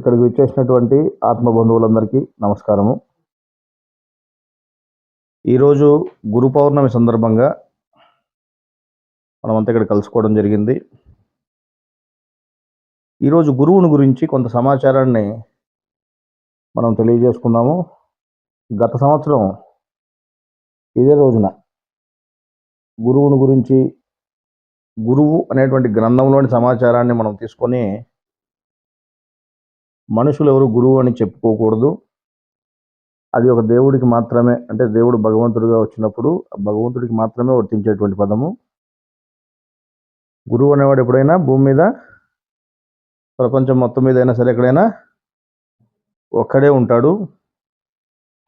ఇక్కడికి వచ్చేసినటువంటి ఆత్మ బంధువులందరికీ నమస్కారము. ఈరోజు గురు పౌర్ణమి సందర్భంగా మనమంతా ఇక్కడ కలుసుకోవడం జరిగింది. ఈరోజు గురువుని గురించి కొంత సమాచారాన్ని మనం తెలియజేసుకున్నాము. గత సంవత్సరం ఇదే రోజున గురువుని గురించి, గురువు అనేటువంటి గ్రంథంలోని సమాచారాన్ని మనం తీసుకొని మనుషులు ఎవరు గురువు అని చెప్పుకోకూడదు, అది ఒక దేవుడికి మాత్రమే, అంటే దేవుడు భగవంతుడిగా వచ్చినప్పుడు భగవంతుడికి మాత్రమే వర్తించేటువంటి పదము. గురువు అనేవాడు ఎప్పుడైనా భూమి మీద, ప్రపంచం మొత్తం మీద అయినా సరే ఎక్కడైనా ఒక్కడే ఉంటాడు.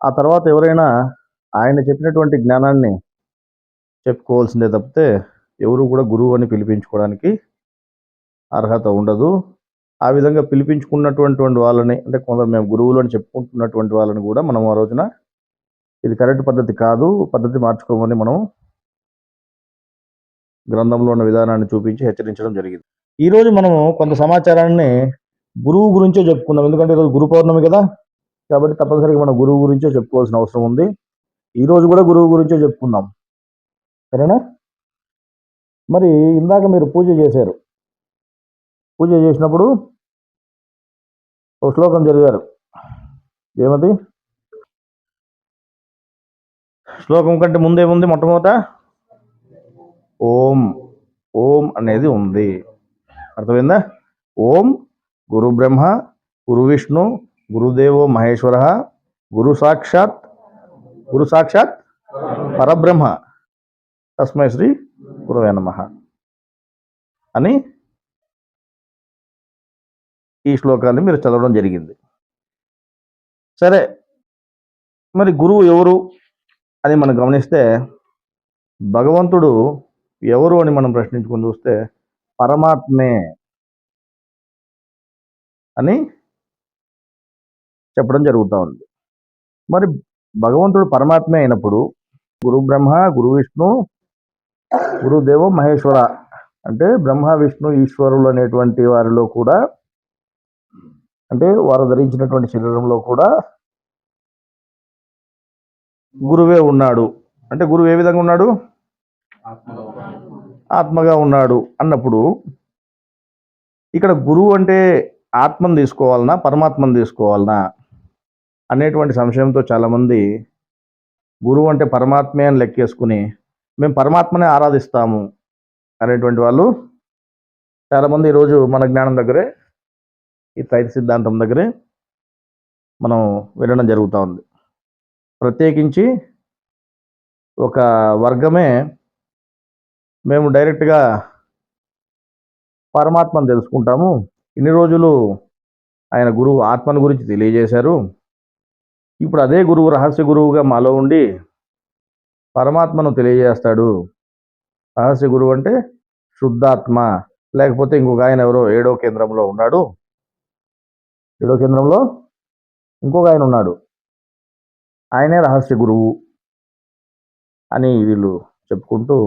ఆ తర్వాత ఎవరైనా ఆయన చెప్పినటువంటి జ్ఞానాన్ని చెప్పుకోవాల్సిందే తప్పితే ఎవరు కూడా గురువు అని పిలిపించుకోవడానికి అర్హత ఉండదు. ఆ విధంగా పిలిపించుకున్నటువంటి వాళ్ళని, అంటే కొందరు మేము గురువులు అని చెప్పుకుంటున్నటువంటి వాళ్ళని కూడా మనం ఆ రోజున ఇది కరెక్ట్ పద్ధతి కాదు, పద్ధతి మార్చుకోమని మనం గ్రంథంలో ఉన్న విధానాన్ని చూపించి హెచ్చరించడం జరిగింది. ఈరోజు మనము కొంత సమాచారాన్ని గురువు గురించే చెప్పుకుందాం. ఎందుకంటే ఈరోజు గురు పౌర్ణమి కదా, కాబట్టి తప్పనిసరిగా మనం గురువు గురించే చెప్పుకోవాల్సిన అవసరం ఉంది. ఈరోజు కూడా గురువు గురించే చెప్పుకుందాం, సరేనా? మరి ఇందాక మీరు పూజ చేశారు. పూజ చేసినప్పుడు ఒక శ్లోకం చదివారు. ఏమది? శ్లోకం కంటే ముందేముంది? మొట్టమొదట ఓం, ఓం అనేది ఉంది. అర్థమైందా? ఓం గురు బ్రహ్మ గురు విష్ణు గురుదేవో మహేశ్వర గురు సాక్షాత్ పరబ్రహ్మ తస్మై శ్రీ గురవే నమః అని ఈ శ్లోకాన్ని మీరు చదవడం జరిగింది. సరే, మరి గురువు ఎవరు అని మనం గమనిస్తే, భగవంతుడు ఎవరు అని మనం ప్రశ్నించుకొని చూస్తే పరమాత్మే అని చెప్పడం జరుగుతూ ఉంది. మరి భగవంతుడు పరమాత్మే అయినప్పుడు గురు బ్రహ్మ గురు విష్ణు గురుదేవో మహేశ్వర, అంటే బ్రహ్మ విష్ణు ఈశ్వరులు అనేటువంటి వారిలో కూడా, అంటే వారు ధరించినటువంటి శరీరంలో కూడా గురువే ఉన్నాడు. అంటే గురువు ఏ విధంగా ఉన్నాడు? ఆత్మగా ఉన్నాడు అన్నప్పుడు ఇక్కడ గురువు అంటే ఆత్మను తీసుకోవాలనా పరమాత్మను తీసుకోవాలనా అనేటువంటి సంశయంతో చాలామంది గురువు అంటే పరమాత్మే అని లెక్కేసుకుని మేము పరమాత్మనే ఆరాధిస్తాము అనేటువంటి వాళ్ళు చాలామంది ఈరోజు మన జ్ఞానం దగ్గరే, ఈ త్రైత సిద్ధాంతం దగ్గరే మనం వినడం జరుగుతూ ఉంది. ప్రత్యేకించి ఒక వర్గమే మేము డైరెక్ట్గా పరమాత్మను తెలుసుకుంటాము, ఇన్ని రోజులు ఆయన గురువు ఆత్మను గురించి తెలియజేశారు, ఇప్పుడు అదే గురువు రహస్య గురువుగా మాలో ఉండి పరమాత్మను తెలియజేస్తాడు. రహస్య గురువు అంటే శుద్ధాత్మ, లేకపోతే ఇంకొక ఆయన ఎవరో 7వ కేంద్రంలో ఉన్నాడు, 7వ కేంద్రంలో ఇంకొక ఆయన ఉన్నాడు, ఆయనే రహస్య గురువు అని వీళ్ళు చెప్పుకుంటూ,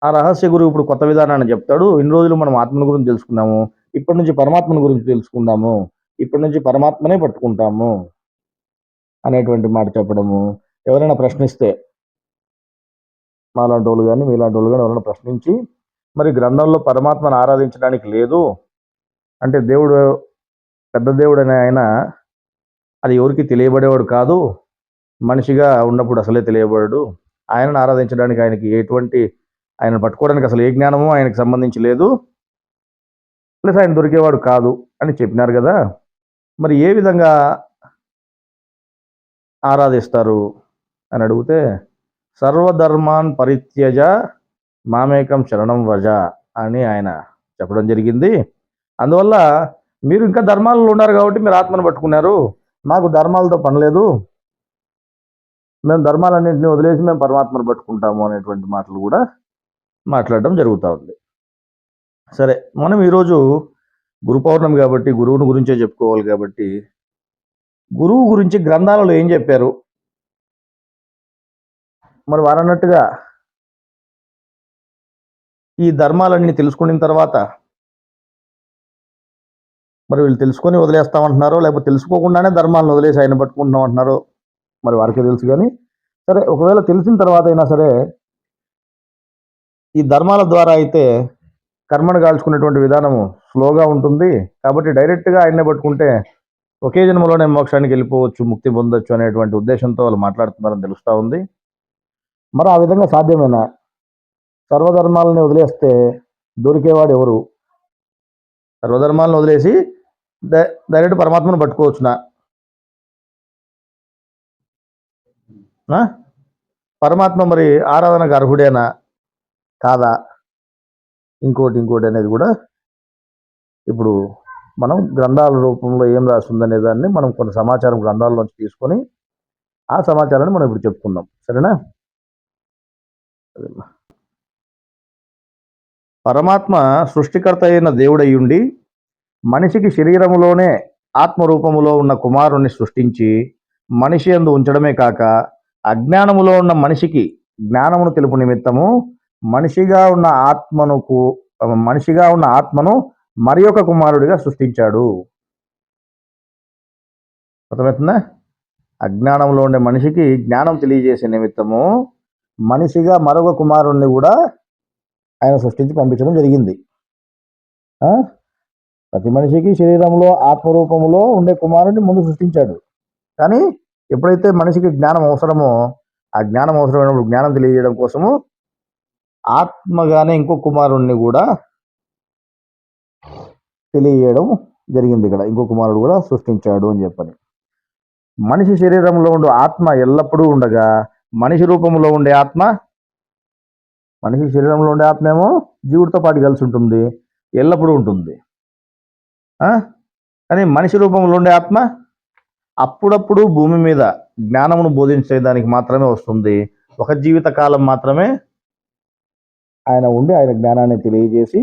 ఆ రహస్య గురువు ఇప్పుడు కొత్త విధానాన్ని చెప్తాడు. ఇన్ని రోజులు మనం ఆత్మను గురించి తెలుసుకున్నాము, ఇప్పటి నుంచి పరమాత్మను గురించి తెలుసుకుందాము, ఇప్పటి నుంచి పరమాత్మనే పట్టుకుంటాము అనేటువంటి మాట చెప్పడము. ఎవరైనా ప్రశ్నిస్తే, మాలాంటి వాళ్ళు కానీ మీలాంటి వాళ్ళు కానీ ఎవరైనా ప్రశ్నించి, మరి గ్రంథంలో పరమాత్మను ఆరాధించడానికి లేదు అంటే, దేవుడు పెద్ద దేవుడు అనే ఆయన అది ఎవరికి తెలియబడేవాడు కాదు, మనిషిగా ఉన్నప్పుడు అసలే తెలియబడాడు, ఆయనను ఆరాధించడానికి ఆయనకి ఎటువంటి, ఆయన పట్టుకోవడానికి అసలు ఏ జ్ఞానము ఆయనకు సంబంధించి లేదు, ప్లస్ ఆయన దొరికేవాడు కాదు అని చెప్పినారు కదా. మరి ఏ విధంగా ఆరాధిస్తారు అని అడిగితే, సర్వధర్మాన్ పరిత్యజ మామేకం శరణం వజ అని ఆయన చెప్పడం జరిగింది. అందువల్ల మీరు ఇంకా ధర్మాలలో ఉన్నారు కాబట్టి మీరు ఆత్మను పట్టుకున్నారు, మాకు ధర్మాలతో పని లేదు, మేము ధర్మాలన్నింటినీ వదిలేసి మేము పరమాత్మను పట్టుకుంటాము అనేటువంటి మాటలు కూడా మాట్లాడడం జరుగుతూ ఉంది. సరే, మనం ఈరోజు గురు పౌర్ణమి కాబట్టి గురువుని గురించే చెప్పుకోవాలి కాబట్టి, గురువు గురించి గ్రంథాలలో ఏం చెప్పారు? మరి వారన్నట్టుగా ఈ ధర్మాలన్నీ తెలుసుకున్న తర్వాత మరి వీళ్ళు తెలుసుకొని వదిలేస్తామంటున్నారో లేకపోతే తెలుసుకోకుండానే ధర్మాలను వదిలేసి ఆయన పట్టుకుంటున్నాం అంటున్నారో మరి వారికే తెలుసు. కానీ సరే, ఒకవేళ తెలిసిన తర్వాత అయినా సరే ఈ ధర్మాల ద్వారా అయితే కర్మను కాల్చుకునేటువంటి విధానము స్లోగా ఉంటుంది. కాబట్టి డైరెక్ట్గా ఆయన్నే పట్టుకుంటే ఒకే జన్మలోనే మోక్షానికి వెళ్ళిపోవచ్చు, ముక్తి పొందొచ్చు అనేటువంటి ఉద్దేశంతో వాళ్ళు మాట్లాడుతున్నారని తెలుస్తూ ఉంది. మరి ఆ విధంగా సాధ్యమేనా? సర్వధర్మాలని వదిలేస్తే దొరికేవాడు ఎవరు? సర్వధర్మాలను వదిలేసి డైరెక్ట్ పరమాత్మను పట్టుకోవచ్చునా? పరమాత్మ మరి ఆరాధనకు అర్హుడేనా కాదా? ఇంకోటి అనేది కూడా ఇప్పుడు మనం గ్రంథాల రూపంలో ఏం రాస్తుందనే దాన్ని మనం కొంత సమాచారం గ్రంథాల్లోంచి తీసుకొని ఆ సమాచారాన్ని మనం ఇప్పుడు చెప్పుకుందాం. సరేనా? పరమాత్మ సృష్టికర్త అయిన దేవుడయ్యుండి మనిషికి శరీరములోనే ఆత్మరూపములో ఉన్న కుమారుణ్ణి సృష్టించి మనిషి యందు ఉంచడమే కాక అజ్ఞానములో ఉన్న మనిషికి జ్ఞానమును తెలుపు నిమిత్తము మనిషిగా ఉన్న ఆత్మను మరి ఒక కుమారుడిగా సృష్టించాడు. అర్థమవుతుందా? అజ్ఞానంలో ఉండే మనిషికి జ్ఞానం తెలియజేసే నిమిత్తము మనిషిగా మరొక కుమారుణ్ణి కూడా ఆయన సృష్టించి పంపించడం జరిగింది. ప్రతి మనిషికి శరీరంలో ఆత్మరూపంలో ఉండే కుమారుడిని ముందు సృష్టించాడు. కానీ ఎప్పుడైతే మనిషికి జ్ఞానం అవసరమో ఆ జ్ఞానం అవసరమైనప్పుడు జ్ఞానం తెలియజేయడం కోసము ఆత్మగానే ఇంకో కుమారుణ్ణి కూడా తెలియజేయడం జరిగింది. ఇక్కడ ఇంకో కుమారుడు కూడా సృష్టించాడు అని చెప్పని. మనిషి శరీరంలో ఉండే ఆత్మ ఎల్లప్పుడూ ఉండగా మనిషి రూపంలో ఉండే ఆత్మ, మనిషి శరీరంలో ఉండే ఆత్మ ఏమో జీవుడితో పాటు కలిసి ఉంటుంది, ఎల్లప్పుడూ ఉంటుంది. కానీ మనిషి రూపంలో ఉండే ఆత్మ అప్పుడప్పుడు భూమి మీద జ్ఞానమును బోధించేదానికి మాత్రమే వస్తుంది. ఒక జీవిత కాలం మాత్రమే ఆయన ఉండి ఆయన జ్ఞానాన్ని తెలియజేసి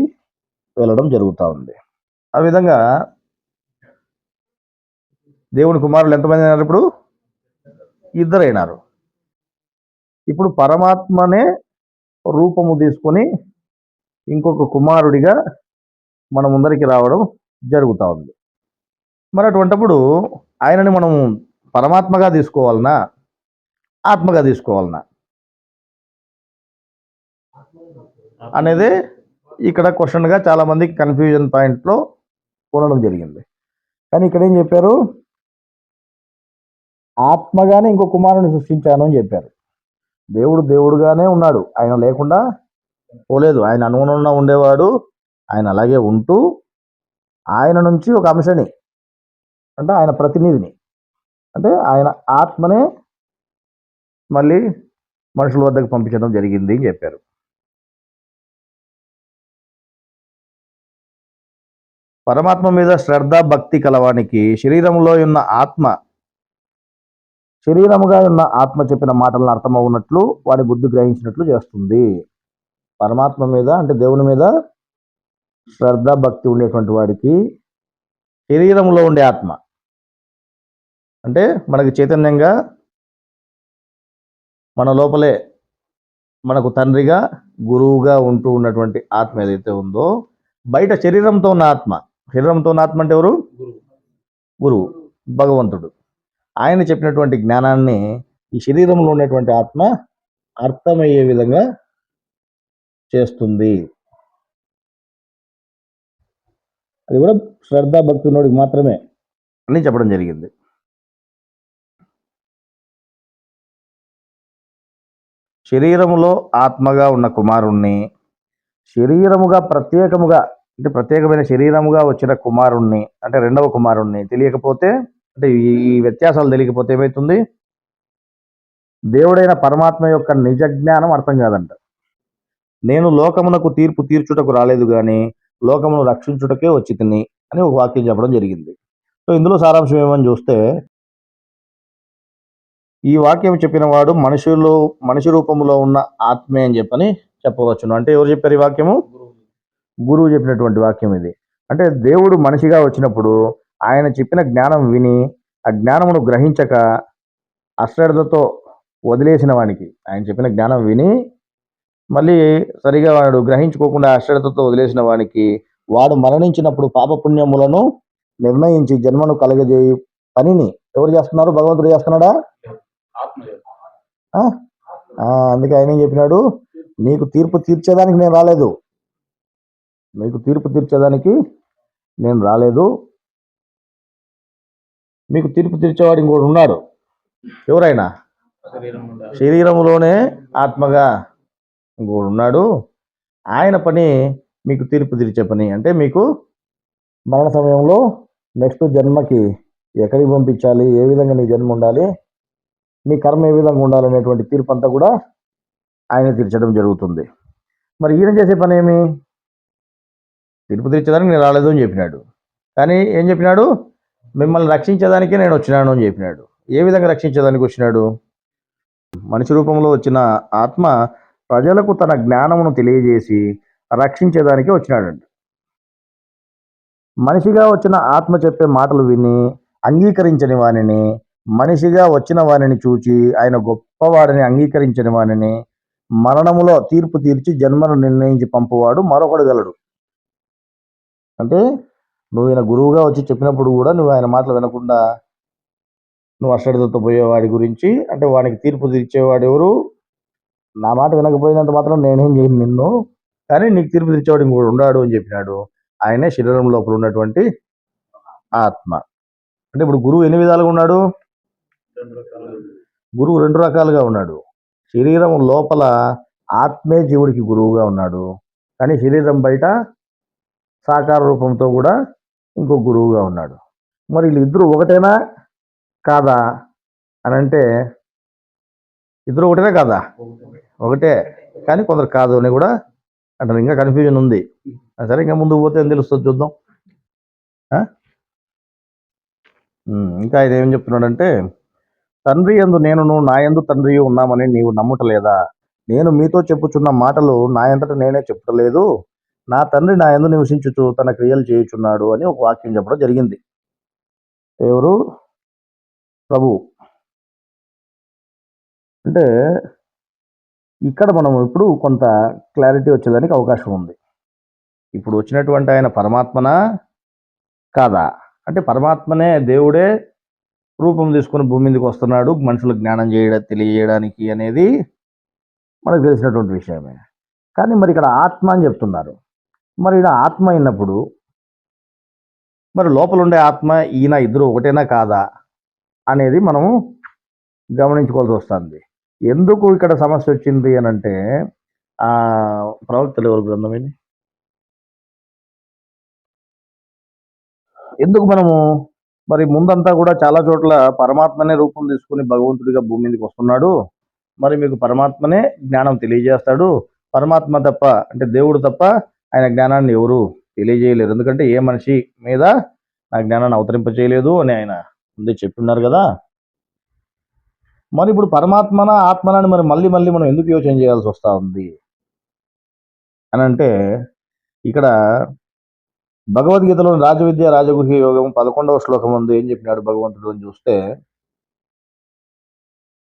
వెళ్ళడం జరుగుతూ ఉంది. ఆ విధంగా దేవుని కుమారులు ఎంతమంది అయినారు? ఇప్పుడు ఇద్దరైనారు. ఇప్పుడు పరమాత్మనే రూపము తీసుకొని ఇంకొక కుమారుడిగా మన ముందరికి రావడం జరుగుతూ ఉంది. మరి అటువంటిప్పుడు ఆయనని మనం పరమాత్మగా తీసుకోవాలనా ఆత్మగా తీసుకోవాలనా అనేది ఇక్కడ క్వశ్చన్గా చాలా మందికి కన్ఫ్యూజన్ పాయింట్లో ఉండడం జరిగింది. కానీ ఇక్కడ ఏం చెప్పారు? ఆత్మగానే ఇంకో కుమారుని సృష్టించాను అని చెప్పారు. దేవుడుగానే ఉన్నాడు, ఆయన లేకుండా పోలేదు. ఆయన అనుగుణంగా ఉండేవాడు, ఆయన అలాగే ఉంటూ ఆయన నుంచి ఒక అంశని అంటే ఆయన ప్రతినిధిని అంటే ఆయన ఆత్మనే మళ్ళీ మనుషుల వద్దకు పంపించడం జరిగింది అని చెప్పారు. పరమాత్మ మీద శ్రద్ధ భక్తి కలవానికి శరీరంలో ఉన్న శరీరముగా ఉన్న ఆత్మ చెప్పిన మాటలను అర్థమవునట్లు వాడి బుద్ధి గ్రహించినట్లు చేస్తుంది. పరమాత్మ మీద అంటే దేవుని మీద శ్రద్ధ భక్తి ఉండేటువంటి వాడికి శరీరంలో ఉండే ఆత్మ అంటే మనకి చైతన్యంగా మన లోపలే మనకు తండ్రిగా గురువుగా ఉంటూ ఉన్నటువంటి ఆత్మ ఏదైతే ఉందో, బయట శరీరంతో ఉన్న ఆత్మ అంటే ఎవరు? గురువు, భగవంతుడు. ఆయన చెప్పినటువంటి జ్ఞానాన్ని ఈ శరీరంలో ఉన్నటువంటి ఆత్మ అర్థమయ్యే విధంగా చేస్తుంది. అది కూడా శ్రద్ధ భక్తి ఉన్నోడికి మాత్రమే అని చెప్పడం జరిగింది. శరీరములో ఆత్మగా ఉన్న కుమారుణ్ణి శరీరముగా ప్రత్యేకమైన శరీరముగా వచ్చిన కుమారుణ్ణి అంటే రెండవ కుమారుణ్ణి తెలియకపోతే అంటే ఈ వ్యత్యాసాలు తెలియకపోతే ఏమవుతుంది? దేవుడైన పరమాత్మ యొక్క నిజ జ్ఞానం అర్థం కాదంట. నేను లోకమునకు తీర్పు తీర్చుటకు రాలేదు కానీ లోకమును రక్షించుటకే వచ్చి తిని అని ఒక వాక్యం చెప్పడం జరిగింది. సో ఇందులో సారాంశం ఏమని చూస్తే, ఈ వాక్యం చెప్పిన వాడు మనిషి రూపంలో ఉన్న ఆత్మే అని చెప్పని చెప్పవచ్చును. అంటే ఎవరు చెప్పారు ఈ వాక్యము? గురువు చెప్పినటువంటి వాక్యం ఇది. అంటే దేవుడు మనిషిగా వచ్చినప్పుడు ఆయన చెప్పిన జ్ఞానం విని ఆ జ్ఞానమును గ్రహించక అశ్రద్ధతో వదిలేసిన వానికి, ఆయన చెప్పిన జ్ఞానం విని మళ్ళీ సరిగా వాడు గ్రహించుకోకుండా అశ్రద్ధతో వదిలేసిన వానికి వాడు మరణించినప్పుడు పాపపుణ్యములను నిర్ణయించి జన్మను కలగజేయి పనిని ఎవరు చేస్తున్నారు? భగవంతుడు చేస్తున్నాడా? ఆ? అందుకే ఆయన ఏం చెప్పినాడు, నీకు తీర్పు తీర్చేదానికి నేను రాలేదు, మీకు తీర్పు తీర్చేదానికి నేను రాలేదు, మీకు తీర్పు తీర్చేవాడు ఇంకోటి ఉన్నాడు. ఎవరైనా? శరీరంలోనే ఆత్మగా ఇంకోడు ఉన్నాడు. ఆయన పని మీకు తీర్పు తీర్చే పని. అంటే మీకు మరణ సమయంలో నెక్స్ట్ జన్మకి ఎక్కడికి పంపించాలి, ఏ విధంగా నీ జన్మ ఉండాలి, నీ కర్మ ఏ విధంగా ఉండాలనేటువంటి తీర్పు అంతా కూడా ఆయన తీర్చడం జరుగుతుంది. మరి ఈయన చేసే పని ఏమి? తీర్పు తీర్చేదానికి నేను రాలేదు అని చెప్పినాడు. కానీ ఏం చెప్పినాడు? మిమ్మల్ని రక్షించేదానికే నేను వచ్చినాను అని చెప్పినాడు. ఏ విధంగా రక్షించేదానికి వచ్చినాడు? మనిషి రూపంలో వచ్చిన ఆత్మ ప్రజలకు తన జ్ఞానమును తెలియజేసి రక్షించేదానికి వచ్చినాడంట. మనిషిగా వచ్చిన ఆత్మ చెప్పే మాటలు విని అంగీకరించని వానిని, మనిషిగా వచ్చిన వానిని చూచి ఆయన గొప్పవాడిని అంగీకరించని వానిని మరణములో తీర్పు తీర్చి జన్మను నిర్ణయించి పంపువాడు మరొకడు గలడు. అంటే నువ్వు ఆయన గురువుగా వచ్చి చెప్పినప్పుడు కూడా నువ్వు ఆయన మాటలు వినకుండా నువ్వు అష్టడితో పోయేవాడి గురించి, అంటే వానికి తీర్పు తీర్చేవాడు ఎవరు? నా మాట వినకపోయినంత మాత్రం నేనేం చేయను నిన్ను, కానీ నీకు తీర్పు తీర్చేవాడు ఇంకోడు ఉన్నాడు అని చెప్పినాడు. ఆయనే శరీరం లోపల ఉన్నటువంటి ఆత్మ. అంటే ఇప్పుడు గురువు ఎన్ని విధాలుగా ఉన్నాడు? గురువు రెండు రకాలుగా ఉన్నాడు. శరీరం లోపల ఆత్మే జీవుడికి గురువుగా ఉన్నాడు, కానీ శరీరం బయట సాకార రూపంతో కూడా ఇంకో గురువుగా ఉన్నాడు. మరి వీళ్ళిద్దరూ ఒకటేనా కాదా అని అంటే, ఇద్దరు ఒకటేనా కాదా? ఒకటే, కానీ కొందరు కాదు అని కూడా అంటారు. ఇంకా కన్ఫ్యూజన్ ఉంది. సరే, ఇంకా ముందుకు పోతే ఏం తెలుస్తుంది చూద్దాం. ఇంకా ఆయన ఏం చెప్తున్నాడంటే, తండ్రి యందు నేనును నా యందు తండ్రి ఉన్నామని నీవు నమ్ముటలేదా? నేను మీతో చెప్పుచున్న మాటలు నా యంతట నేనే చెప్పుటలేదు, నా తండ్రి నా యందు నివసించుచు తన క్రియలు చేయుచున్నాడు అని ఒక వాక్యం చెప్పడం జరిగింది. ఎవరు? ప్రభు. అంటే ఇక్కడ మనం ఇప్పుడు కొంత క్లారిటీ వచ్చేదానికి అవకాశం ఉంది. ఇప్పుడు వచ్చినటువంటి ఆయన పరమాత్మనా కాదా? అంటే పరమాత్మనే, దేవుడే రూపం తీసుకుని భూమి మీదకి వస్తున్నాడు మనుషులకు జ్ఞానం తెలియజేయడానికి అనేది మనకు తెలిసినటువంటి విషయమే. కానీ మరి ఇక్కడ ఆత్మ అని చెప్తున్నారు. మరి ఈయన ఆత్మ అయినప్పుడు మరి లోపల ఉండే ఆత్మ ఈయన ఇద్దరు ఒకటేనా కాదా అనేది మనము గమనించుకోవాల్సి వస్తుంది. ఎందుకు ఇక్కడ సమస్య వచ్చింది అని అంటే, ప్రవక్తలు ఎవరు గ్రంథం ఇది, ఎందుకు మనము మరి ముందంతా కూడా చాలా చోట్ల పరమాత్మనే రూపం తీసుకుని భగవంతుడిగా భూమి మీదకి వస్తున్నాడు, మరి మీకు పరమాత్మనే జ్ఞానం తెలియజేస్తాడు, పరమాత్మ తప్ప అంటే దేవుడు తప్ప ఆయన జ్ఞానాన్ని ఎవరు తెలియజేయలేరు, ఎందుకంటే ఏ మనిషి మీద నా జ్ఞానాన్ని అవతరింప చేయలేదు అని ఆయన ముందే చెప్తున్నారు కదా. మరి ఇప్పుడు పరమాత్మన ఆత్మనని మరి మళ్ళీ మళ్ళీ మనం ఎందుకు యోచన చేయాల్సి వస్తూ ఉంది అని అంటే, ఇక్కడ భగవద్గీతలోని రాజవిద్య రాజగుహ్య యోగం 11వ శ్లోకం ముందు ఏం చెప్పినాడు భగవంతుడు అని చూస్తే,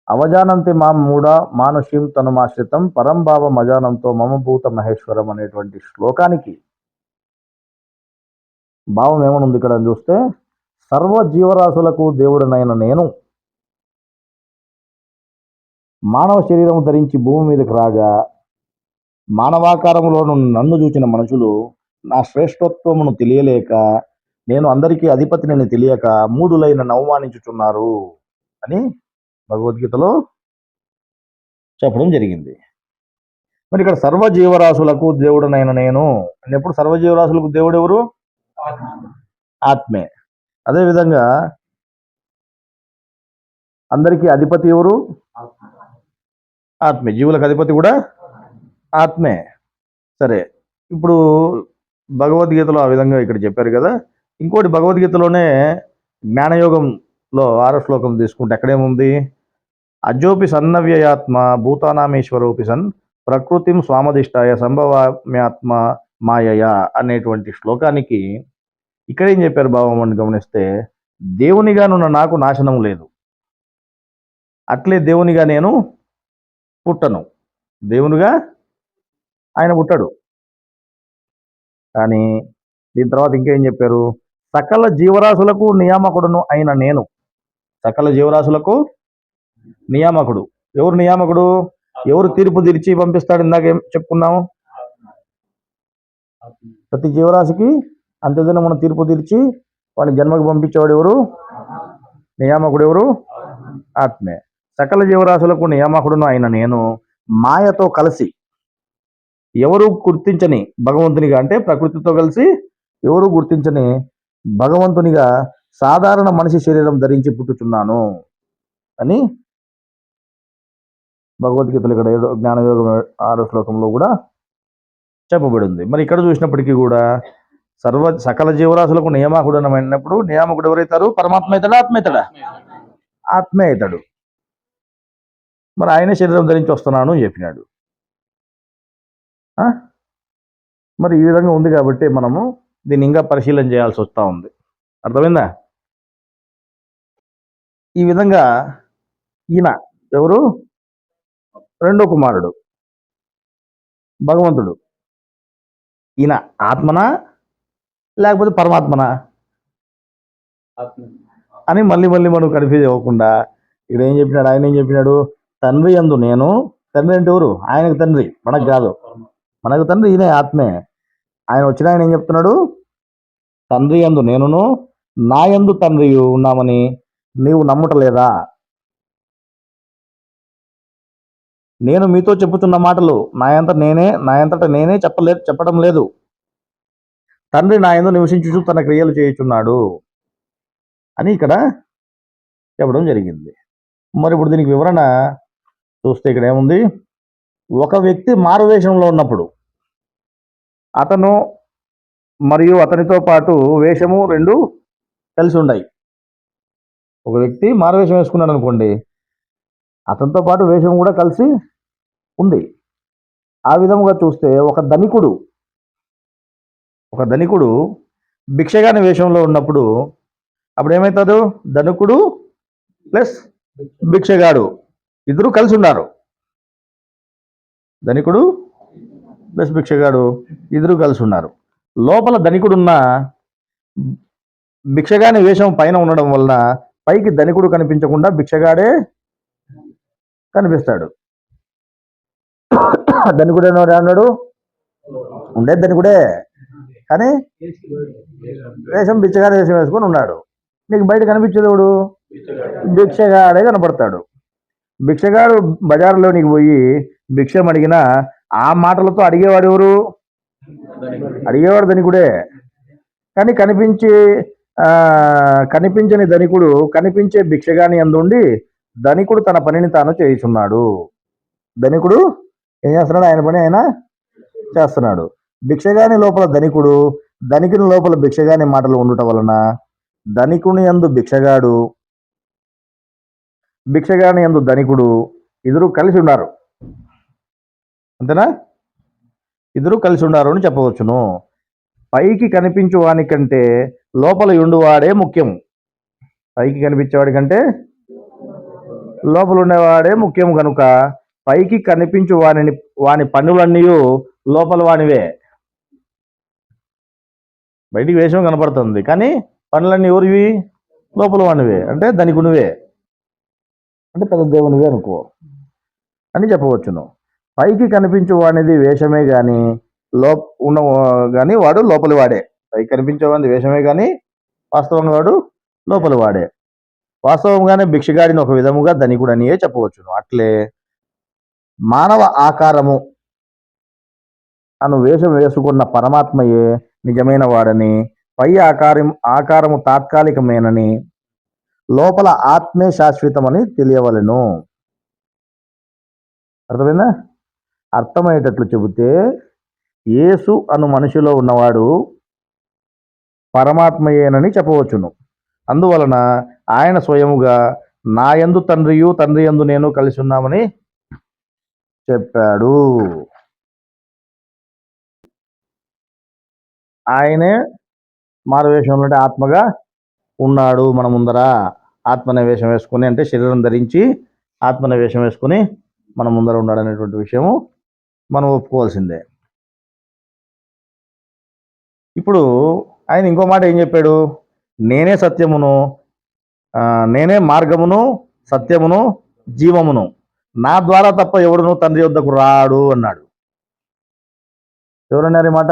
అవజానంతే మాం మూఢ మానుష్యం తనుమాశ్రితం పరంభావ మజానంతో మమభూత మహేశ్వరం అనేటువంటి శ్లోకానికి భావం ఏమనుంది ఇక్కడ అని చూస్తే, సర్వ జీవరాశులకు దేవుడినైన నేను మానవ శరీరం ధరించి భూమి మీదకి రాగా మానవాకారంలో నన్ను చూచిన మనుషులు నా శ్రేష్టత్వమును తెలియలేక, నేను అందరికీ అధిపతిని తెలియక మూఢులైన అవమానించుచున్నారు అని భగవద్గీతలో చెప్పడం జరిగింది. మరి ఇక్కడ సర్వజీవరాశులకు దేవుడునైన నేను అన్నప్పుడు సర్వజీవరాశులకు దేవుడు ఎవరు? ఆత్మే. అదేవిధంగా అందరికీ అధిపతి ఎవరు? ఆత్మే. జీవులకు అధిపతి కూడా ఆత్మే. సరే, ఇప్పుడు భగవద్గీతలో ఆ విధంగా ఇక్కడ చెప్పారు కదా. ఇంకోటి భగవద్గీతలోనే జ్ఞానయోగంలో 6వ శ్లోకం తీసుకుంటే ఎక్కడేముంది, అజోపి సన్నవ్యయాత్మ భూతానామేశ్వరోపి సన్ ప్రకృతిం స్వామధిష్టాయ సంభవామ్యాత్మ మాయయ అనేటువంటి శ్లోకానికి ఇక్కడ ఏం చెప్పారు భావం అని గమనిస్తే, దేవునిగానున్న నాకు నాశనం లేదు, అట్లే దేవునిగా నేను పుట్టను, దేవునిగా ఆయన పుట్టాడు. కానీ దీని తర్వాత ఇంకేం చెప్పారు, సకల జీవరాశులకు నియామకుడును అయిన నేను. సకల జీవరాశులకు నియామకుడు. ఎవరు నియామకుడు? ఎవరు తీర్పు తీర్చి పంపిస్తాడు? ఇందాక ఏం చెప్పుకున్నాము? ప్రతి జీవరాశికి అంత్యదినం మనం తీర్పు తీర్చి వాడిని జన్మకు పంపించేవాడు ఎవరు? నియామకుడు ఎవరు? ఆత్మే. సకల జీవరాశులకు నియామకుడును అయిన నేను మాయతో కలిసి, ఎవరు గుర్తించని భగవంతునిగా, అంటే ప్రకృతితో కలిసి ఎవరు గుర్తించని భగవంతునిగా సాధారణ మనిషి శరీరం ధరించి పుట్టుచున్నాను అని భగవద్గీతలు ఇక్కడ జ్ఞానయోగం 6వ శ్లోకంలో కూడా చెప్పబడింది. మరి ఇక్కడ చూసినప్పటికీ కూడా సకల జీవరాశులకు నియామకుడు అన్నప్పుడు నియామకుడు ఎవరైతారు? పరమాత్మ అవుతాడా? ఆత్మ అవుతాడా? ఆత్మే అవుతాడు. మరి ఆయనే శరీరం ధరించి వస్తున్నాను అని చెప్పినాడు. మరి ఈ విధంగా ఉంది కాబట్టి మనము దీన్ని ఇంకా పరిశీలన చేయాల్సి వస్తూ ఉంది. అర్థమైందా? ఈ విధంగా ఈయన ఎవరు? రెండో కుమారుడు భగవంతుడు. ఈయన ఆత్మనా లేకపోతే పరమాత్మనా అని మళ్ళీ మనం కన్ఫ్యూజ్ అవ్వకుండా ఇక్కడ ఏం చెప్పినాడు? ఆయన ఏం చెప్పినాడు? తండ్రి యందు నేను. తండ్రి అంటే ఎవరు? ఆయనకు తండ్రి, మనకు కాదు. మనకు తండ్రి ఈయన ఆత్మే. ఆయన వచ్చిన ఆయన ఏం చెప్తున్నాడు? తండ్రి యందు నేనును నా యందు తండ్రి ఉన్నామని నీవు నమ్ముటలేదా? నేను మీతో చెప్పుతున్న మాటలు నా అంతటా నేనే చెప్పడం లేదు. తండ్రి నా యందు నివసించుచు తన క్రియలు చేయుచున్నాడు అని ఇక్కడ చెప్పడం జరిగింది. మరి ఇప్పుడు దీనికి వివరణ చూస్తే ఇక్కడ ఏముంది? ఒక వ్యక్తి మారువేషంలో ఉన్నప్పుడు అతను మరియు అతనితో పాటు వేషము రెండు కలిసి ఉన్నాయి. ఒక వ్యక్తి మారువేషం వేసుకున్నాడు అనుకోండి, అతనితో పాటు వేషం కూడా కలిసి ఉంది. ఆ విధముగా చూస్తే ఒక ధనికుడు భిక్షగాని వేషంలో ఉన్నప్పుడు అప్పుడు ఏమవుతాడు? ధనికుడు ప్లస్ భిక్షగాడు ఇద్దరు కలిసి ఉన్నారు. ధనికుడు ప్లస్ భిక్షగాడు ఇద్దరు కలిసి ఉన్నారు. లోపల ధనికుడున్న భిక్షగాని వేషం పైన ఉండడం వలన పైకి ధనికుడు కనిపించకుండా భిక్షగాడే కనిపిస్తాడు. ధనికుడు అన్నాడు ఉండే ధనికుడే, కానీ వేషం భిక్షగాడి వేషం వేసుకొని ఉన్నాడు. నీకు బయట కనిపించేదేవుడు? భిక్షగాడే కనపడతాడు. భిక్షగాడు బజార్లోనికి పోయి భిక్షం అడిగినా ఆ మాటలతో అడిగేవాడు ఎవరు? అడిగేవాడు ధనికుడే. కానీ కనిపించని ధనికుడు కనిపించే భిక్షగాని అందుండి ధనికుడు తన పనిని తాను చేయుచున్నాడు. ధనికుడు ఏం చేస్తున్నాడు? ఆయన పని ఆయన చేస్తున్నాడు. భిక్షగాని లోపల ధనికుడు, ధనికుని లోపల భిక్షగాని మాటలు ఉండటం వలన ధనికుని యందు భిక్షగాడు, భిక్షగాని యందు ధనికుడు ఇద్దరు కలిసి ఉన్నారు. అంతేనా? ఇద్దరు కలిసి ఉన్నారు అని చెప్పవచ్చును. పైకి కనిపించు వాని కంటే లోపల ఉండువాడే ముఖ్యము. పైకి కనిపించేవాడి కంటే లోపల ఉండేవాడే ముఖ్యము కనుక పైకి కనిపించు వాని పనులన్నీ లోపల వానివే. బయటికి వేషం కనపడుతుంది, కానీ పనులన్నీ ఎవరివి? లోపల వానివే. అంటే ధనికునివే, అంటే పెద్ద దేవునివే అనుకో అని చెప్పవచ్చును. పైకి కనిపించు వానిది వేషమే కానీ కానీ వాడు లోపలి వాడే. పైకి కనిపించేవాడిది వేషమే కానీ వాస్తవంగా వాడు లోపలి వాడే. వాస్తవంగానే భిక్షగాడిని ఒక విధముగా ధనికుడనియే చెప్పవచ్చును. అట్లే మానవ ఆకారము అను వేషం వేసుకున్న పరమాత్మయే నిజమైన వాడని, పై ఆకారము తాత్కాలికమేనని, లోపల ఆత్మే శాశ్వతమని తెలియవలెను. అర్థమైందా? అర్థమయ్యేటట్లు చెబితే యేసు అను మనిషిలో ఉన్నవాడు పరమాత్మయేనని చెప్పవచ్చును. అందువలన ఆయన స్వయముగా నా యందు తండ్రియు తండ్రి యందు నేను కలిసి ఉన్నామని చెప్పాడు. ఆయనే మారువేషంలో అంటే ఆత్మగా ఉన్నాడు మన ముందర. ఆత్మనే వేషం వేసుకుని, అంటే శరీరం ధరించి ఆత్మనే వేషం వేసుకుని మన ముందర ఉన్నాడు అనేటువంటి విషయము మనం ఒప్పుకోవాల్సిందే. ఇప్పుడు ఆయన ఇంకో మాట ఏం చెప్పాడు? నేనే సత్యమును, నేనే మార్గమును, సత్యమును, జీవమును, నా ద్వారా తప్ప ఎవడును తండ్రి వద్దకు రాడు అన్నాడు. ఎవరన్నారు ఈ మాట?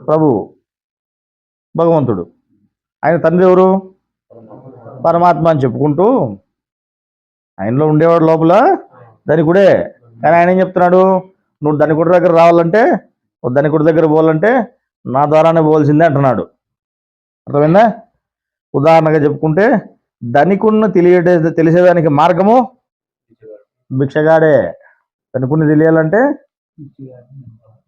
ప్రభు, భగవంతుడు. ఆయన తండ్రి ఎవరు? పరమాత్మ అని చెప్పుకుంటూ ఆయనలో ఉండేవాడు లోపల ధనికుడే. కానీ ఆయన ఏం చెప్తున్నాడు? నువ్వు ధనికుడి దగ్గర రావాలంటే, నువ్వు ధనికుడి దగ్గర పోవాలంటే నా ద్వారానే పోవాల్సిందే అంటున్నాడు. అర్థమైందా? ఉదాహరణగా చెప్పుకుంటే ధనికుడిని తెలిసేదానికి మార్గము భిక్షగాడే. ధనికుడిని తెలియాలంటే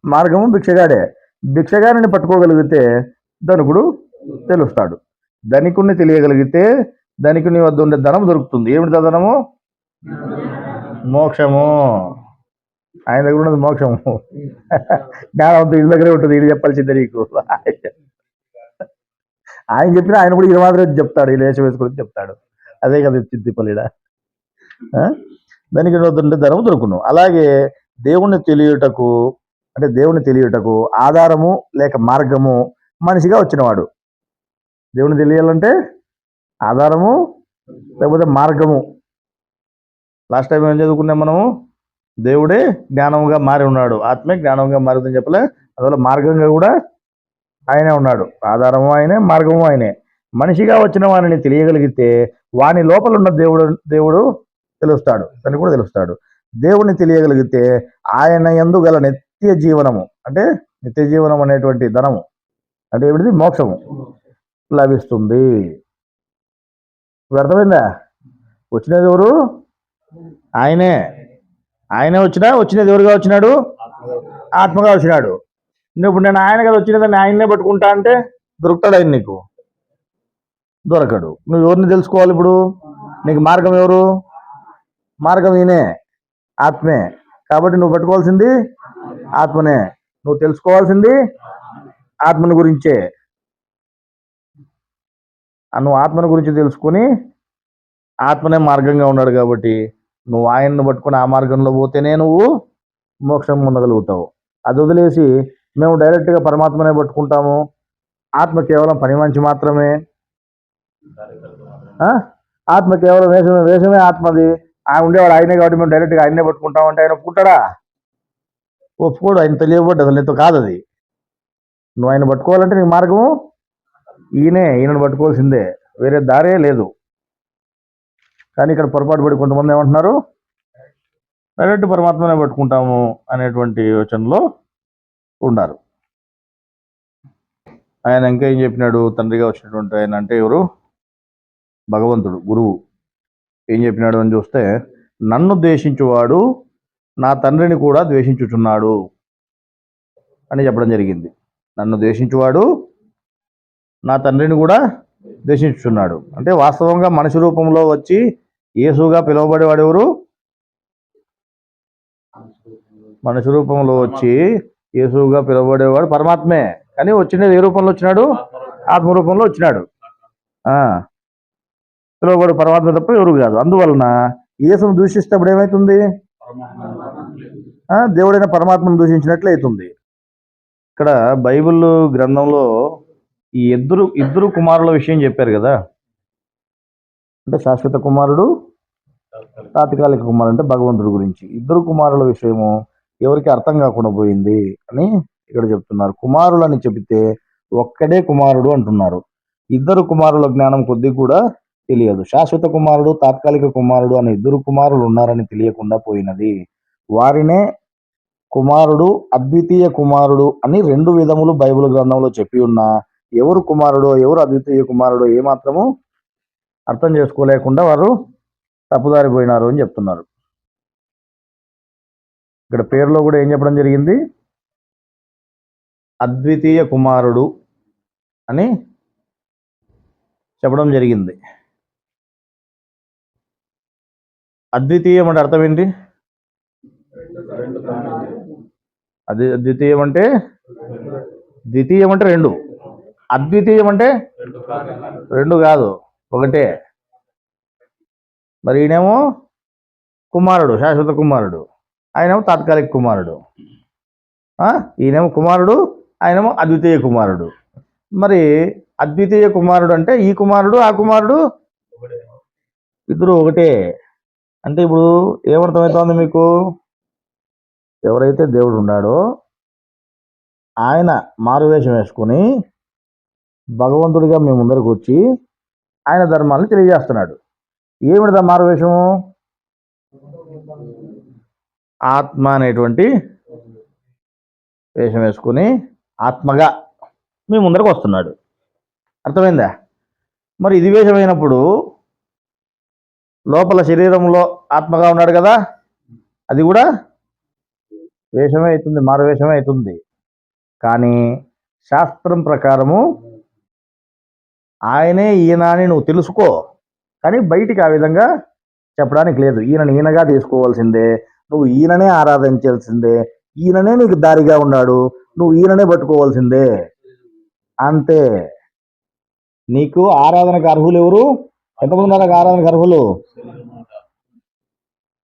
మార్గము భిక్షగాడే. భిక్షగాడిని పట్టుకోగలిగితే ధనికుడు తెలుస్తాడు. ధనికుడిని తెలియగలిగితే ధనికుని వద్ద ఉండే ధనం దొరుకుతుంది. ఏమిటి ధనము? మోక్షము. ఆయన దగ్గర ఉన్నది మోక్షము. జ్ఞానవంతుడు ఇంటి దగ్గరే ఉంటుంది. ఇది చెప్పాల్సిందే నీకు. ఆయన చెప్పినా ఆయన కూడా ఇది మాత్రం చెప్తాడు, ఈ లేచ వేసుకొని చెప్తాడు. అదే కదా చిత్తిపల్లిడా. దానికి వద్దంటే ధనము దొరుకును. అలాగే దేవుణ్ణి తెలియుటకు ఆధారము లేక మార్గము మనిషిగా వచ్చినవాడు. దేవుని తెలియాలంటే ఆధారము లేకపోతే మార్గము. లాస్ట్ టైం ఏం చదువుకున్నాం మనము? దేవుడే జ్ఞానముగా మారి ఉన్నాడు, ఆత్మే జ్ఞానంగా మారిందని చెప్పలే. అందువల్ల మార్గంగా కూడా ఆయనే ఉన్నాడు. ఆధారము ఆయనే, మార్గము ఆయనే. మనిషిగా వచ్చిన వాడిని తెలియగలిగితే వాని లోపల ఉన్న దేవుడు తెలుస్తాడు, తను కూడా తెలుస్తాడు. దేవుణ్ణి తెలియగలిగితే ఆయన యందు గల నిత్య జీవనము, అంటే నిత్య జీవనం అనేటువంటి ధనము అంటే ఏమిటిది? మోక్షము లభిస్తుంది. అర్థమైందా? వచ్చినది ఎవరు? ఆయనే. వచ్చినది ఎవరుగా వచ్చినాడు? ఆత్మగా వచ్చినాడు. ఇప్పుడు నేను ఆయన కదా వచ్చినదాన్ని ఆయన్నే పట్టుకుంటా అంటే దొరుకుతాడు ఆయన? నీకు దొరకడు. నువ్వు ఎవరిని తెలుసుకోవాలి ఇప్పుడు? నీకు మార్గం ఎవరు? మార్గం ఈయనే, ఆత్మే. కాబట్టి నువ్వు పట్టుకోవాల్సింది ఆత్మనే, నువ్వు తెలుసుకోవాల్సింది ఆత్మని గురించే. నువ్వు ఆత్మని గురించి తెలుసుకుని ఆత్మనే మార్గంగా ఉన్నాడు కాబట్టి నువ్వు ఆయన్ని పట్టుకుని ఆ మార్గంలో పోతేనే నువ్వు మోక్షం పొందగలుగుతావు. అది వదిలేసి మేము డైరెక్ట్గా పరమాత్మనే పట్టుకుంటాము, ఆత్మ కేవలం పని మంచి మాత్రమే, ఆత్మ కేవలం వేషమే ఆత్మది, ఆయన ఉండేవాడు ఆయనే కాబట్టి మేము డైరెక్ట్గా ఆయన్నే పట్టుకుంటామంటే ఆయన ఒప్పుకుంటాడా? ఒప్పుకోడు. ఆయన తెలియబడ్డ అసలు నీతో కాదు అది. నువ్వు ఆయన పట్టుకోవాలంటే నీకు మార్గము ఈయనను పట్టుకోవాల్సిందే, వేరే దారే లేదు. కానీ ఇక్కడ పొరపాటు పడి కొంతమంది ఏమంటున్నారు? డైరెక్ట్ పరమాత్మనే పట్టుకుంటాము అనేటువంటి యోచనలో ఉన్నారు. ఆయన ఇంకా ఏం చెప్పినాడు? తండ్రిగా వచ్చినటువంటి ఆయన అంటే ఎవరు? భగవంతుడు, గురువు. ఏం చెప్పినాడు అని చూస్తే, నన్ను ద్వేషించువాడు నా తండ్రిని కూడా ద్వేషించుచున్నాడు అని చెప్పడం జరిగింది. నన్ను ద్వేషించువాడు నా తండ్రిని కూడా ద్వేషించుచున్నాడు అంటే వాస్తవంగా మనిషి రూపంలో వచ్చి యేసుగా పిలువబడేవాడు ఎవరు? మనిషి రూపంలో వచ్చి యేసుగా పిలువబడేవాడు పరమాత్మే. కానీ వచ్చినది ఏ రూపంలో వచ్చినాడు? ఆత్మ రూపంలో వచ్చినాడు. పిలువబడు పరమాత్మ తప్ప ఎవరు కాదు. అందువలన యేసును దూషిస్తేప్పుడు ఏమవుతుంది? దేవుడైన పరమాత్మను దూషించినట్లు అవుతుంది. ఇక్కడ బైబిల్ గ్రంథంలో ఈ ఇద్దరు కుమారుల విషయం చెప్పారు కదా. అంటే శాశ్వత కుమారుడు, తాత్కాలిక కుమారుడు, అంటే భగవంతుడి గురించి. ఇద్దరు కుమారుల విషయము ఎవరికి అర్థం కాకుండా పోయింది అని ఇక్కడ చెప్తున్నారు. కుమారులని చెబితే ఒక్కడే కుమారుడు అంటున్నారు. ఇద్దరు కుమారుల జ్ఞానం కొద్ది కూడా తెలియదు. శాశ్వత కుమారుడు, తాత్కాలిక కుమారుడు అనే ఇద్దరు కుమారులు ఉన్నారని తెలియకుండా పోయినది. వారినే కుమారుడు, అద్వితీయ కుమారుడు అని రెండు విధములు బైబిల్ గ్రంథంలో చెప్పి ఉన్నా ఎవరు కుమారుడు, ఎవరు అద్వితీయ కుమారుడు ఏమాత్రము అర్థం చేసుకోలేకుండా వారు తప్పుదారిపోయినారు అని చెప్తున్నారు. ఇక్కడ పేరులో కూడా ఏం చెప్పడం జరిగింది? అద్వితీయ కుమారుడు అని చెప్పడం జరిగింది. అద్వితీయం అంటే అర్థం ఏంటి? అద్వితీయం అంటే ద్వితీయం అంటే రెండు, అద్వితీయం అంటే రెండు కాదు, ఒకటే. మరి ఈయనేమో కుమారుడు, శాశ్వత కుమారుడు, ఆయనేమో తాత్కాలిక కుమారుడు. ఈయనేమో కుమారుడు, ఆయనేమో అద్వితీయ కుమారుడు. మరి అద్వితీయ కుమారుడు అంటే ఈ కుమారుడు ఆ కుమారుడు ఇద్దరు ఒకటే. అంటే ఇప్పుడు ఏమర్థమవుతోంది మీకు? ఎవరైతే దేవుడు ఉన్నాడో ఆయన మారువేషం వేసుకుని భగవంతుడిగా మీ ముందరకు వచ్చి ఆయన ధర్మాలను తెలియజేస్తున్నాడు. ఏమిటిదా మారువేషము? ఆత్మ అనేటువంటి వేషం వేసుకుని ఆత్మగా మీ ముందరకు వస్తున్నాడు. అర్థమైందా? మరి ఇది వేషమైనప్పుడు లోపల శరీరంలో ఆత్మగా ఉన్నాడు కదా, అది కూడా వేషమే అవుతుంది, మారువేషమే అవుతుంది. కానీ శాస్త్రం ప్రకారము ఆయనే ఈయన అని నువ్వు తెలుసుకో, కానీ బయటికి ఆ విధంగా చెప్పడానికి లేదు. ఈయనని ఈయనగా తీసుకోవాల్సిందే, నువ్వు ఈయననే ఆరాధించాల్సిందే, ఈయననే నీకు దారిగా ఉన్నాడు, నువ్వు ఈయననే పట్టుకోవాల్సిందే, అంతే. నీకు ఆరాధనకు అర్హులు ఎవరు? ఎంతమంది ఉన్నారు ఆరాధనకు అర్హులు?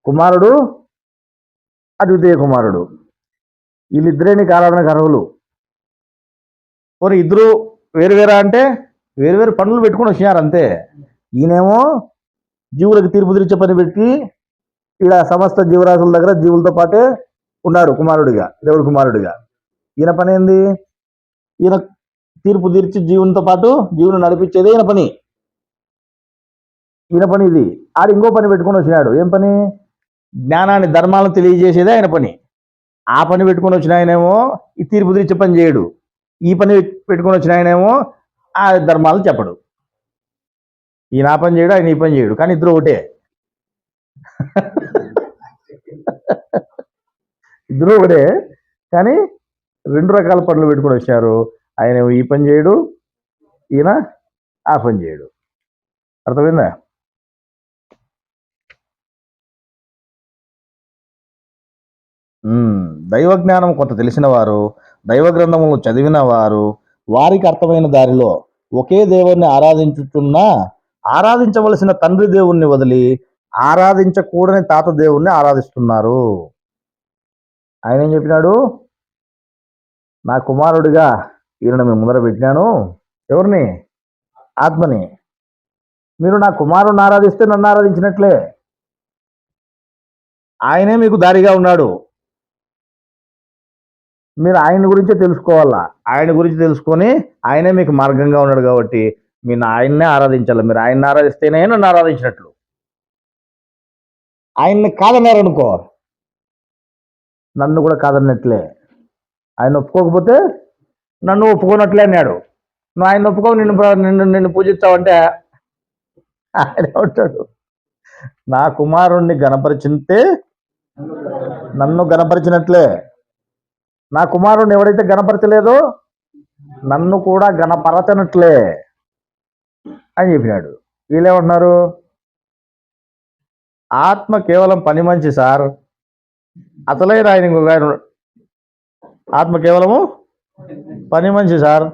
కుమారుడు, అద్వితీయ కుమారుడు, వీళ్ళిద్దరే నీకు ఆరాధనకు అర్హులు. పోనీ ఇద్దరు వేరువేరా అంటే వేరువేరు పనులు పెట్టుకుని వచ్చినారు అంతే. ఈయనేమో జీవులకు తీర్పు తీర్చే పని పెట్టి ఇలా సమస్త జీవరాశుల దగ్గర జీవులతో పాటే ఉన్నాడు కుమారుడిగా, దేవుడు కుమారుడిగా. ఈయన పని ఏంది? ఈయన తీర్పు తీర్చి జీవునితో పాటు జీవుని నడిపించేదే ఈయన పని. ఈయన పని ఇది. ఆడు ఇంకో పని పెట్టుకుని వచ్చినాడు. ఏం పని? జ్ఞానాన్ని ధర్మాలను తెలియజేసేదే ఆయన పని. ఆ పని పెట్టుకుని వచ్చిన ఆయనేమో ఈ తీర్పు తీర్చే పని చేయడు, ఈ పని పెట్టుకుని వచ్చిన ఆయనేమో ఆ ధర్మాలను చెప్పడు. ఈయన ఆ పని చేయడు, ఆయన ఈ పని చేయడు, కానీ ఇద్దరు ఒకటే. ఇద్దరు ఒకటే, కానీ రెండు రకాల పనులు పెట్టుకుని వచ్చారు. ఆయన ఈ పని చేయడు, ఈయన ఆ పని చేయడు. అర్థమైందా? దైవ జ్ఞానం కొంత తెలిసిన వారు, దైవ గ్రంథములను చదివిన వారు, వారికి అర్థమైన దారిలో ఒకే దేవుణ్ణి ఆరాధించుతున్నా ఆరాధించవలసిన తండ్రి దేవుణ్ణి వదిలి ఆరాధించకూడని తాత దేవుణ్ణి ఆరాధిస్తున్నారు. ఆయన ఏం చెప్పినాడు? నా కుమారుడిగా ఈయనను మేము ముందర పెట్టినాను. ఎవరిని? ఆత్మని. మీరు నా కుమారుడిని ఆరాధిస్తే నన్ను ఆరాధించినట్లే. ఆయనే మీకు దారిగా ఉన్నాడు. మీరు ఆయన గురించే తెలుసుకోవాలా. ఆయన గురించి తెలుసుకొని ఆయనే మీకు మార్గంగా ఉన్నాడు కాబట్టి మీరు ఆయన్నే ఆరాధించాలి. మీరు ఆయన్ని ఆరాధిస్తేనే నన్ను ఆరాధించినట్లు. ఆయన్ని కాదన్నారనుకో, నన్ను కూడా కాదన్నట్లే. ఆయన ఒప్పుకోకపోతే నన్ను ఒప్పుకోనట్లే అన్నాడు. నువ్వు ఆయన ఒప్పుకో, నిన్ను పూజిస్తావంటే ఆయన ఉంటాడు. నా కుమారుణ్ణి గణపరిచితే నన్ను గణపరిచినట్లే. నా కుమారుణ్ణి ఎవరైతే గణపరచలేదో నన్ను కూడా గణపరచనట్లే అని చెప్పినాడు. వీళ్ళేమంటున్నారు? ఆత్మ కేవలం పని మంచి సార్, అసలైన ఆయన ఇంకొక ఆయన. ఆత్మ కేవలము పని మంచి సార్,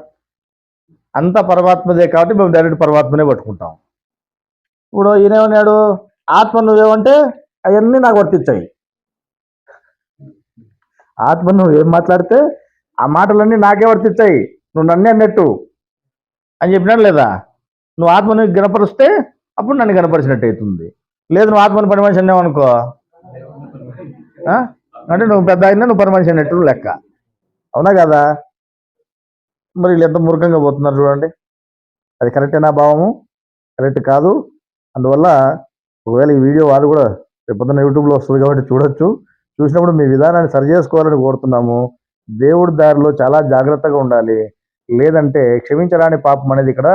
అంత పరమాత్మదే కాబట్టి మేము డైరెక్ట్ పరమాత్మనే పట్టుకుంటాం. ఇప్పుడు ఈయనేమన్నాడు? ఆత్మ నువ్వేమంటే అవన్నీ నాకు వర్తించాయి. ఆత్మ నువ్వు ఏం మాట్లాడితే ఆ మాటలన్నీ నాకే వర్తించాయి, నువ్వు నన్నే అన్నట్టు అని చెప్పినాడు లేదా? నువ్వు ఆత్మని గణపరిస్తే అప్పుడు నన్ను గణపరిచినట్టు అవుతుంది. లేదు నువ్వు ఆత్మని పని మనిషి అన్నావు అనుకో, అంటే నువ్వు పెద్ద అయినా నువ్వు పని మనిషి అన్నట్టు లెక్క. అవునా కదా? మరి వీళ్ళు ఎంత మూర్ఖంగా పోతున్నారు చూడండి. అది కరెక్టేనా భావము? కరెక్ట్ కాదు. అందువల్ల ఒకవేళ ఈ వీడియో వారు కూడా రేపొద్దున యూట్యూబ్లో వస్తుంది కాబట్టి చూడొచ్చు. చూసినప్పుడు మీ విధానాన్ని సరి చేసుకోవాలని కోరుతున్నాము. దేవుడి దారిలో చాలా జాగ్రత్తగా ఉండాలి, లేదంటే క్షమించరాని పాపం అనేది ఇక్కడ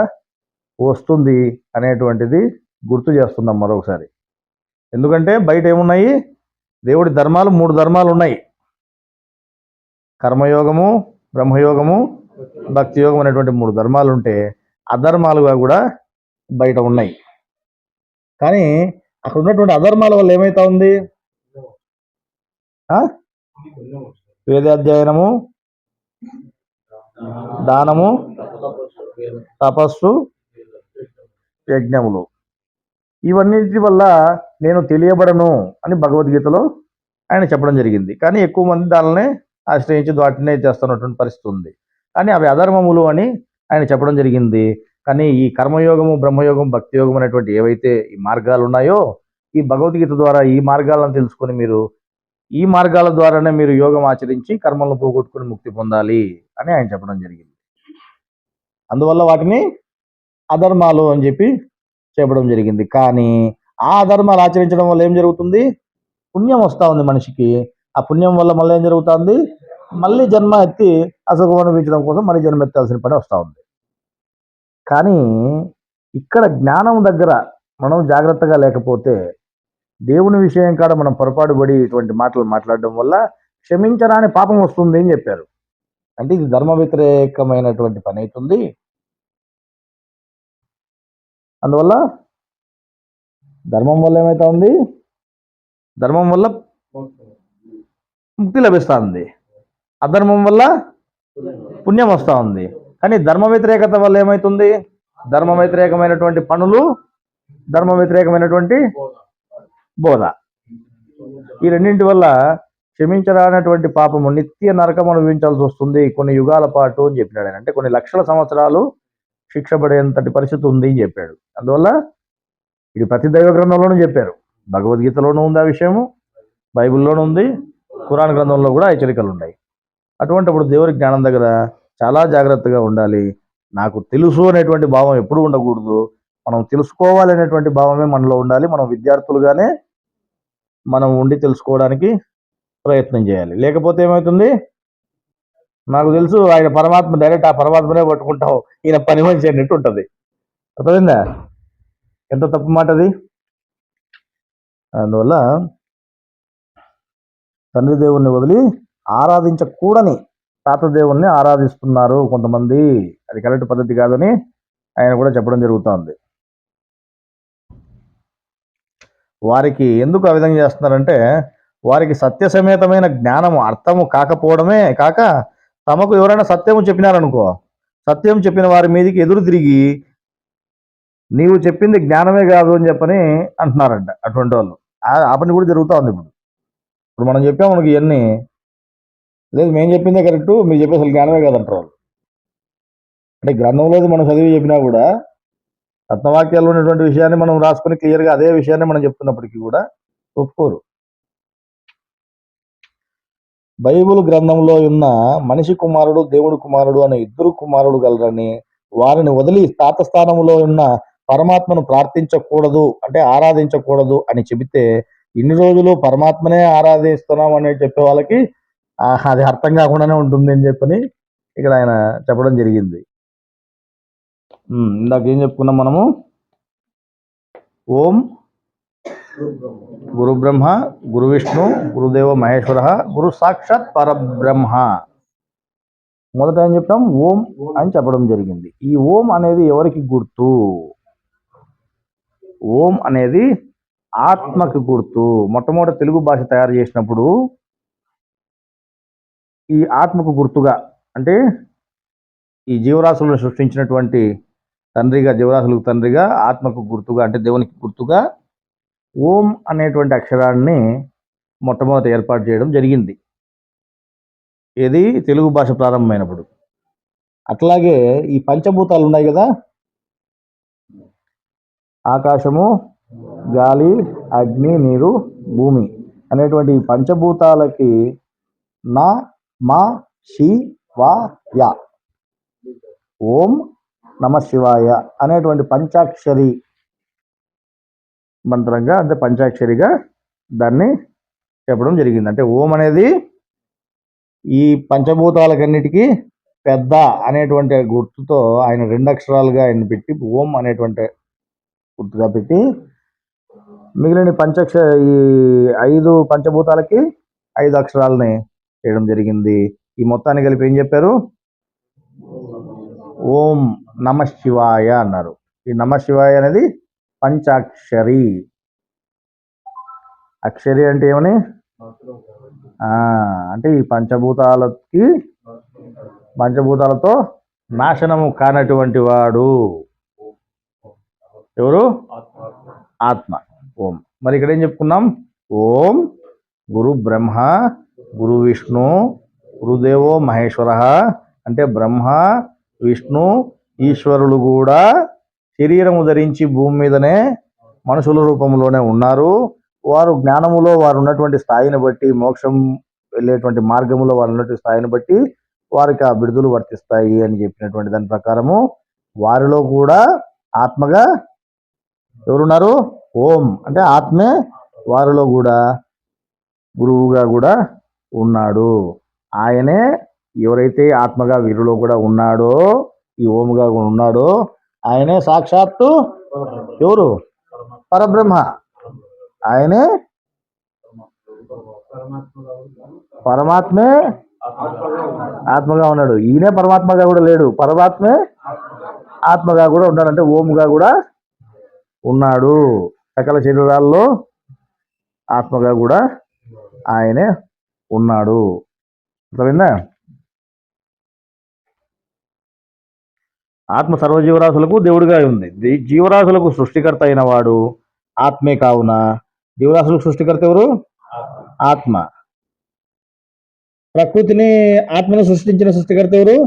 వస్తుంది అనేటువంటిది గుర్తు చేస్తున్నాం మరొకసారి. ఎందుకంటే బయట ఏమున్నాయి? దేవుడి ధర్మాలు 3 ధర్మాలు ఉన్నాయి. కర్మయోగము, బ్రహ్మయోగము, భక్తి యోగం అనేటువంటి 3 ధర్మాలు ఉంటే అధర్మాలుగా కూడా బయట ఉన్నాయి. కానీ అక్కడ ఉన్నటువంటి అధర్మాల వల్ల ఏమైతా ఉంది? వేదాధ్యయనము, దానము, తపస్సు, యజ్ఞములు, ఇవన్నిటి వల్ల నేను తెలియబడను అని భగవద్గీతలో ఆయన చెప్పడం జరిగింది. కానీ ఎక్కువ మంది దానినే ఆశ్రయించి వాటినే చేస్తున్నటువంటి పరిస్థితి ఉంది. కానీ అవి అధర్మములు అని ఆయన చెప్పడం జరిగింది. కానీ ఈ కర్మయోగము, బ్రహ్మయోగం, భక్తి యోగం అనేటువంటి ఏవైతే ఈ మార్గాలు ఉన్నాయో ఈ భగవద్గీత ద్వారా ఈ మార్గాలను తెలుసుకొని మీరు ఈ మార్గాల ద్వారానే మీరు యోగం ఆచరించి కర్మలను పోగొట్టుకుని ముక్తి పొందాలి అని ఆయన చెప్పడం జరిగింది. అందువల్ల వాటిని అధర్మాలు అని చెప్పి చెప్పడం జరిగింది. కానీ ఆ అధర్మాలు ఆచరించడం వల్ల ఏం జరుగుతుంది? పుణ్యం వస్తూ ఉంది మనిషికి. ఆ పుణ్యం వల్ల మళ్ళీ ఏం జరుగుతుంది? మళ్ళీ జన్మ ఎత్తి అసుఖం అనిపించడం కోసం మళ్ళీ జన్మ ఎత్తాల్సిన పని వస్తూ ఉంది. కానీ ఇక్కడ జ్ఞానం దగ్గర మనం జాగ్రత్తగా లేకపోతే దేవుని విషయం కాడ మనం పొరపాటు పడి ఇటువంటి మాటలు మాట్లాడడం వల్ల క్షమించరాని పాపం వస్తుంది అని చెప్పారు. అంటే ఇది ధర్మ వ్యతిరేకమైనటువంటి పని అవుతుంది. అందువల్ల ధర్మం వల్ల ఏమైతా ఉంది? ధర్మం వల్ల ముక్తి లభిస్తుంది, అధర్మం వల్ల పుణ్యం వస్తూ ఉంది. కానీ ధర్మ వ్యతిరేకత వల్ల ఏమవుతుంది? ధర్మ వ్యతిరేకమైనటువంటి పనులు, ధర్మ వ్యతిరేకమైనటువంటి బోధ, ఈ రెండింటి వల్ల క్షమించరానటువంటి పాపము నిత్య నరకం అనుభవించాల్సి వస్తుంది కొన్ని యుగాల పాటు అని చెప్పినాడు ఆయన. అంటే కొన్ని లక్షల సంవత్సరాలు శిక్ష పడేంతటి పరిస్థితి ఉంది అని చెప్పాడు. అందువల్ల ఇది ప్రతి దైవ గ్రంథంలోనూ చెప్పారు. భగవద్గీతలోనూ ఉంది ఆ విషయము, బైబిల్లోనూ ఉంది, ఖురాన్ గ్రంథంలో కూడా హెచ్చరికలు ఉన్నాయి. అటువంటిప్పుడు దేవుడి జ్ఞానం దగ్గర చాలా జాగ్రత్తగా ఉండాలి. నాకు తెలుసు అనేటువంటి భావం ఎప్పుడూ ఉండకూడదు. మనం తెలుసుకోవాలి అనేటువంటి భావమే మనలో ఉండాలి. మనం విద్యార్థులుగానే మనం ఉండి తెలుసుకోవడానికి ప్రయత్నం చేయాలి. లేకపోతే ఏమవుతుంది? నాకు తెలుసు ఆయన పరమాత్మ, డైరెక్ట్ ఆ పరమాత్మనే పట్టుకుంటాం, ఈయన పని మనిషి అన్నట్టు ఉంటుంది. అర్థమైందా? ఎంత తప్పు మాట అది. అందువల్ల తండ్రి దేవుణ్ణి వదిలి ఆరాధించకూడని తాత దేవుణ్ణి ఆరాధిస్తున్నారు కొంతమంది. అది కరెక్ట్ పద్ధతి కాదని ఆయన కూడా చెప్పడం జరుగుతుంది. వారికి ఎందుకు ఆ విధంగా చేస్తున్నారంటే వారికి సత్య సమేతమైన జ్ఞానము అర్థము కాకపోవడమే కాక తమకు ఎవరైనా సత్యము చెప్పినారనుకో, సత్యం చెప్పిన వారి మీదకి ఎదురు తిరిగి నీవు చెప్పింది జ్ఞానమే కాదు అని చెప్పని అంటున్నారంట అటువంటి వాళ్ళు. ఆ పని కూడా జరుగుతూ ఉంది. ఇప్పుడు మనం చెప్పాము మనకి ఇవన్నీ, లేదు మేము చెప్పిందే కరెక్టు, మీరు చెప్పే అసలు జ్ఞానమే కాదంటారు వాళ్ళు. అంటే గ్రంథంలో మనం చదివి చెప్పినా కూడా రత్నవాక్యాల్లో ఉన్నటువంటి విషయాన్ని మనం రాసుకుని క్లియర్గా అదే విషయాన్ని మనం చెప్తున్నప్పటికీ కూడా ఒప్పుకోరు. బైబిల్ గ్రంథంలో ఉన్న మనిషి కుమారుడు, దేవుడు కుమారుడు అనే ఇద్దరు కుమారుడు గలరని, వారిని వదిలి తాత స్థానంలో ఉన్న పరమాత్మను ప్రార్థించకూడదు అంటే ఆరాధించకూడదు అని చెబితే ఇన్ని రోజులు పరమాత్మనే ఆరాధిస్తున్నాం అని చెప్పే వాళ్ళకి అది అర్థం కాకుండానే ఉంటుంది అని చెప్పని ఇక్కడ ఆయన చెప్పడం జరిగింది. ఇందాక ఏం చెప్పుకున్నాం మనము? ఓం గురు బ్రహ్మ గురు విష్ణు గురుదేవ మహేశ్వర గురు సాక్షాత్ పరబ్రహ్మ. మొదట ఏం చెప్పాం? ఓం అని చెప్పడం జరిగింది. ఈ ఓం అనేది ఎవరికి గుర్తు? ఓం అనేది ఆత్మకు గుర్తు. మొట్టమొదటి తెలుగు భాష తయారు చేసినప్పుడు ఈ ఆత్మకు గుర్తుగా, అంటే ఈ జీవరాశులను సృష్టించినటువంటి తండ్రిగా, జీవరాశులకు తండ్రిగా, ఆత్మకు గుర్తుగా అంటే దేవునికి గుర్తుగా ఓం అనేటువంటి అక్షరాన్ని మొట్టమొదటి ఏర్పాటు చేయడం జరిగింది. ఏది? తెలుగు భాష ప్రారంభమైనప్పుడు. అట్లాగే ఈ పంచభూతాలు ఉన్నాయి కదా, ఆకాశము, గాలి, అగ్ని, నీరు, భూమి అనేటువంటి ఈ పంచభూతాలకి నా మా శి వా యా, ఓం నమ శివాయ అనేటువంటి పంచాక్షరి మంత్రంగా, అంటే పంచాక్షరిగా దాన్ని చెప్పడం జరిగింది. అంటే ఓం అనేది ఈ పంచభూతాలకన్నిటికీ పెద్ద అనేటువంటి గుర్తుతో ఆయన రెండు అక్షరాలుగా ఆయన పెట్టి ఓం అనేటువంటి గుర్తుగా పెట్టి మిగిలిన ఈ 5 పంచభూతాలకి 5 అక్షరాలని చేయడం జరిగింది. ఈ మొత్తాన్ని కలిపి ఏం చెప్పారు? ఓం నమ శివాయ అన్నారు. ఈ నమ శివాయ అనేది పంచాక్షరి. అక్షరి అంటే ఏమని? అంటే ఈ పంచభూతాలతో నాశనము కానటువంటి వాడు ఎవరు? ఆత్మ, ఓం. మరి ఇక్కడ ఏం చెప్పుకున్నాం? ఓం గురు బ్రహ్మ గురు విష్ణు గురుదేవో మహేశ్వర, అంటే బ్రహ్మ విష్ణు ఈశ్వరులు కూడా శరీరము ధరించి భూమి మీదనే మనుషుల రూపంలోనే ఉన్నారు. వారు జ్ఞానములో వారు ఉన్నటువంటి స్థాయిని బట్టి, మోక్షం వెళ్ళేటువంటి మార్గములో వారు ఉన్నటువంటి స్థాయిని బట్టి వారికి ఆ బిడుదలు వర్తిస్తాయి అని చెప్పినటువంటి దాని ప్రకారము వారిలో కూడా ఆత్మగా ఎవరున్నారు? ఓం అంటే ఆత్మే వారిలో కూడా గురువుగా కూడా ఉన్నాడు. ఆయనే ఎవరైతే ఆత్మగా వీరిలో కూడా ఉన్నాడో, ఈ ఓముగా కూడా ఉన్నాడో, ఆయనే సాక్షాత్తు ఎవరు? పరబ్రహ్మ. ఆయనే పరమాత్మే ఆత్మగా ఉన్నాడు. ఈయనే పరమాత్మగా కూడా లేడు, పరమాత్మే ఆత్మగా కూడా ఉన్నాడు. అంటే ఓముగా కూడా ఉన్నాడు. సకల శరీరాల్లో ఆత్మగా కూడా ఆయనే ఉన్నాడు. అర్థమైందా? ఆత్మ సర్వజీవరాశులకు దేవుడిగా ఉంది. జీవరాశులకు సృష్టికర్త అయిన వాడు ఆత్మే కావున జీవరాశులకు సృష్టికర్త ఎవరు? ఆత్మ. ప్రకృతిని ఆత్మను సృష్టించిన సృష్టికర్త ఎవరు?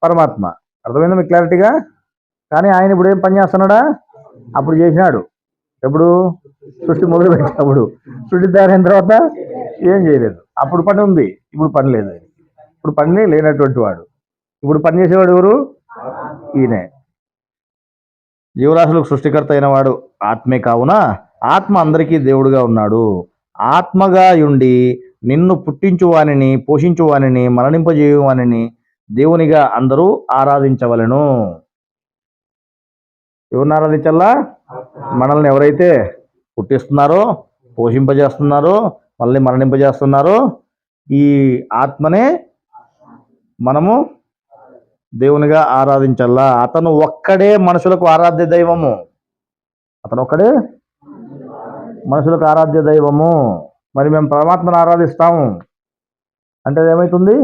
పరమాత్మ. అర్థమైందా మీకు క్లారిటీగా? కానీ ఆయన ఇప్పుడు ఏం పని చేస్తున్నాడా? అప్పుడు చేసినాడు. ఎప్పుడు? సృష్టి మొదలు పెట్టినప్పుడు. సృష్టి తయారైన తర్వాత ఏం చేయలేదు. అప్పుడు పని ఉంది, ఇప్పుడు పని లేదు. ఇప్పుడు పని లేనటువంటి వాడు. ఇప్పుడు పని చేసేవాడు ఎవరు? ఈయనే. జీవరాశులకు సృష్టికర్త అయిన వాడు ఆత్మే కావున ఆత్మ అందరికీ దేవుడుగా ఉన్నాడు. ఆత్మగా ఉండి నిన్ను పుట్టించువానిని, పోషించువానిని, మరణింపజేయువానిని దేవునిగా అందరూ ఆరాధించవలెను. ఎవరిని ఆరాధించాలా? మనల్ని ఎవరైతే పుట్టిస్తున్నారో, పోషింపజేస్తున్నారో, మళ్ళీ మరణింపజేస్తున్నారో ఈ ఆత్మనే మనము దేవునిగా ఆరాధించాలా. అతను ఒక్కడే మనుషులకు ఆరాధ్య దైవము. అతను ఒక్కడే మనుషులకు ఆరాధ్య దైవము. మరి మేము పరమాత్మను ఆరాధిస్తాము అంటే ఏమవుతుంది?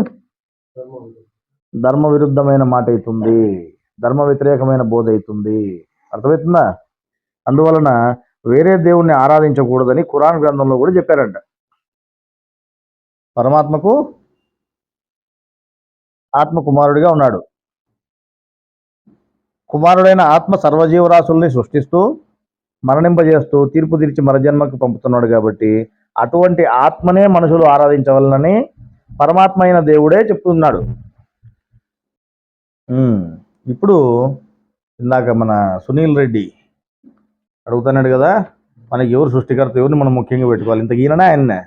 ధర్మ విరుద్ధమైన మాట అవుతుంది, ధర్మ వ్యతిరేకమైన బోధ అవుతుంది. అర్థమవుతుందా? అందువలన వేరే దేవుణ్ణి ఆరాధించకూడదని ఖురాన్ గ్రంథంలో కూడా చెప్పారంట. పరమాత్మకు ఆత్మ కుమారుడిగా ఉన్నాడు. కుమారుడైన ఆత్మ సర్వజీవరాశుల్ని సృష్టిస్తూ, మరణింపజేస్తూ, తీర్పు తీర్చి మరజన్మకు పంపుతున్నాడు. కాబట్టి అటువంటి ఆత్మనే మనుషులు ఆరాధించవలనని పరమాత్మ అయిన దేవుడే చెప్తున్నాడు. ఇప్పుడు ఇందాక మన సునీల్ రెడ్డి అడుగుతున్నాడు కదా, మనకి ఎవరు సృష్టికర్త, ఎవరిని మనం ముఖ్యంగా పెట్టుకోవాలి? ఇంత ఈయననే ఆయన్నే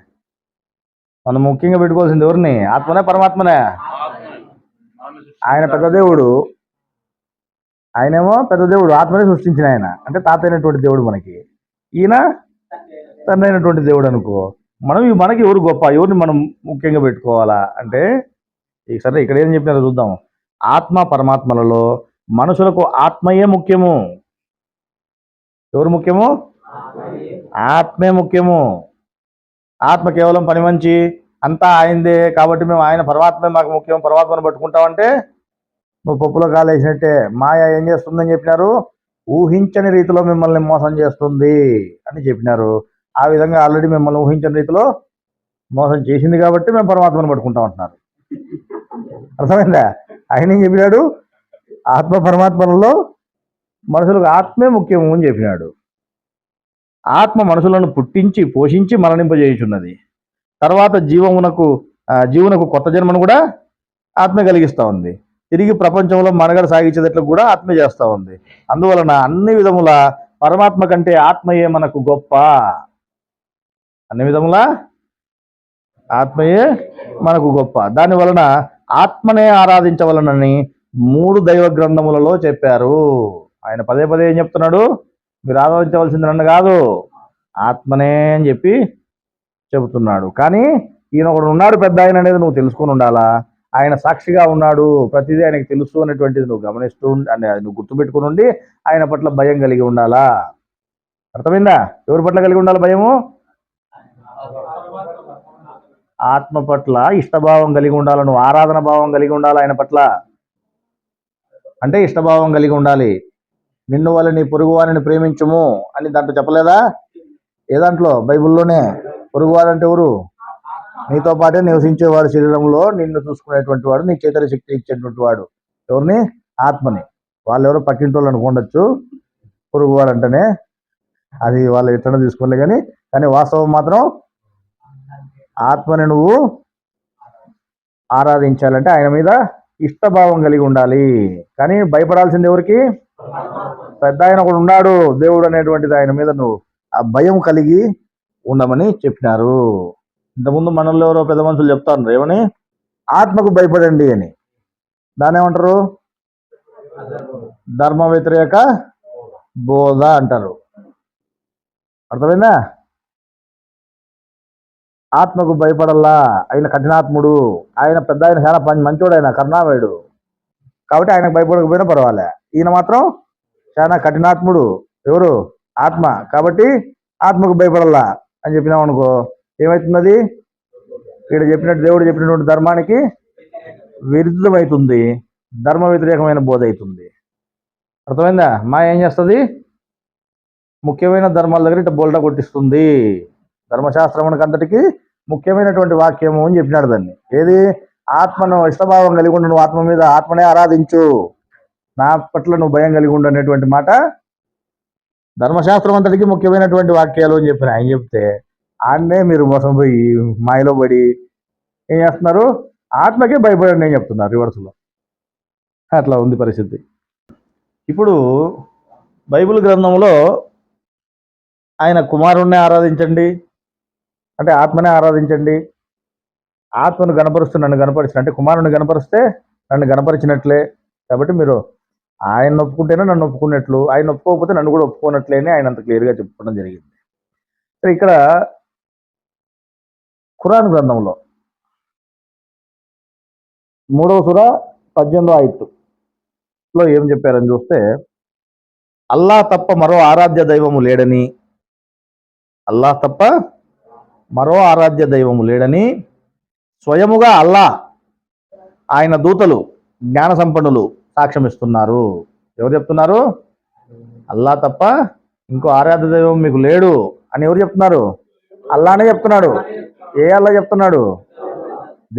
మనం ముఖ్యంగా పెట్టుకోవాల్సింది ఎవరిని? ఆత్మనే పరమాత్మనే? ఆయన పెద్ద దేవుడు, ఆయనేమో పెద్ద దేవుడు, ఆత్మనే సృష్టించిన ఆయన. అంటే తాత అయినటువంటి దేవుడు మనకి, ఈయన తండ్రి అయినటువంటి దేవుడు అనుకో. మనకి ఎవరు గొప్ప, ఎవరిని మనం ముఖ్యంగా పెట్టుకోవాలా అంటే సరే ఇక్కడ ఏం చెప్పినారో చూద్దాం. ఆత్మ పరమాత్మలలో మనుషులకు ఆత్మయే ముఖ్యము. ఎవరు ముఖ్యము? ఆత్మే ముఖ్యము. ఆత్మ కేవలం పని మంచి అంతా ఆయనదే కాబట్టి మేము ఆయన పరమాత్మే మాకు ముఖ్యం, పరమాత్మను పట్టుకుంటామంటే నువ్వు పప్పులో కాలేసినట్టే. మాయ ఏం చేస్తుందని చెప్పినారు? ఊహించని రీతిలో మిమ్మల్ని మోసం చేస్తుంది అని చెప్పినారు. ఆ విధంగా ఆల్రెడీ మిమ్మల్ని ఊహించని రీతిలో మోసం చేసింది కాబట్టి మేము పరమాత్మను పట్టుకుంటాం అంటున్నారు. అర్థమైందా? ఆయన ఏం చెప్పినాడు? ఆత్మ పరమాత్మలలో మనుషులకు ఆత్మే ముఖ్యము అని చెప్పినాడు. ఆత్మ మనుషులను పుట్టించి, పోషించి, మరణింపజేయుచున్నది. తర్వాత జీవునకు కొత్త జన్మను కూడా ఆత్మ కలిగిస్తూ ఉంది. తిరిగి ప్రపంచంలో మనగడ సాగించేటట్లు కూడా ఆత్మ చేస్తూ ఉంది. అందువలన అన్ని విధముల పరమాత్మ కంటే ఆత్మయే మనకు గొప్ప. అన్ని విధముల ఆత్మయే మనకు గొప్ప. దాని వలన ఆత్మనే ఆరాధించవలనని 3 దైవ గ్రంథములలో చెప్పారు. ఆయన పదే పదే ఏం చెప్తున్నాడు? మీరు ఆరాధించవలసింది నన్ను కాదు, ఆత్మనే అని చెప్పి చెబుతున్నాడు. కానీ ఈయన ఒకడు ఉన్నాడు పెద్ద ఆయన అనేది నువ్వు తెలుసుకొని ఉండాలా. ఆయన సాక్షిగా ఉన్నాడు, ప్రతిదీ ఆయనకు తెలుసు అనేటువంటిది నువ్వు గమనిస్తూ నువ్వు గుర్తుపెట్టుకుని ఉండి ఆయన పట్ల భయం కలిగి ఉండాలా. అర్థమైందా? ఎవరి పట్ల కలిగి ఉండాలి భయము? ఆత్మ పట్ల ఇష్టభావం కలిగి ఉండాలి. నువ్వు ఆరాధన భావం కలిగి ఉండాలి ఆయన పట్ల. అంటే ఇష్టభావం కలిగి ఉండాలి. నిన్ను వల్ల నీ పొరుగువారిని ప్రేమించుము అని దాంట్లో చెప్పలేదా? ఏ దాంట్లో? బైబిల్లోనే. పొరుగువారంటే ఎవరు? నీతో పాటే నివసించేవాడు, శరీరంలో నిన్ను చూసుకునేటువంటి వాడు, నీ చైతన్య శక్తి ఇచ్చేటువంటి వాడు. ఎవరిని? ఆత్మని. వాళ్ళు ఎవరో పక్కింటి వాళ్ళు అనుకోండొచ్చు, పొరుగు వాడు అంటేనే, అది వాళ్ళు ఎట్లా తీసుకోలే కానీ వాస్తవం మాత్రం ఆత్మని నువ్వు ఆరాధించాలంటే ఆయన మీద ఇష్టభావం కలిగి ఉండాలి. కానీ భయపడాల్సింది ఎవరికి? పెద్ద ఆయన ఒకడు ఉన్నాడు దేవుడు అనేటువంటిది, ఆయన మీద నువ్వు ఆ భయం కలిగి ఉండమని చెప్పినారు. ఇంతకుముందు మనల్లో ఎవరో పెద్ద మనుషులు చెప్తారు ఏమని? ఆత్మకు భయపడండి అని. దాన్ని ఏమంటారు? ధర్మ వ్యతిరేక బోధ అంటారు. అర్థమైందా? ఆత్మకు భయపడల్లా, ఆయన కఠినాత్ముడు, ఆయన పెద్ద ఆయన చాలా మంచోడు, ఆయన కరుణామయుడు, కాబట్టి ఆయనకు భయపడకపోయినా పర్వాలే. ఈయన మాత్రం చాలా కఠినాత్ముడు, ఎవరు? ఆత్మ, కాబట్టి ఆత్మకు భయపడల్లా అని చెప్పినాం అనుకో, ఏమవుతున్నది? ఇక్కడ చెప్పినట్టు దేవుడు చెప్పినటువంటి ధర్మానికి విరుద్ధమవుతుంది, ధర్మ వ్యతిరేకమైన బోధ అవుతుంది. అర్థమైందా? మా ఏం చేస్తుంది? ముఖ్యమైన ధర్మాల దగ్గర ఇట్లా బోల్టా కొట్టిస్తుంది. ధర్మశాస్త్రమునికి అంతటికి ముఖ్యమైనటువంటి వాక్యము అని చెప్పినాడు దాన్ని. ఏది? ఆత్మను ఇష్టభావం కలిగి ఉండు, నువ్వు ఆత్మ మీద ఆత్మనే ఆరాధించు, నా పట్ల నువ్వు భయం కలిగి ఉండు అనేటువంటి మాట ధర్మశాస్త్రం అంతటికి ముఖ్యమైనటువంటి వాక్యాలు అని చెప్పిన ఆయన చెప్తే, ఆడనే మీరు మోసం పోయి మాయలో పడి ఏం చేస్తున్నారు? ఆత్మకే భయపడండి అని చెప్తున్నారు రివర్స్లో. అట్లా ఉంది పరిస్థితి. ఇప్పుడు బైబిల్ గ్రంథంలో ఆయన కుమారుణ్ణి ఆరాధించండి అంటే ఆత్మనే ఆరాధించండి, ఆత్మను గణపరుస్తూ నన్ను గణపరిచిన అంటే కుమారుని గణపరిస్తే నన్ను గణపరిచినట్లే, కాబట్టి మీరు ఆయన ఒప్పుకుంటేనే నన్ను ఒప్పుకున్నట్లు, ఆయన ఒప్పుకోకపోతే నన్ను కూడా ఒప్పుకున్నట్లే అని ఆయన అంత క్లియర్గా చెప్పుకోవడం జరిగింది. ఇక్కడ ఖురాన్ గ్రంథంలో 3వ సూర 18వ ఆయత్తులో ఏం చెప్పారని చూస్తే, అల్లా తప్ప మరో ఆరాధ్య దైవము లేడని, అల్లా తప్ప మరో ఆరాధ్య దైవము లేడని స్వయముగా అల్లా, ఆయన దూతలు, జ్ఞాన సంపన్నులు సాక్ష్యమిస్తున్నారు. ఎవరు చెప్తున్నారు? అల్లా తప్ప ఇంకో ఆరాధ్య దైవం మీకు లేడు అని ఎవరు చెప్తున్నారు? అల్లానే చెప్తున్నాడు. ఏ అల్లా చెప్తున్నాడు?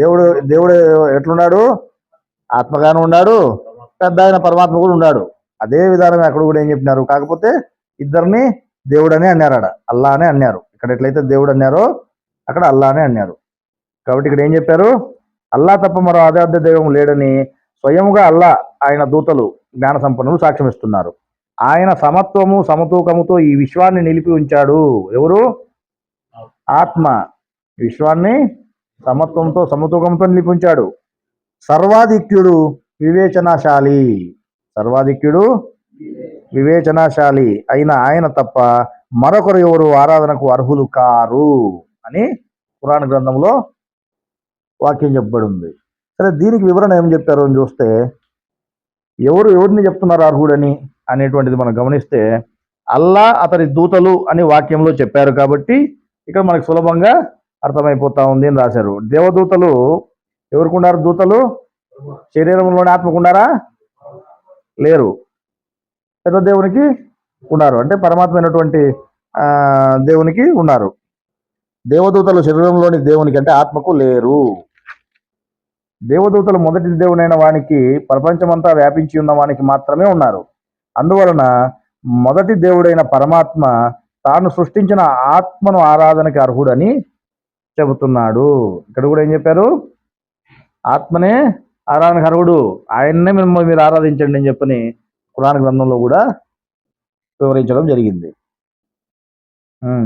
దేవుడు. దేవుడు ఎట్లున్నాడు? ఆత్మగానే ఉన్నాడు, పెద్ద ఆయన పరమాత్మ కూడా ఉన్నాడు. అదే విధానం అక్కడ కూడా ఏం చెప్పినారు? కాకపోతే ఇద్దరిని దేవుడనే అన్నారట, అల్లా అనే అన్నారు. ఇక్కడ ఎట్లయితే దేవుడు అన్నారో అక్కడ అల్లానే అన్నారు. కాబట్టి ఇక్కడ ఏం చెప్పారు? అల్లా తప్ప మరో ఆరాధ్య దైవం లేడని స్వయముగా అల్లా, ఆయన దూతలు, జ్ఞాన సంపన్నులు సాక్ష్యమిస్తున్నారు. ఆయన సమత్వము సమతూకముతో ఈ విశ్వాన్ని నిలిపి ఉంచాడు. ఎవరు? ఆత్మ విశ్వాన్ని సమత్వంతో సమతూకంతో నిలిపి ఉంచాడు. సర్వాధిక్యుడు వివేచనాశాలి, సర్వాధిక్యుడు వివేచనాశాలి అయిన ఆయన తప్ప మరొకరు ఎవరు ఆరాధనకు అర్హులు కారు అని పురాణ గ్రంథంలో వాక్యం చెప్పబడి ఉంది. సరే, దీనికి వివరణ ఏం చెప్పారు అని చూస్తే, ఎవరిని చెప్తున్నారు అర్హుడని అనేటువంటిది మనం గమనిస్తే, అల్లా అతని దూతలు అని వాక్యంలో చెప్పారు కాబట్టి ఇక్కడ మనకు సులభంగా అర్థమైపోతా ఉంది అని రాశారు. దేవదూతలు ఎవరికి ఉన్నారు? దూతలు శరీరంలోని ఆత్మకున్నారా? లేరు. పెద్ద దేవునికి ఉన్నారు, అంటే పరమాత్మ అయినటువంటి దేవునికి ఉన్నారు. దేవదూతలు శరీరంలోని దేవునికి అంటే ఆత్మకు లేరు. దేవదూతలు మొదటి దేవునైన వానికి, ప్రపంచమంతా వ్యాపించి ఉన్న వానికి మాత్రమే ఉన్నారు. అందువలన మొదటి దేవుడైన పరమాత్మ తాను సృష్టించిన ఆత్మను ఆరాధనకి అర్హుడని చెబుతున్నాడు. ఇక్కడ కూడా ఏం చెప్పారు? ఆత్మనే ఆరాధనకు అర్హుడు, ఆయన్నే మీరు ఆరాధించండి అని చెప్పని ఖురాన్ గ్రంథంలో కూడా వివరించడం జరిగింది.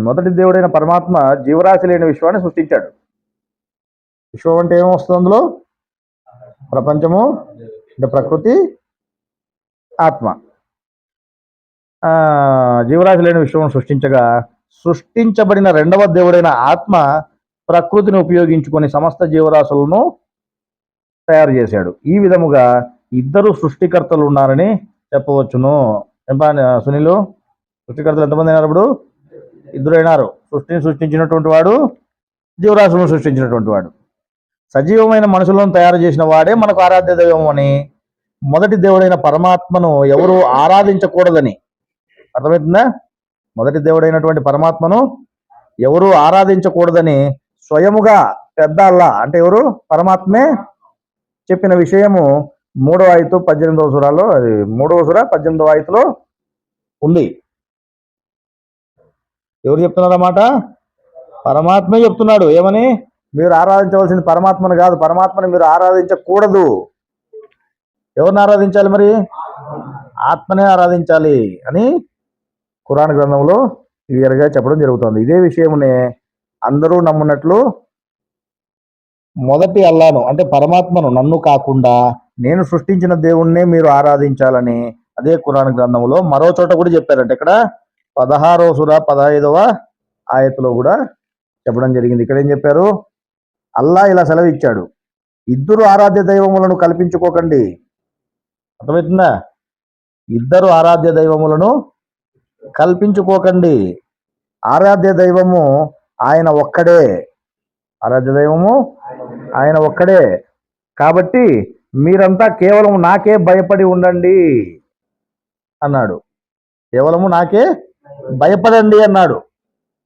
మొదటి దేవుడైన పరమాత్మ జీవరాశి లేని విశ్వాన్ని సృష్టించాడు. విశ్వం అంటే ఏమొస్తుంది? అందులో ప్రపంచము అంటే ప్రకృతి, ఆత్మ. జీవరాశి లేని విశ్వం సృష్టించగా, సృష్టించబడిన రెండవ దేవుడైన ఆత్మ ప్రకృతిని ఉపయోగించుకొని సమస్త జీవరాశులను తయారు చేశాడు. ఈ విధముగా ఇద్దరు సృష్టికర్తలు ఉన్నారని చెప్పవచ్చును. సునీలు, సృష్టికర్తలు ఎంతమంది అయినారు? ఇప్పుడు ఇద్దరు అయినారు. సృష్టిని సృష్టించినటువంటి వాడు, జీవరాశులను సృష్టించినటువంటి వాడు. సజీవమైన మనుషులను తయారు చేసిన వాడే మనకు ఆరాధ్య దైవం అని, మొదటి దేవుడైన పరమాత్మను ఎవరు ఆరాధించకూడదని. అర్థమవుతుందా? మొదటి దేవుడైనటువంటి పరమాత్మను ఎవరు ఆరాధించకూడదని స్వయముగా పెద్ద అల్లా అంటే ఎవరు? పరమాత్మే చెప్పిన విషయము 3వ ఆయతు 18వ సూరాలో, అది 3వ సూర 18వ ఆయతులో ఉంది. ఎవరు చెప్తున్నారు అన్నమాట? పరమాత్మే చెప్తున్నాడు. ఏమని? మీరు ఆరాధించవలసింది పరమాత్మను కాదు, పరమాత్మని మీరు ఆరాధించకూడదు. ఎవరిని ఆరాధించాలి మరి? ఆత్మనే ఆరాధించాలి అని ఖురాన్ గ్రంథంలో క్లియర్గా చెప్పడం జరుగుతుంది. ఇదే విషయమునే అందరూ నమ్మున్నట్లు మొదటి అల్లాను అంటే పరమాత్మను, నన్ను కాకుండా నేను సృష్టించిన దేవుణ్ణే మీరు ఆరాధించాలని అదే ఖురాన్ గ్రంథంలో మరో చోట కూడా చెప్పారంట. ఇక్కడ 16వ సూర 15వ ఆయతులో కూడా చెప్పడం జరిగింది. ఇక్కడ ఏం చెప్పారు? అల్లా ఇలా సెలవిచ్చాడు, ఇద్దరు ఆరాధ్య దైవములను కల్పించుకోకండి. అర్థమవుతుందా? ఇద్దరు ఆరాధ్య దైవములను కల్పించుకోకండి. ఆరాధ్య దైవము ఆయన ఒక్కడే. ఆరాధ్య దైవము ఆయన ఒక్కడే. కాబట్టి మీరంతా కేవలం నాకే భయపడి ఉండండి అన్నాడు. కేవలము నాకే భయపడండి అన్నాడు.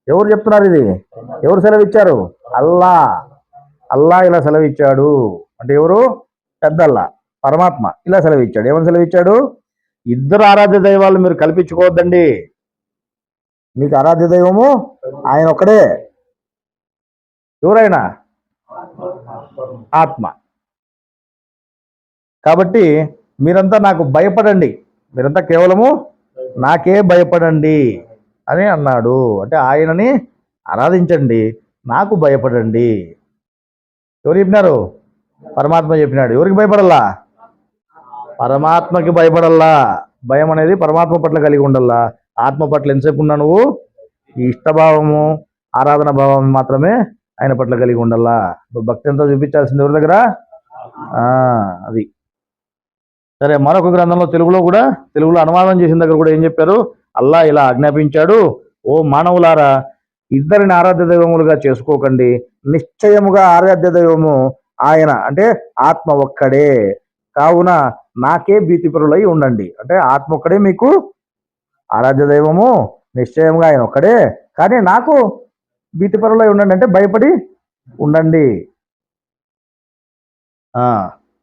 ఎవరు చెప్తున్నారు ఇది? ఎవరు సెలవిచ్చారు? అల్లా. అల్లా ఇలా సెలవిచ్చాడు. అంటే ఎవరు? పెద్దల్లా, పరమాత్మ ఇలా సెలవిచ్చాడు. ఏమని సెలవిచ్చాడు? ఇద్దరు ఆరాధ్య దైవాలు మీరు కల్పించుకోవద్దండి. మీకు ఆరాధ్య దైవము ఆయన ఒక్కడే. ఎవరైనా? ఆత్మ. కాబట్టి మీరంతా నాకు భయపడండి, మీరంతా కేవలము నాకే భయపడండి అని అన్నాడు. అంటే ఆయనని ఆరాధించండి, నాకు భయపడండి. ఎవరు చెప్పినారు? పరమాత్మ చెప్పినాడు. ఎవరికి భయపడల్లా? పరమాత్మకి భయపడల్లా. భయం అనేది పరమాత్మ పట్ల కలిగి ఉండల్లా. ఆత్మ పట్ల ఎంతసేపు ఉన్నా నువ్వు ఈ ఇష్టభావము, ఆరాధన భావం మాత్రమే ఆయన పట్ల కలిగి ఉండల్లా. భక్తి ఎంతో చూపించాల్సింది ఎవరి దగ్గర? అది సరే. మరొక గ్రంథంలో తెలుగులో అనువాదం చేసిన దగ్గర కూడా ఏం చెప్పారు? అల్లా ఇలా ఆజ్ఞాపించాడు, ఓ మానవులారా, ఇద్దరిని ఆరాధ్య దైవములుగా చేసుకోకండి. నిశ్చయముగా ఆరాధ్య దైవము ఆయన అంటే ఆత్మ ఒక్కడే. కావున నాకే భీతిపరులై ఉండండి. అంటే ఆత్మ ఒక్కడే మీకు ఆరాధ్య దైవము, నిశ్చయంగా ఆయన ఒక్కడే. కానీ నాకు భీతిపరులై ఉండండి అంటే భయపడి ఉండండి.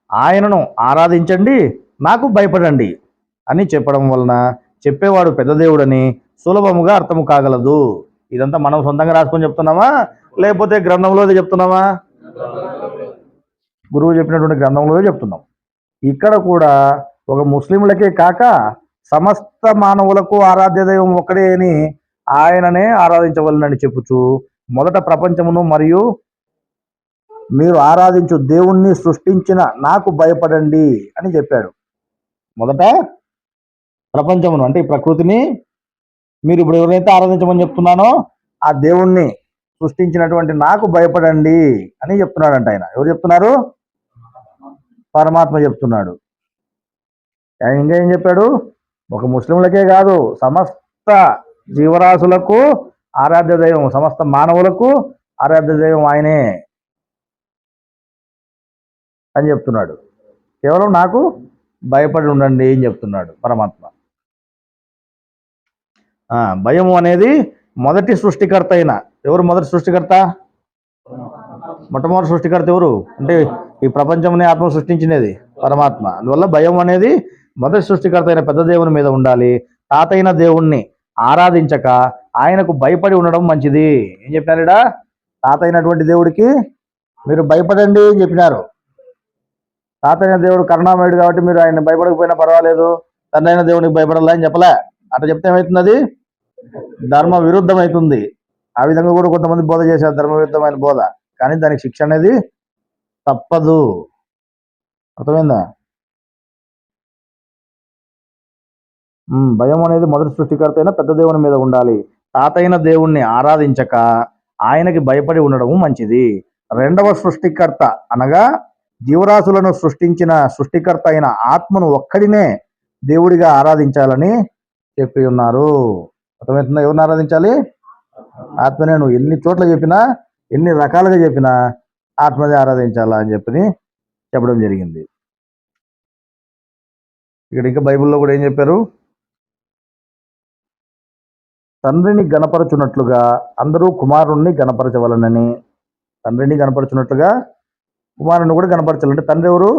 ఆయనను ఆరాధించండి, నాకు భయపడండి అని చెప్పడం వలన చెప్పేవాడు పెద్ద దేవుడని సులభముగా అర్థము కాగలదు. ఇదంతా మనం సొంతంగా రాసుకొని చెప్తున్నామా, లేకపోతే గ్రంథంలో చెప్తున్నామా? గురువు చెప్పినటువంటి గ్రంథంలో చెప్తున్నాం. ఇక్కడ కూడా ఒక ముస్లింలకే కాక సమస్త మానవులకు ఆరాధ్య దైవం ఒక్కడే అని ఆయననే ఆరాధించవలనని చెప్పుచు మొదట ప్రపంచమును మరియు మీరు ఆరాధించు దేవుణ్ణి సృష్టించిన నాకు భయపడండి అని చెప్పాడు. మొదట ప్రపంచమును అంటే ఈ ప్రకృతిని మీరు ఇప్పుడు ఎవరైతే ఆరాధించమని చెప్తున్నానో ఆ దేవుణ్ణి సృష్టించినటువంటి నాకు భయపడండి అని చెప్తున్నాడంట ఆయన. ఎవరు చెప్తున్నారు? పరమాత్మ చెప్తున్నాడు. ఆయన ఇంకా ఏం చెప్పాడు? ఒక ముస్లింలకే కాదు, సమస్త జీవరాశులకు ఆరాధ్య దైవం, సమస్త మానవులకు ఆరాధ్య దైవం ఆయనే అని చెప్తున్నాడు. కేవలం నాకు భయపడి ఉండండి అని చెప్తున్నాడు పరమాత్మ. భయము అనేది మొదటి సృష్టికర్త అయిన ఎవరు? మొదటి సృష్టికర్త, మొట్టమొదటి సృష్టికర్త ఎవరు అంటే ఈ ప్రపంచంని ఆత్మ సృష్టించినది పరమాత్మ. అందువల్ల భయం అనేది మొదటి సృష్టికర్త అయిన పెద్ద దేవుని మీద ఉండాలి. తాతైన దేవుణ్ణి ఆరాధించక ఆయనకు భయపడి ఉండడం మంచిది. ఏం చెప్పినారుడా? తాతైనటువంటి దేవుడికి మీరు భయపడండి అని చెప్పినారు. తాతైన దేవుడు కరుణామయుడు కాబట్టి మీరు ఆయన భయపడకపోయినా పర్వాలేదు, తండ్రి అయిన దేవునికి భయపడాలా అని చెప్పలే. అట్లా చెప్తే ఏమవుతుంది? అది ధర్మ విరుద్ధం అవుతుంది. ఆ విధంగా కూడా కొంతమంది బోధ చేశారు, ధర్మ విరుద్ధమైన బోధ. కానీ దానికి శిక్ష అనేది తప్పదు. అర్థమైందా? భయం అనేది మొదటి సృష్టికర్త అయిన పెద్ద దేవుని మీద ఉండాలి. తాతైన దేవుణ్ణి ఆరాధించక ఆయనకి భయపడి ఉండడం మంచిది. రెండవ సృష్టికర్త అనగా జీవరాశులను సృష్టించిన సృష్టికర్త అయిన ఆత్మను ఒక్కడినే దేవుడిగా ఆరాధించాలని చెప్పి ఉన్నారు. అర్థమవుతుందా? ఎవరిని ఆరాధించాలి? ఆత్మనే. నువ్వు ఎన్ని చోట్ల చెప్పినా, ఎన్ని రకాలుగా చెప్పినా ఆత్మనే ఆరాధించాలా అని చెప్పడం జరిగింది. ఇక్కడ ఇంకా బైబిల్లో కూడా ఏం చెప్పారు? తండ్రిని గణపరచున్నట్లుగా అందరూ కుమారుణ్ణి గణపరచవలనని. తండ్రిని గణపరచున్నట్లుగా కుమారుని కూడా గణపరచాలంటే తండ్రి ఎవరు?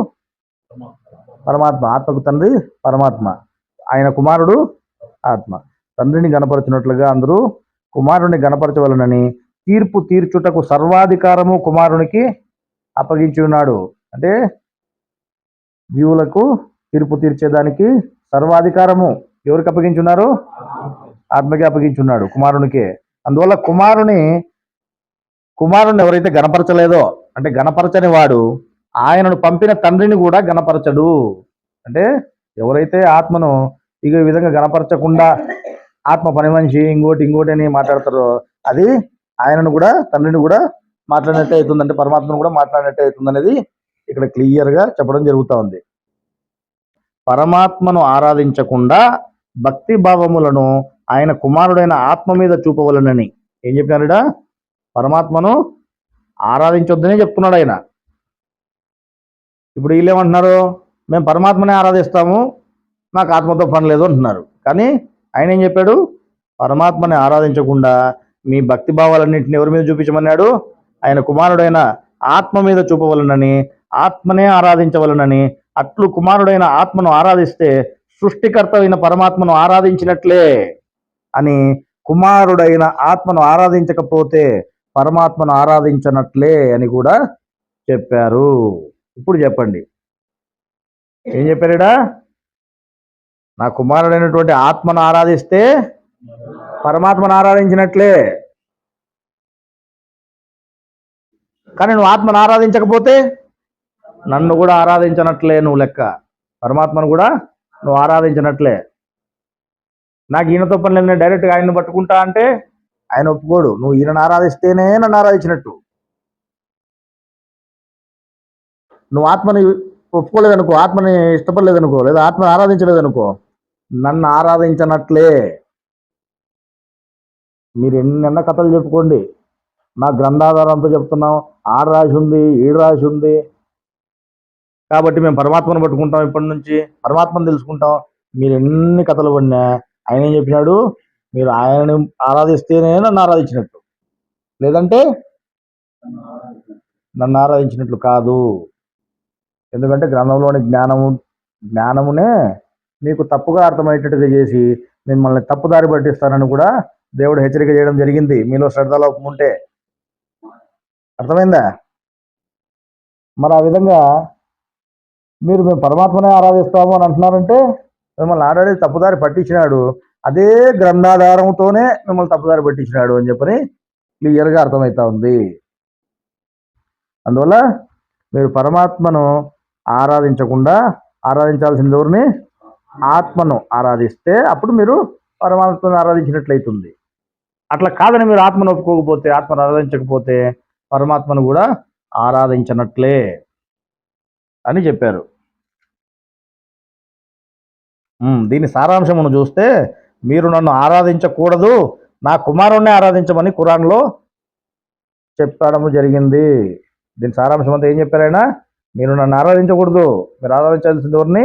పరమాత్మ. ఆత్మకు తండ్రి పరమాత్మ, ఆయన కుమారుడు ఆత్మ. తండ్రిని గణపరచినట్లుగా అందరూ కుమారుని గణపరచవలనని తీర్పు తీర్చుటకు సర్వాధికారము కుమారునికి అప్పగించి ఉన్నాడు. అంటే జీవులకు తీర్పు తీర్చేదానికి సర్వాధికారము ఎవరికి అప్పగించున్నారు? ఆత్మకి అప్పగించున్నాడు, కుమారునికే. అందువల్ల కుమారుని ఎవరైతే గణపరచలేదో, అంటే గణపరచని వాడు ఆయనను పంపిన తండ్రిని కూడా గణపరచడు. అంటే ఎవరైతే ఆత్మను ఈ విధంగా గణపరచకుండా ఆత్మ పని మనిషి ఇంకోటి అని మాట్లాడతారో, అది ఆయనను కూడా తండ్రిని కూడా మాట్లాడినట్టే అవుతుంది, అంటే పరమాత్మను కూడా మాట్లాడినట్టే అవుతుంది అనేది ఇక్కడ క్లియర్గా చెప్పడం జరుగుతూ ఉంది. పరమాత్మను ఆరాధించకుండా భక్తి భావములను ఆయన కుమారుడైన ఆత్మ మీద చూపవలనని ఏం చెప్పినారుడా? పరమాత్మను ఆరాధించొద్దనే చెప్తున్నాడు ఆయన. ఇప్పుడు వీళ్ళు ఏమంటున్నారు? మేము పరమాత్మనే ఆరాధిస్తాము, నాకు ఆత్మతో పని లేదు అంటున్నారు. కానీ ఆయన ఏం చెప్పాడు? పరమాత్మని ఆరాధించకుండా మీ భక్తి భావాలన్నింటినీ ఎవరి మీద చూపించమన్నాడు? ఆయన కుమారుడైన ఆత్మ మీద చూపవలనని, ఆత్మనే ఆరాధించవలనని. అట్లు కుమారుడైన ఆత్మను ఆరాధిస్తే సృష్టికర్త అయిన పరమాత్మను ఆరాధించినట్లే అని, కుమారుడైన ఆత్మను ఆరాధించకపోతే పరమాత్మను ఆరాధించనట్లే అని కూడా చెప్పారు. ఇప్పుడు చెప్పండి, ఏం చెప్పారుడా? నా కుమారుడైనటువంటి ఆత్మను ఆరాధిస్తే పరమాత్మను ఆరాధించినట్లే, కానీ నువ్వు ఆత్మను ఆరాధించకపోతే నన్ను కూడా ఆరాధించినట్లే నువ్వు లెక్క. పరమాత్మను కూడా నువ్వు ఆరాధించినట్లే. నాకు ఈయనతో పని లేదు, నేను డైరెక్ట్గా ఆయన్ని పట్టుకుంటా అంటే ఆయన ఒప్పుకోడు. నువ్వు ఈయనను ఆరాధిస్తేనే నన్ను ఆరాధించినట్టు. నువ్వు ఆత్మని ఒప్పుకోలేదనుకో, ఆత్మని ఇష్టపడలేదనుకో, లేదా ఆత్మని ఆరాధించలేదనుకో, నన్ను ఆరాధించనట్లే. మీరు ఎన్నెన్న కథలు చెప్పుకోండి, నా గ్రంథాధారంతో చెప్తున్నాం. 6 రాసి ఉంది, 7 రాసి ఉంది కాబట్టి మేము పరమాత్మను పట్టుకుంటాం, ఇప్పటి నుంచి పరమాత్మను తెలుసుకుంటాం. మీరు ఎన్ని కథలు పడినా ఆయన ఏం చెప్పినాడు? మీరు ఆయనని ఆరాధిస్తేనే నన్ను ఆరాధించినట్టు, లేదంటే నన్ను ఆరాధించినట్లు కాదు. ఎందుకంటే గ్రంథంలోని జ్ఞానమునే మీకు తప్పుగా అర్థమయ్యేటట్టుగా చేసి మిమ్మల్ని తప్పుదారి పట్టిస్తానని కూడా దేవుడు హెచ్చరిక చేయడం జరిగింది. మీలో శ్రద్ధలోపం ఉంటే. అర్థమైందా? మరి ఆ విధంగా మేము పరమాత్మనే ఆరాధిస్తాము అని అంటున్నారంటే మిమ్మల్ని ఆల్రెడీ తప్పుదారి పట్టించినాడు, అదే గ్రంథాధారంతోనే మిమ్మల్ని తప్పుదారి పట్టించినాడు అని చెప్పని క్లియర్గా అర్థమవుతా ఉంది. అందువల్ల మీరు పరమాత్మను ఆరాధించకుండా ఆరాధించాల్సిన ఎవరిని? ఆత్మను ఆరాధిస్తే అప్పుడు మీరు పరమాత్మను ఆరాధించినట్లయితుంది. అట్లా కాదని మీరు ఆత్మను ఒప్పుకోకపోతే, ఆత్మను ఆరాధించకపోతే పరమాత్మను కూడా ఆరాధించనట్లే అని చెప్పారు. దీని సారాంశమును చూస్తే, మీరు నన్ను ఆరాధించకూడదు, నా కుమారుణ్ణి ఆరాధించమని ఖురాన్లో చెప్పడము జరిగింది. దీని సారాంశం అంతా ఏం చెప్పారైనా? మీరు నన్ను ఆరాధించకూడదు, మీరు ఆరాధించాల్సిన ఎవరిని?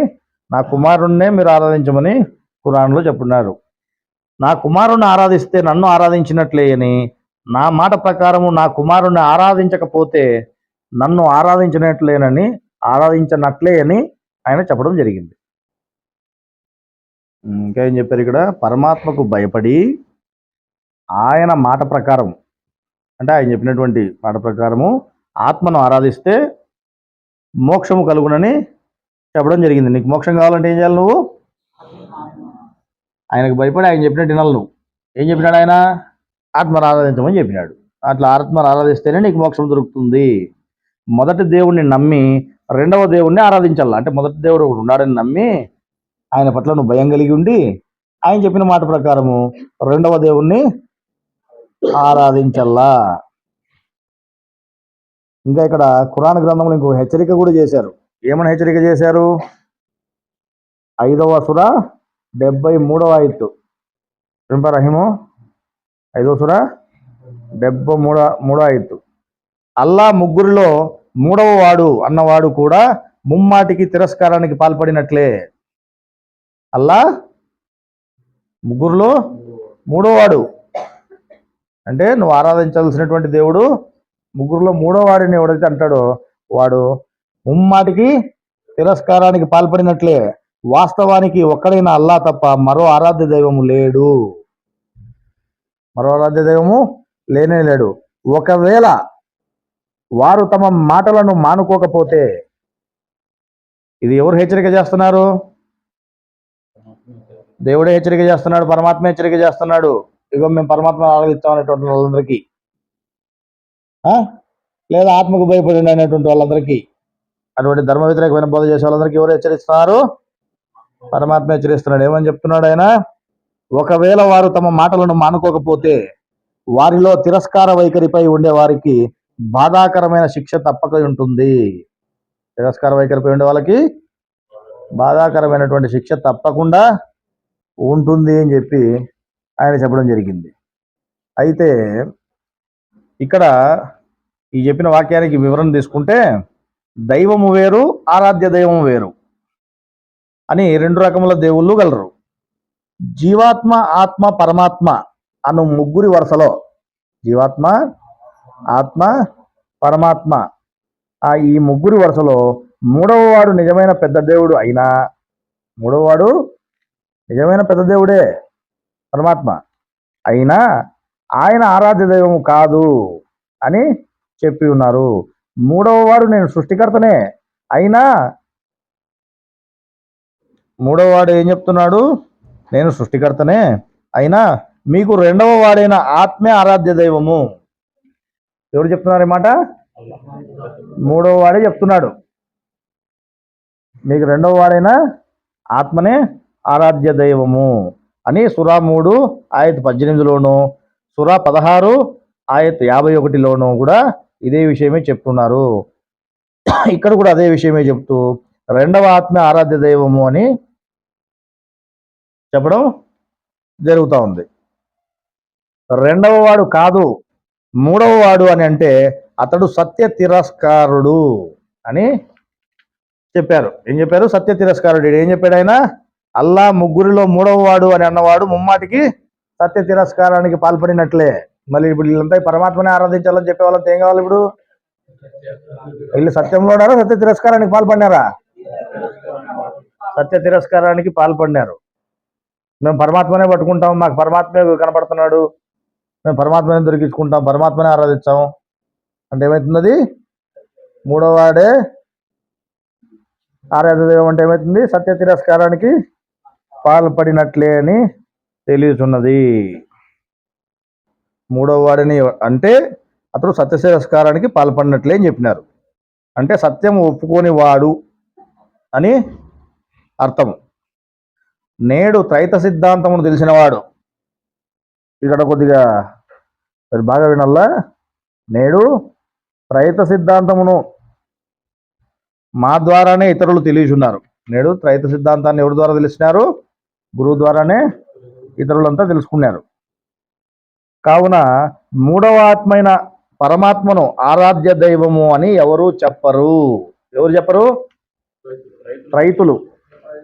నా కుమారుణ్ణే మీరు ఆరాధించమని ఖురాన్లో చెప్పున్నారు. నా కుమారుణ్ణి ఆరాధిస్తే నన్ను ఆరాధించినట్లే అని, నా మాట ప్రకారము నా కుమారుణ్ణి ఆరాధించకపోతే నన్ను ఆరాధించినట్లే అని ఆయన చెప్పడం జరిగింది. ఇంకా ఏం చెప్పారు ఇక్కడ? పరమాత్మకు భయపడి ఆయన మాట ప్రకారం, అంటే ఆయన చెప్పినటువంటి మాట ప్రకారము ఆత్మను ఆరాధిస్తే మోక్షము కలుగునని చెప్పడం జరిగింది. నీకు మోక్షం కావాలంటే ఏం చేయాలి? నువ్వు ఆయనకు భయపడి ఆయన చెప్పినట్టు వినాలి. నువ్వు ఏం చెప్పినాడు ఆయన? ఆత్మను ఆరాధించమని చెప్పినాడు. అట్లా ఆత్మను ఆరాధిస్తేనే నీకు మోక్షం దొరుకుతుంది. మొదటి దేవుణ్ణి నమ్మి రెండవ దేవుణ్ణి ఆరాధించాల. అంటే మొదటి దేవుడు ఒకడు ఉన్నాడని నమ్మి ఆయన పట్ల నువ్వు భయం కలిగి ఉండి ఆయన చెప్పిన మాట ప్రకారము రెండవ దేవుణ్ణి ఆరాధించల్లా. ఇంకా ఇక్కడ ఖురాన్ గ్రంథంలో ఇంకో హెచ్చరిక కూడా చేశారు. ఏమని హెచ్చరిక చేశారు? 5వ సూర 73వ ఆయత్తు. రహీము 5వ సూర 73వ ఆయత్తు. అల్లా ముగ్గురిలో మూడవ వాడు అన్నవాడు కూడా ముమ్మాటికి తిరస్కారానికి పాల్పడినట్లే. అల్లా ముగ్గురులో మూడోవాడు అంటే నువ్వు ఆరాధించాల్సినటువంటి దేవుడు ముగ్గురులో మూడో వాడిని ఎవడైతే అంటాడో వాడు ముమ్మాటికి తిరస్కారానికి పాల్పడినట్లే. వాస్తవానికి ఒక్కడైన అల్లా తప్ప మరో ఆరాధ్య దైవము లేడు. మరో ఆరాధ్య దైవము లేనే లేడు. ఒకవేళ వారు తమ మాటలను మానుకోకపోతే, ఇది ఎవరు హెచ్చరిక చేస్తున్నారు? దేవుడే హెచ్చరిక చేస్తున్నాడు, పరమాత్మ హెచ్చరిక చేస్తున్నాడు. ఇగో మేము పరమాత్మ ఆరాధిస్తాం అనేటువంటి వాళ్ళందరికీ, లేదా ఆత్మకు భయపడండి అనేటువంటి వాళ్ళందరికీ, అటువంటి ధర్మ వ్యతిరేకమైన బోధ చేసే వాళ్ళందరికీ ఎవరు హెచ్చరిస్తున్నారు? పరమాత్మ హెచ్చరిస్తున్నాడు. ఏమని చెప్తున్నాడు ఆయన? ఒకవేళ వారు తమ మాటలను మానుకోకపోతే వారిలో తిరస్కార వైఖరిపై ఉండే వారికి బాధాకరమైన శిక్ష తప్పక ఉంటుంది. తిరస్కార వైఖరిపై ఉండే వాళ్ళకి బాధాకరమైనటువంటి శిక్ష తప్పకుండా ఉంటుంది అని చెప్పి ఆయన చెప్పడం జరిగింది. అయితే ఇక్కడ ఈ చెప్పిన వాక్యానికి వివరణ తీసుకుంటే, దైవము వేరు, ఆరాధ్య దైవం వేరు అని రెండు రకముల దేవుళ్ళు గలరు. జీవాత్మ, ఆత్మ, పరమాత్మ అను ముగ్గురి వరుసలో, జీవాత్మ, ఆత్మ, పరమాత్మ ఈ ముగ్గురి వరుసలో మూడవ వాడు నిజమైన పెద్ద దేవుడు అయినా, మూడవ వాడు నిజమైన పెద్ద దేవుడే పరమాత్మ అయినా ఆయన ఆరాధ్య దైవము కాదు అని చెప్పి ఉన్నారు. మూడవ వాడు నేను సృష్టికర్తనే అయినా, మూడవ వాడు ఏం చెప్తున్నాడు? నేను సృష్టికర్తనే అయినా మీకు రెండవ వాడైన ఆత్మే ఆరాధ్య దైవము. ఎవరు చెప్తున్నారు ఈ మాట? మూడవ వాడే చెప్తున్నాడు. మీకు రెండవ వాడైన ఆత్మనే ఆరాధ్య దైవము అని సూరా 3 ఆయత్ 18లోను, సూరా 16 ఆయత్ 51లోను కూడా ఇదే విషయమే చెప్తున్నారు. ఇక్కడ కూడా అదే విషయమే చెప్తూ రెండవ ఆత్మ ఆరాధ్య దైవము అని చెప్పడం జరుగుతూ ఉంది. రెండవ వాడు కాదు, మూడవ వాడు అని అంటే అతడు సత్య తిరస్కారుడు అని చెప్పారు. ఏం చెప్పారు? సత్య తిరస్కారుడు. ఏం చెప్పాడు ఆయన? అల్లా ముగ్గురిలో మూడవ వాడు అని అన్నవాడు ముమ్మాటికి సత్య తిరస్కారానికి పాల్పడినట్లే. మళ్ళీ ఇప్పుడు వీళ్ళంతా పరమాత్మని ఆరాధించాలని చెప్పే వాళ్ళంతా ఏం కావాలి? ఇప్పుడు వీళ్ళు సత్యంలో ఉన్నారా, సత్య తిరస్కారానికి పాల్పడినారా? సత్య తిరస్కారానికి పాల్పడినారు. మేము పరమాత్మనే పట్టుకుంటాం, మాకు పరమాత్మే కనపడుతున్నాడు, మేము పరమాత్మనే దొరికించుకుంటాం, పరమాత్మనే ఆరాధిస్తాం అంటే ఏమవుతుంది? మూడవ వాడే ఆరాధ్య దైవం అంటే ఏమవుతుంది? సత్య తిరస్కారానికి పాల్పడినట్లే అని తెలియచున్నది. మూడవ వాడిని అంటే అతడు సత్య తిరస్కారానికి పాల్పడినట్లే అని చెప్పినారు. అంటే సత్యం ఒప్పుకోని వాడు అని అర్థం. నేడు త్రైత సిద్ధాంతమును తెలిసినవాడు, ఇక్కడ కొద్దిగా బాగా వినల్లా, నేడు త్రైత సిద్ధాంతమును మా ద్వారానే ఇతరులు తెలియచున్నారు. నేడు త్రైత సిద్ధాంతాన్ని ఎవరి ద్వారా తెలిసినారు? గురువు ద్వారానే ఇతరులంతా తెలుసుకున్నారు. కావున మూడవ ఆత్మైన పరమాత్మను ఆరాధ్య దైవము అని ఎవరు చెప్పరు. ఎవరు చెప్పరు? రైతులు.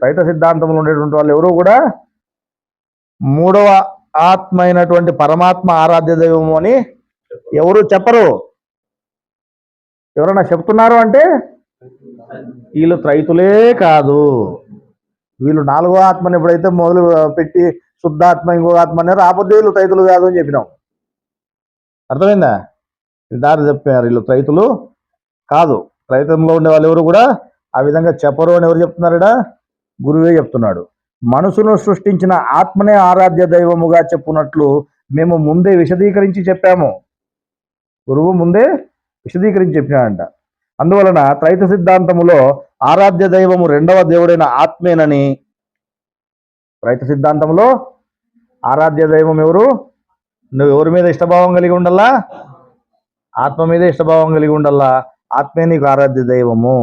రైత సిద్ధాంతంలో ఉండేటువంటి వాళ్ళు ఎవరు కూడా మూడవ ఆత్మ అయినటువంటి పరమాత్మ ఆరాధ్య దైవము అని ఎవరు చెప్పరు. ఎవరైనా చెప్తున్నారు అంటే వీళ్ళు త్రైతులే కాదు. వీళ్ళు నాలుగో ఆత్మని ఎప్పుడైతే మొదలు పెట్టి శుద్ధాత్మ, ఇంకో ఆత్మ అన్నారు, ఆపొద్దు వీళ్ళు త్రైతులు కాదు అని చెప్పినాం. అర్థమైందా? దారి చెప్పారు. వీళ్ళు త్రైతులు కాదు. త్రైతంలో ఉండే వాళ్ళు ఎవరు కూడా ఆ విధంగా చెప్పరు అని ఎవరు చెప్తున్నారట? గురువే చెప్తున్నాడు. మనసును సృష్టించిన ఆత్మనే ఆరాధ్య దైవముగా చెప్పున్నట్లు మేము ముందే విశదీకరించి చెప్పాము. గురువు ముందే విశదీకరించి చెప్పినాడంట. అందువలన త్రైత సిద్ధాంతములో ఆరాధ్య దైవము రెండవ దేవుడైన ఆత్మేనని, త్రైత సిద్ధాంతంలో ఆరాధ్య దైవం ఎవరు? నువ్వు ఎవరి మీద ఇష్టభావం కలిగి ఉండాలా? ఆత్మ మీద ఇష్టభావం కలిగి ఉండాలా. ఆత్మే నీకు ఆరాధ్య దైవము.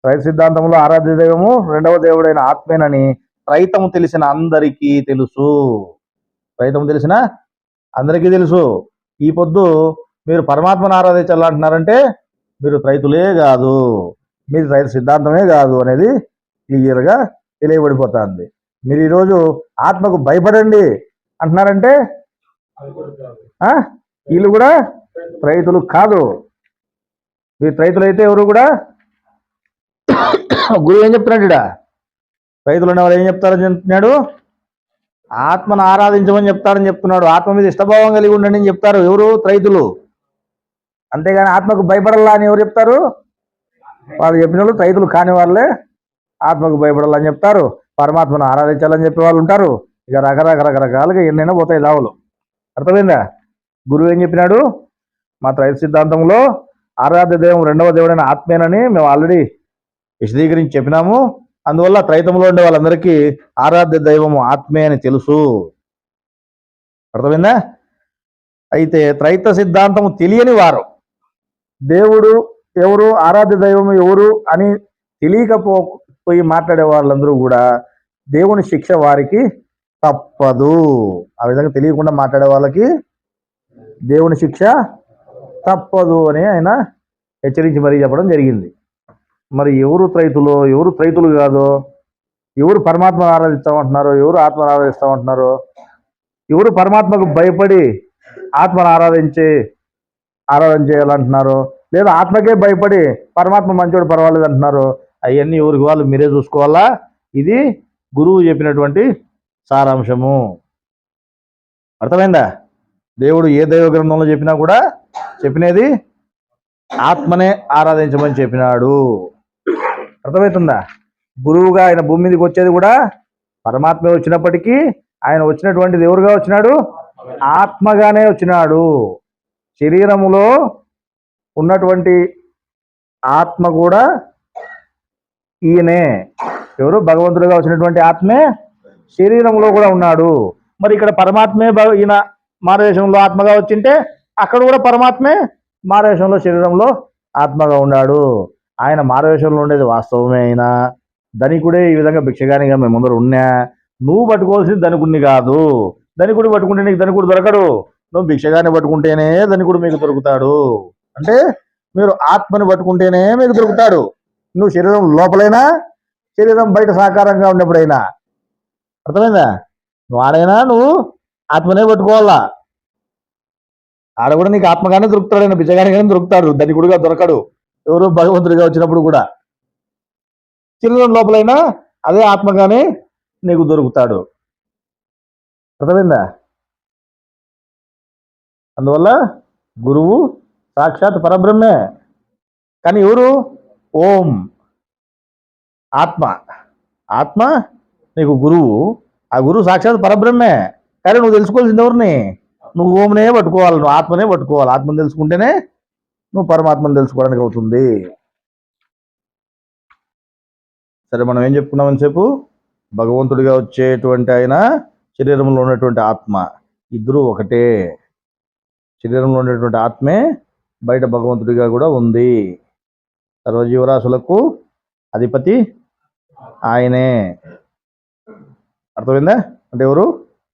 త్రైత సిద్ధాంతంలో ఆరాధ్య దైవము రెండవ దేవుడైన ఆత్మేనని త్రైతము తెలిసిన అందరికీ తెలుసు. త్రైతము తెలిసిన అందరికీ తెలుసు. ఈ పొద్దు మీరు పరమాత్మను ఆరాధించాలంటున్నారంటే మీరు త్రైతులే కాదు, మీరు త్రైత సిద్ధాంతమే కాదు అనేది క్లియర్గా తెలియబడిపోతుంది. మీరు ఈరోజు ఆత్మకు భయపడండి అంటున్నారంటే వీళ్ళు కూడా త్రైతులు కాదు. మీరు త్రైతులైతే ఎవరు కూడా గురువు ఏం చెప్తున్నాడు ఇడా? రైతులు ఉన్న వాళ్ళు ఏం చెప్తారని చెప్తున్నాడు? ఆత్మను ఆరాధించమని చెప్తారని చెప్తున్నాడు. ఆత్మ మీద ఇష్టభావం కలిగి ఉండండి అని చెప్తారు ఎవరు? రైతులు. అంతేగాని ఆత్మకు భయపడాలా అని ఎవరు చెప్తారు? వాళ్ళు చెప్పిన వాళ్ళు రైతులు కాని వాళ్ళే ఆత్మకు భయపడాలని చెప్తారు, పరమాత్మను ఆరాధించాలని చెప్పే వాళ్ళు ఉంటారు. ఇక రకరకాలుగా ఎన్నైనా పోతాయి దావులు. అర్థమైందా? గురువు ఏం చెప్పినాడు? మా త్రైత సిద్ధాంతంలో ఆరాధ్య దైవం రెండవ దేవుడైన ఆత్మేనని మేము ఆల్రెడీ విశదీకరించి చెప్పినాము. అందువల్ల త్రైతంలో ఉండే వాళ్ళందరికీ ఆరాధ్య దైవము ఆత్మే అని తెలుసు. అర్థమైందా? అయితే త్రైత సిద్ధాంతము తెలియని వారు దేవుడు ఎవరు, ఆరాధ్య దైవము ఎవరు అని తెలియకపోయి మాట్లాడే వాళ్ళందరూ కూడా దేవుని శిక్ష వారికి తప్పదు. ఆ విధంగా తెలియకుండా మాట్లాడే వాళ్ళకి దేవుని శిక్ష తప్పదు అని ఆయన హెచ్చరించి మరీ చెప్పడం జరిగింది. మరి ఎవరు త్రైతులో, ఎవరు త్రైతులు కాదో, ఎవరు పరమాత్మను ఆరాధిస్తామంటున్నారో, ఎవరు ఆత్మను ఆరాధిస్తామంటున్నారో, ఎవరు పరమాత్మకు భయపడి ఆత్మను ఆరాధన చేయాలంటున్నారో, లేదా ఆత్మకే భయపడి పరమాత్మ మంచోడు పర్వాలేదు అంటున్నారు, అవన్నీ ఎవరికి వాళ్ళు మీరే చూసుకోవాలా. ఇది గురువు చెప్పినటువంటి సారాంశము. అర్థమైందా? దేవుడు ఏ దైవ గ్రంథంలో చెప్పినా కూడా చెప్పినది ఆత్మనే ఆరాధించమని చెప్పినాడు. అర్థమవుతుందా? గురువుగా ఆయన భూమి మీదకి వచ్చేది కూడా పరమాత్మ వచ్చినప్పటికీ ఆయన వచ్చినటువంటిది ఎవరుగా వచ్చినాడు? ఆత్మగానే వచ్చినాడు. శరీరములో ఉన్నటువంటి ఆత్మ కూడా ఈయనే. ఎవరు? భగవంతుడిగా వచ్చినటువంటి ఆత్మే శరీరంలో కూడా ఉన్నాడు. మరి ఇక్కడ పరమాత్మే ఈయన మారవేషంలో ఆత్మగా వచ్చింటే అక్కడ కూడా పరమాత్మే మారవేషంలో శరీరంలో ఆత్మగా ఉన్నాడు. ఆయన మారవేషంలో ఉండేది వాస్తవమే. అయినా ధనికుడే ఈ విధంగా భిక్షగానిగా మేము ముందర ఉన్నా. నువ్వు పట్టుకోవాల్సింది ధనికుడిని కాదు. ధనికుడు పట్టుకుంటే నీకు ధనికుడు దొరకడు. నువ్వు భిక్షగాన్ని పట్టుకుంటేనే ధనికుడు మీకు దొరుకుతాడు. అంటే మీరు ఆత్మని పట్టుకుంటేనే మీకు దొరుకుతాడు. నువ్వు శరీరం లోపలైనా, శరీరం బయట సాకారంగా ఉన్నప్పుడైనా. అర్థమైందా? నువ్వు ఆడైనా నువ్వు ఆత్మనే పట్టుకోవాలా. ఆడ కూడా నీకు ఆత్మగానే దొరుకుతాడు, ఆయన బిచ్చగానే దొరుకుతాడు, ధనికుడుగా దొరకడు. ఎవరు? భగవంతుడిగా వచ్చినప్పుడు కూడా శరీరం లోపలైనా అదే ఆత్మగానే నీకు దొరుకుతాడు. అర్థమైందా? అందువల్ల గురువు సాక్షాత్ పరబ్రహ్మే. కానీ ఎవరు? ఓం ఆత్మ. ఆత్మ నీకు గురువు. ఆ గురువు సాక్షాత్ పరబ్రహ్మే. కానీ నువ్వు తెలుసుకోవాల్సింది ఎవరిని? నువ్వు ఓంనే పట్టుకోవాలి, నువ్వు ఆత్మనే పట్టుకోవాలి. ఆత్మను తెలుసుకుంటేనే నువ్వు పరమాత్మను తెలుసుకోవడానికి అవుతుంది. సరే, మనం ఏం చెప్పుకున్నామని చెప్పు? భగవంతుడిగా వచ్చేటువంటి ఆయన, శరీరంలో ఉన్నటువంటి ఆత్మ, ఇద్దరు ఒకటే. శరీరంలో ఉండేటువంటి ఆత్మే బయట భగవంతుడిగా కూడా ఉంది. సర్వజీవరాశులకు అధిపతి ఆయనే. అర్థమైందా? అంటే ఎవరు?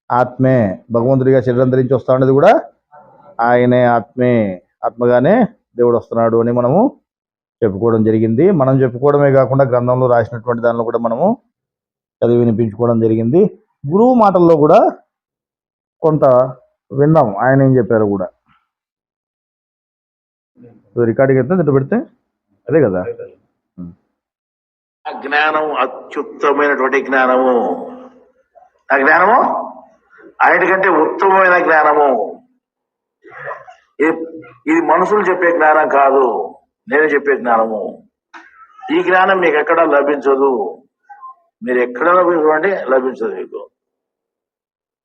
ఆత్మే. భగవంతుడిగా శరీరం ధరించి వస్తా ఉండేది కూడా ఆయనే, ఆత్మే. ఆత్మగానే దేవుడు వస్తున్నాడు అని మనము చెప్పుకోవడం జరిగింది. మనం చెప్పుకోవడమే కాకుండా గ్రంథంలో రాసినటువంటి దానిలో కూడా మనము చదివి వినిపించుకోవడం జరిగింది. గురువు మాటల్లో కూడా కొంత విందాం, ఆయన ఏం చెప్పారు కూడా. రికార్డింగ్ అయితే తిట్టు పెడితే అదే కదా. జ్ఞానం అత్యుత్తమైనటువంటి జ్ఞానము. ఆ జ్ఞానము అన్నిటికంటే ఉత్తమమైన జ్ఞానము. ఇది మనుషులు చెప్పే జ్ఞానం కాదు, నేను చెప్పే జ్ఞానము. ఈ జ్ఞానం మీకు ఎక్కడ లభించదు. మీరు ఎక్కడ లభించండి, లభించదు మీకు.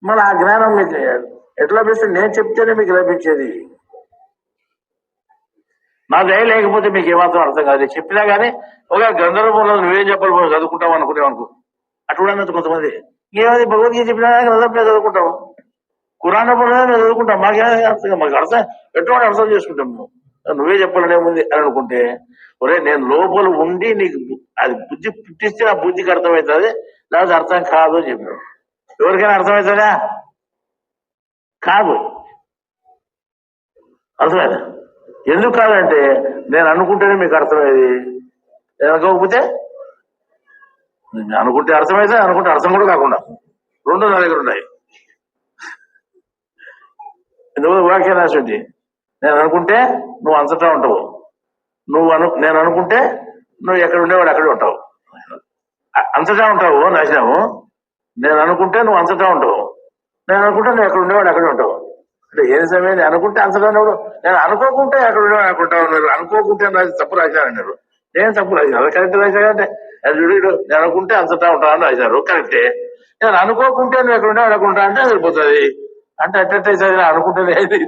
మళ్ళీ ఆ జ్ఞానం మీకు ఎట్లా లభిస్తుంది? నేను చెప్తేనే మీకు లభించేది. నా దయ లేకపోతే మీకు ఏమాత్రం అర్థం కాదు. చెప్పినా కానీ ఒక గంధర్వంలో నువ్వేం చెప్పాలి, చదువుకుంటావు అనుకునేవనుకో. అటువంటి కొంతమంది ఏమైంది భగవద్గీత చెప్పినా మేము చదువుకుంటాము, ఖురాన్ మేము చదువుకుంటాం, మాకేమైనా అర్థం, మాకు అర్థం ఎటువంటి అర్థం చేసుకుంటాము. నువ్వే చెప్పాలనేముంది అని అనుకుంటే, ఒరే నేను లోపల ఉండి నీకు అది బుద్ధి పుట్టిస్తే ఆ బుద్ధికి అర్థమవుతుంది, లేకపోతే అర్థం కాదు అని చెప్పాడు. ఎవరికైనా అర్థమవుతుందా? కాదు. అర్థమైందా? ఎందుకు కాదంటే నేను అనుకుంటేనే మీకు అర్థమయ్యేది. నేను అనుకోకపోతే, అనుకుంటే అర్థమైతే, అనుకుంటే అర్థం కూడా కాకుండా రెండు నా దగ్గర ఉన్నాయి. ఎందుకు వాక్యం రాసి నేను అనుకుంటే నువ్వు అంతటా ఉంటావు, నేను అనుకుంటే నువ్వు ఎక్కడ ఉండేవాడు అక్కడే ఉంటావు. అంతటా ఉంటావు రాసినావు. నేను అనుకుంటే నువ్వు అంతటా ఉంటావు, నేను అనుకుంటే నువ్వు ఎక్కడ ఉండేవాడు అక్కడే ఉంటావు. అంటే ఏ నిజమే, నేను అనుకుంటే అంతటా ఉండేవాడు, నేను అనుకోకుంటే ఎక్కడ ఉండేవాడు అనుకుంటా ఉన్నారు. అనుకోకుంటే రాసి తప్పు రాశారన్నారు, నేను తప్పు రాశాను. అది కరెక్ట్ రాశానంటే అది చూడు, నేను అనుకుంటే అంతటా ఉంటానని రాశారు, కరెక్టే. నేను అనుకోకుంటే నువ్వు ఎక్కడ ఉండేవాడు అనుకుంటా అంటే సరిపోతుంది. అంటే అట్టే చదివిన అనుకుంటేనే అది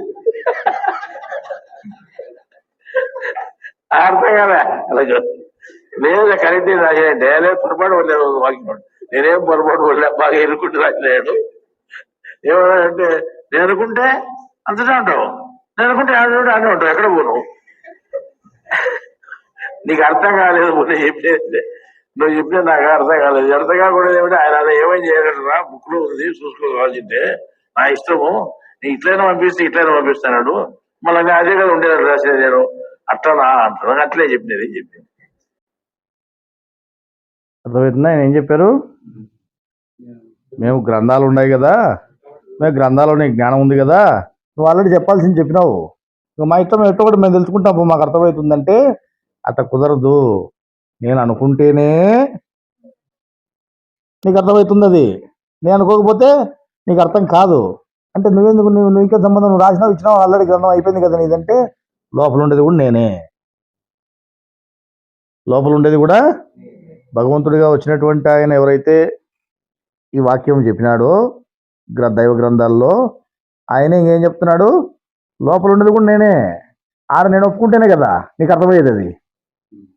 అర్థం కదా. అలాగే లేదు కరెక్ట్ రాశాడంటే లేదు పొరపాటు పడలేదు వాక్యం. నేనేం పొరపాటు పడలే, బాగా ఎన్నుకుంటూ రాసినాడు. ఏమన్నాడంటే నేను అనుకుంటే అంతటా ఉంటావు, నేను అనుకుంటే ఆడ ఆడే ఉంటావు, ఎక్కడ పోను. నీకు అర్థం కాలేదు, నువ్వు చెప్పేది నువ్వు చెప్పిన నాకు అర్థం కాలేదు. అర్థం కాకూడదు ఏమిటి, ఆయన అలా ఏమేం చేయగలరా, బుక్ లో ఉంది చూసుకోవాల్సిందే, నా ఇష్టము, నీ ఇట్లైనా పంపిస్తే ఇట్లైనా పంపిస్తున్నాడు, మళ్ళీ అదే కదా ఉండేది రాసేది, నేను అట్లా అంటున్నాను, అట్లే చెప్పినది చెప్పింది. అర్థమవుతుందా ఆయన ఏం చెప్పారు? మేము గ్రంథాలు ఉన్నాయి కదా, మేము గ్రంథాల్లో నీకు జ్ఞానం ఉంది కదా, నువ్వు ఆల్రెడీ చెప్పాల్సింది చెప్పినావు, నువ్వు మా ఇష్టం ఎట్టో కూడా మేము తెలుసుకుంటాము, మాకు అర్థమవుతుందంటే అట్లా కుదరదు. నేను అనుకుంటేనే నీకు అర్థమవుతుంది, అది నేను అనుకోకపోతే నీకు అర్థం కాదు. అంటే నువ్వెందుకు, నువ్వు ఇంకా సంబంధం, నువ్వు రాసినావు ఇచ్చినావు ఆల్రెడీ, గ్రంథం అయిపోయింది కదా నీదంటే, లోపల ఉండేది కూడా నేనే, లోపల ఉండేది కూడా భగవంతుడిగా వచ్చినటువంటి ఆయన ఎవరైతే ఈ వాక్యం చెప్పినాడో దైవ గ్రంథాల్లో, ఆయన ఇంకేం చెప్తున్నాడు, లోపల ఉండేది కూడా నేనే. ఆడ నేను ఒప్పుకుంటేనే కదా నీకు అర్థమయ్యేది. అది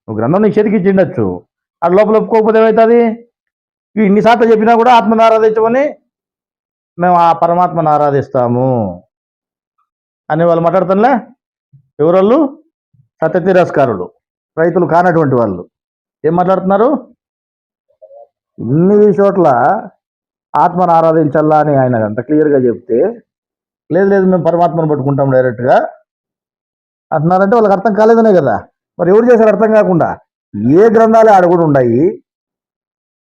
నువ్వు గ్రంథం నీకు చేతికి ఇచ్చిండొచ్చు, ఆడ లోపల ఒప్పుకోకపోతే ఏమవుతుంది? ఇన్నిసార్లు చెప్పినా కూడా ఆత్మను ఆరాధించమని, మేము ఆ పరమాత్మను ఆరాధిస్తాము అని వాళ్ళు మాట్లాడుతానులే. ఎవరోళ్ళు? సత్య తిరస్కారులు, రైతులు కానటువంటి వాళ్ళు ఏం మాట్లాడుతున్నారు? ఇన్ని చోట్ల ఆత్మను ఆరాధించాలా అని ఆయన అంత క్లియర్గా చెప్తే, లేదు లేదు మేము పరమాత్మను పట్టుకుంటాం డైరెక్ట్గా అంటున్నారంటే వాళ్ళకి అర్థం కాలేదనే కదా. మరి ఎవరు చేశారు అర్థం కాకుండా? ఏ గ్రంథాలే ఆడ కూడా ఉన్నాయి,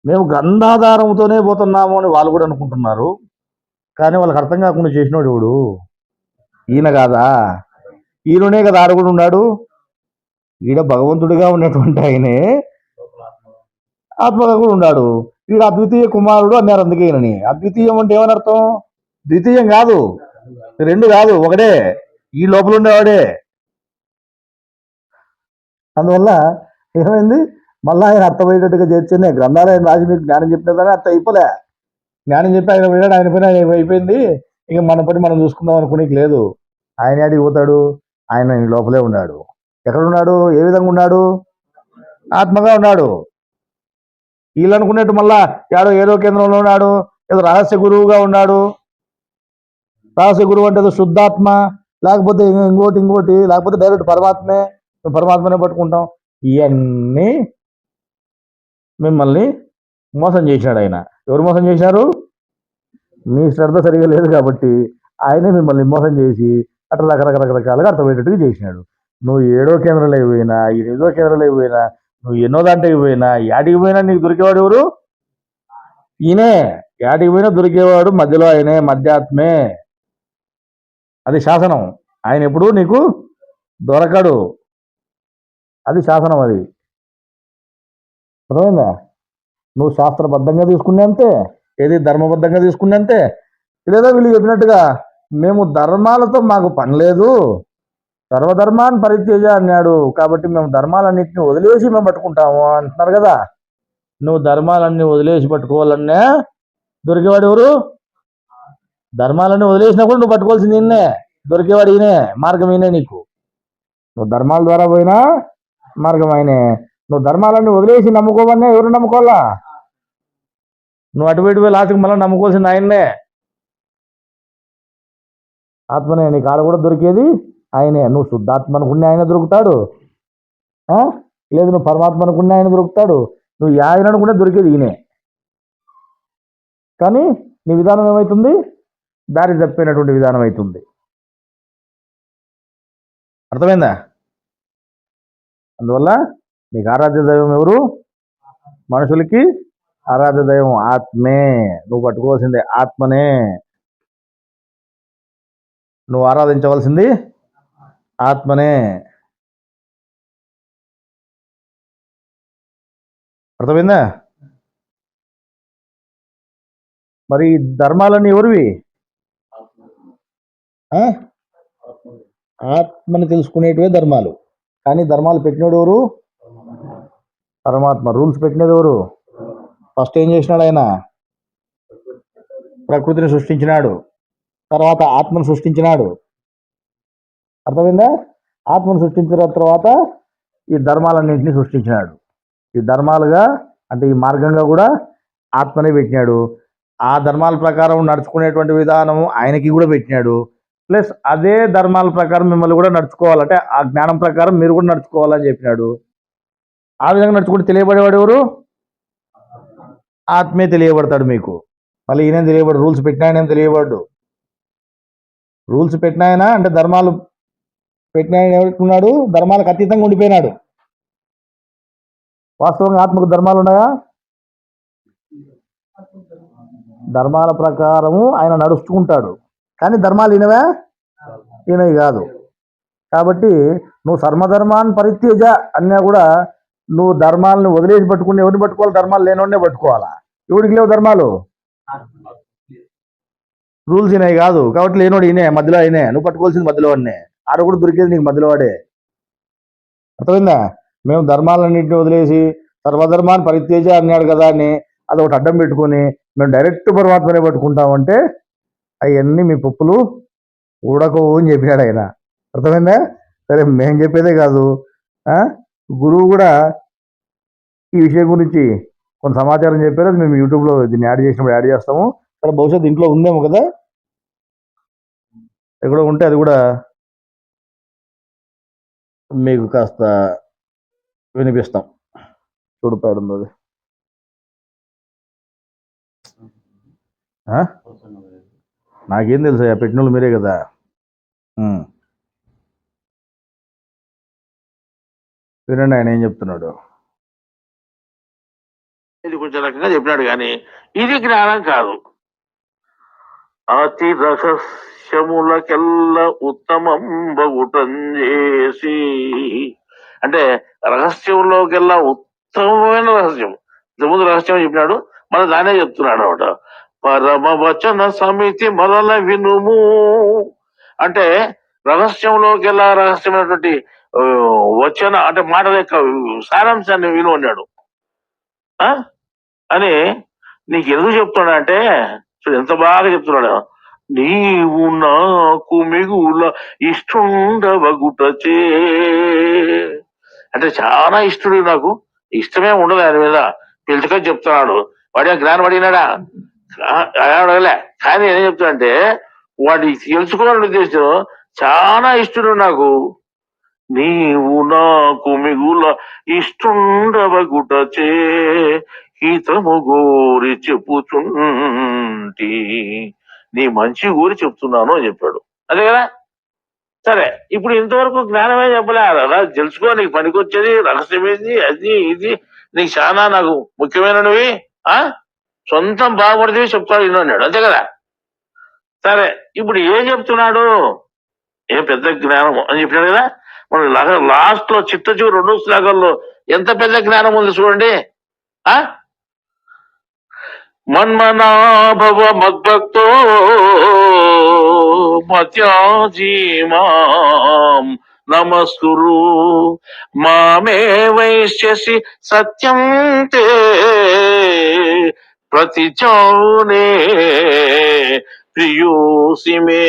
మేము గ్రంథాధారంతోనే పోతున్నాము అని వాళ్ళు కూడా అనుకుంటున్నారు. కానీ వాళ్ళకి అర్థం కాకుండా చేసినోడు ఎవడు? ఈయన కాదా? ఈయననే కదా ఆడ కూడా ఉన్నాడు. ఈడ భగవంతుడిగా ఉన్నటువంటి ఆయనే ఆత్మగా కూడా ఉన్నాడు. ఈడ అద్వితీయ కుమారుడు అన్నారు, అందుకే ఈయనని. అద్వితీయం అంటే ఏమని అర్థం? ద్వితీయం కాదు, రెండు కాదు, ఒకటే, ఈ లోపల ఉండేవాడే. అందువల్ల ఏమైంది, మళ్ళీ ఆయన అర్థమయ్యేటట్టుగా చేర్చనే గ్రంథాలు ఆయన రాసి మీకు జ్ఞానం చెప్పినదని అర్థం అయిపోలే. జ్ఞానం చెప్పి ఆయన పోయినాడు, ఆయన పైన అయిపోయింది, ఇక మన పని మనం చూసుకుందాం అనుకునేకి లేదు. ఆయన ఆడికి పోతాడు, ఆయన ఈ లోపలే ఉన్నాడు. ఎక్కడ ఉన్నాడు? ఏ విధంగా ఉన్నాడు? ఆత్మగా ఉన్నాడు. వీళ్ళు అనుకున్నట్టు మళ్ళా ఏదో కేంద్రంలో ఉన్నాడు, ఏదో రహస్య గురువుగా ఉన్నాడు. రహస్య గురువు అంటే ఏదో శుద్ధాత్మ, లేకపోతే ఇంకోటి, లేకపోతే డైరెక్ట్ పరమాత్మే, మేము పరమాత్మనే పట్టుకుంటాం. ఇవన్నీ మిమ్మల్ని మోసం చేసినాడు ఆయన. ఎవరు మోసం చేశారు? మీ శ్రద్ధ సరిగా లేదు కాబట్టి ఆయనే మిమ్మల్ని మోసం చేసి అట్లా రకరకాలుగా అర్థమయ్యేటట్టుగా చేసినాడు. నువ్వు 7వ కేంద్రంలో అయిపోయినా, 8వ కేంద్రంలో అయిపోయినా, నువ్వు ఎన్నో దాంట్లో అయిపోయినా, యాడికి పోయినా నీకు దొరికేవాడు ఎవరు? ఈయనే. యాడికి పోయినా దొరికేవాడు మధ్యలో ఆయనే, మధ్యాత్మే. అది శాసనం. ఆయన ఎప్పుడు నీకు దొరకడు, అది శాసనం. అది అర్థమైందా? నువ్వు శాస్త్రబద్ధంగా తీసుకునే అంతే, ఏది ధర్మబద్ధంగా తీసుకునే అంతే. లేదా వీళ్ళు చెప్పినట్టుగా మేము ధర్మాలతో మాకు పని లేదు, సర్వధర్మాన్ని పరిత్యజ అన్నాడు కాబట్టి మేము ధర్మాలన్నింటినీ వదిలేసి మేము పట్టుకుంటాము అంటున్నారు కదా. నువ్వు ధర్మాలన్నీ వదిలేసి పట్టుకోవాలన్నా దొరికేవాడు ఎవరు? ధర్మాలన్నీ వదిలేసినా కూడా నువ్వు పట్టుకోవాల్సింది ఈయన్నే, దొరికేవాడు ఈయనే, మార్గం ఈయనే నీకు. నువ్వు ధర్మాల ద్వారా పోయినా మార్గం ఆయనే. నువ్వు ధర్మాలన్నీ వదిలేసి నమ్ముకోవన్నా ఎవరు నమ్ముకోవాలా? నువ్వు అటువైపు పోయి లాస్ట్కి మళ్ళీ నమ్ముకోవాల్సింది ఆయన్నే, ఆత్మనే. నీకు ఆడ కూడా దొరికేది ఆయనే. నువ్వు శుద్ధాత్మ అనుకునే ఆయన దొరుకుతాడు, లేదు నువ్వు పరమాత్మ అనుకునే ఆయన దొరుకుతాడు, నువ్వు ఆయన అనుకునే దొరికేది ఈయనే. కానీ నీ విధానం ఏమవుతుంది? దారి తప్పినటువంటి విధానం అవుతుంది. అర్థమైందా? అందువల్ల నీకు ఆరాధ్య దైవం ఎవరు? మనుషులకి ఆరాధ్య దైవం ఆత్మే. నువ్వు పట్టుకోవాల్సిందే ఆత్మనే, నువ్వు ఆరాధించవలసింది ఆత్మనే. అర్థమైందా? మరి ఈ ధర్మాలన్నీ ఎవరివి? ఆ? ఆత్మని తెలుసుకునేటివే ధర్మాలు. కానీ ధర్మాలు పెట్టినోడు ఎవరు? పరమాత్మ. రూల్స్ పెట్టినది ఎవరు? ఫస్ట్ ఏం చేసినాడు ఆయన? ప్రకృతిని సృష్టించినాడు, తర్వాత ఆత్మను సృష్టించినాడు. అర్థమైందా? ఆత్మను సృష్టించిన తర్వాత ఈ ధర్మాలన్నింటినీ సృష్టించినాడు. ఈ ధర్మాలుగా అంటే ఈ మార్గంగా కూడా ఆత్మనే పెట్టినాడు. ఆ ధర్మాల ప్రకారం నడుచుకునేటువంటి విధానం ఆయనకి కూడా పెట్టినాడు. ప్లస్ అదే ధర్మాల ప్రకారం మిమ్మల్ని కూడా నడుచుకోవాలంటే ఆ జ్ఞానం ప్రకారం మీరు కూడా నడుచుకోవాలని చెప్పినాడు. ఆ విధంగా నడుచుకుంటే తెలియబడేవాడు ఎవరు? ఆత్మే తెలియబడతాడు మీకు. మళ్ళీ ఈయనేం తెలియబడు? రూల్స్ పెట్టినాయనేం తెలియబడ్డు. రూల్స్ పెట్టినాయన అంటే ధర్మాలు పెట్టినాయన ఎవరుకున్నాడు? ధర్మాలకు అతీతంగా ఉండిపోయినాడు. వాస్తవంగా ఆత్మకు ధర్మాలు ఉన్నాయా? ధర్మాల ప్రకారము ఆయన నడుచుకుంటాడు, కానీ ధర్మాలు ఈయనవే? ఈయనవి కాదు. కాబట్టి నువ్వు సర్వధర్మాన్ని పరిత్యజ అన్నా కూడా నువ్వు ధర్మాలను వదిలేసి పట్టుకుని ఎవరిని పట్టుకోవాలి? ధర్మాలు లేనివాడినే పట్టుకోవాలా? ఎవడికి లేవు ధర్మాలు? రూల్స్ ఈయనవి కాదు కాబట్టి లేనోడు ఈయనే, మధ్యలో అయినే. నువ్వు పట్టుకోవాల్సింది మధ్యలో వాడినే. ఆడ కూడా దొరికేది నీకు మధ్యలో వాడే. అర్థమైందా? మేము ధర్మాలన్నింటినీ వదిలేసి సర్వధర్మాన్ని పరిత్యజ అన్నాడు కదా అని అదొకటి అడ్డం పెట్టుకొని మేము డైరెక్ట్ పరమాత్మనే పట్టుకుంటామంటే అవన్నీ మీ పప్పులు ఉడకవు అని చెప్పినాడు ఆయన. అర్థమైందా? సరే, మేము చెప్పేదే కాదు, గురువు కూడా ఈ విషయం గురించి కొంత సమాచారం చెప్పారు. అది మేము యూట్యూబ్లో దీన్ని యాడ్ చేసినప్పుడు యాడ్ చేస్తాము. సరే, బహుశా దీంట్లో ఉందేమో కదా, ఎక్కడో ఉంటే అది కూడా మీకు కాస్త వినిపిస్తాం. చూడిపాడు అది. నాకేం తెలుసు, పెట్టిన వాళ్ళు మీరే కదా. వినండి ఆయన ఏం చెప్తున్నాడు. ఇది కొంచెం రకంగా చెప్పినాడు, కానీ ఇది జ్ఞానం కాదు. అతి రహస్యములకెల్ల ఉత్తమం బగుటం చేసి అంటే రహస్యంలోకెల్లా ఉత్తమమైన రహస్యం. ఇంతకుముందు రహస్యం చెప్పినాడు, మన దానే చెప్తున్నాడు అనమాట. పరమ వచన సమితి మరల వినుము అంటే రహస్యంలోకెల్లా రహస్యమైనటువంటి వచన అంటే మాటల యొక్క సారాంశాన్ని విను అన్నాడు. అని నీకు ఎందుకు చెప్తున్నా అంటే చూడు ఎంత బాగా చెప్తున్నాడు. నీవు నాకు మిగుల ఇష్టుండవగుటచే అంటే చాలా ఇష్టడు, నాకు ఇష్టమే ఉండదు ఆయన మీద. పిలుచుకొని చెప్తున్నాడు. వాడి జ్ఞానం అడిగినాడా? అడగలే. కానీ ఏం చెప్తాడంటే వాడి తెలుసుకోవాలని ఉద్దేశం చాలా ఇష్టడు నాకు. నీవు నాకు మిగుల ఇష్టుండవగుటచే హితము గోరి చెప్పుచుంటి నీ మంచి ఊరి చెప్తున్నాను అని చెప్పాడు. అదే కదా. సరే, ఇప్పుడు ఇంతవరకు జ్ఞానమే చెప్పలే. అలా తెలుసుకో, నీకు పనికొచ్చేది రహస్యమేది అది ఇది నీకు చాలా నాకు ముఖ్యమైనవి సొంతం బాగుపడితే చెప్తాడు ఇల్లు అన్నాడు. అంతే కదా. సరే, ఇప్పుడు ఏం చెప్తున్నాడు? ఏం పెద్ద జ్ఞానం అని చెప్పినాడు కదా. మన లాస్ట్ లో చిట్ట చివరి 2 శ్లోకాల్లో ఎంత పెద్ద జ్ఞానం ఉంది చూడండి. మన్మనాభవ మద్భక్తో మత్యాజీ మాం నమస్కురు మామే వైశ్యసి సత్యం తే ప్రతిచౌనే ప్రియోసి మే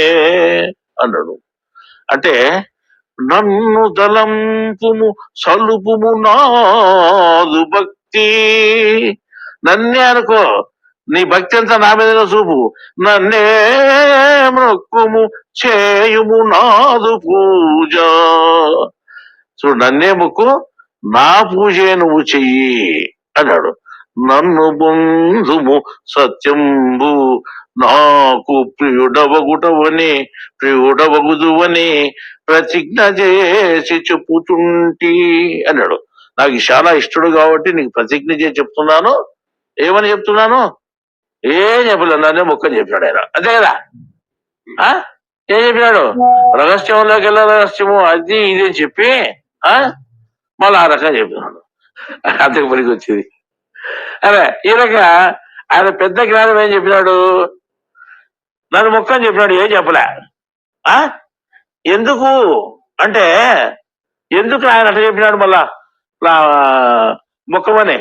అన్నాడు. అంటే నన్ను దలంపుము సలుపుము నాదు భక్తి. నన్నే అనుకో, నీ భక్తి అంతా నా మీద చూపు. నన్నే మొక్కుము చేయుము నాదు పూజ. చూడు, నన్నే మొక్కు, నా పూజే నువ్వు చెయ్యి అన్నాడు. నన్ను బొంధుము సత్యంబు నాకు ప్రియుడవగుదువని ప్రతిజ్ఞ చేసి చెప్పుతుంటి అన్నాడు. నాకు చాలా ఇష్టడు కాబట్టి నీకు ప్రతిజ్ఞ చేసి చెప్తున్నాను. ఏమని చెప్తున్నాను? ఏం చెప్పలేదు, నన్నే మొక్కని చెప్పాడు ఆయన. అంతే కదా. ఏం చెప్పినాడు? రహస్యంలోకి వెళ్ళే రహస్యము అది ఇది అని చెప్పి మళ్ళీ ఆ రకంగా చెప్పినాడు. అంతకు పనికి వచ్చేది. అరే ఈ రకంగా ఆయన పెద్ద జ్ఞానం ఏం చెప్పినాడు, నన్ను మొక్కని చెప్పినాడు, ఏం చెప్పలే. ఆ ఎందుకు అంటే ఎందుకు ఆయన అట్లా చెప్పినాడు మళ్ళా మొక్కమని?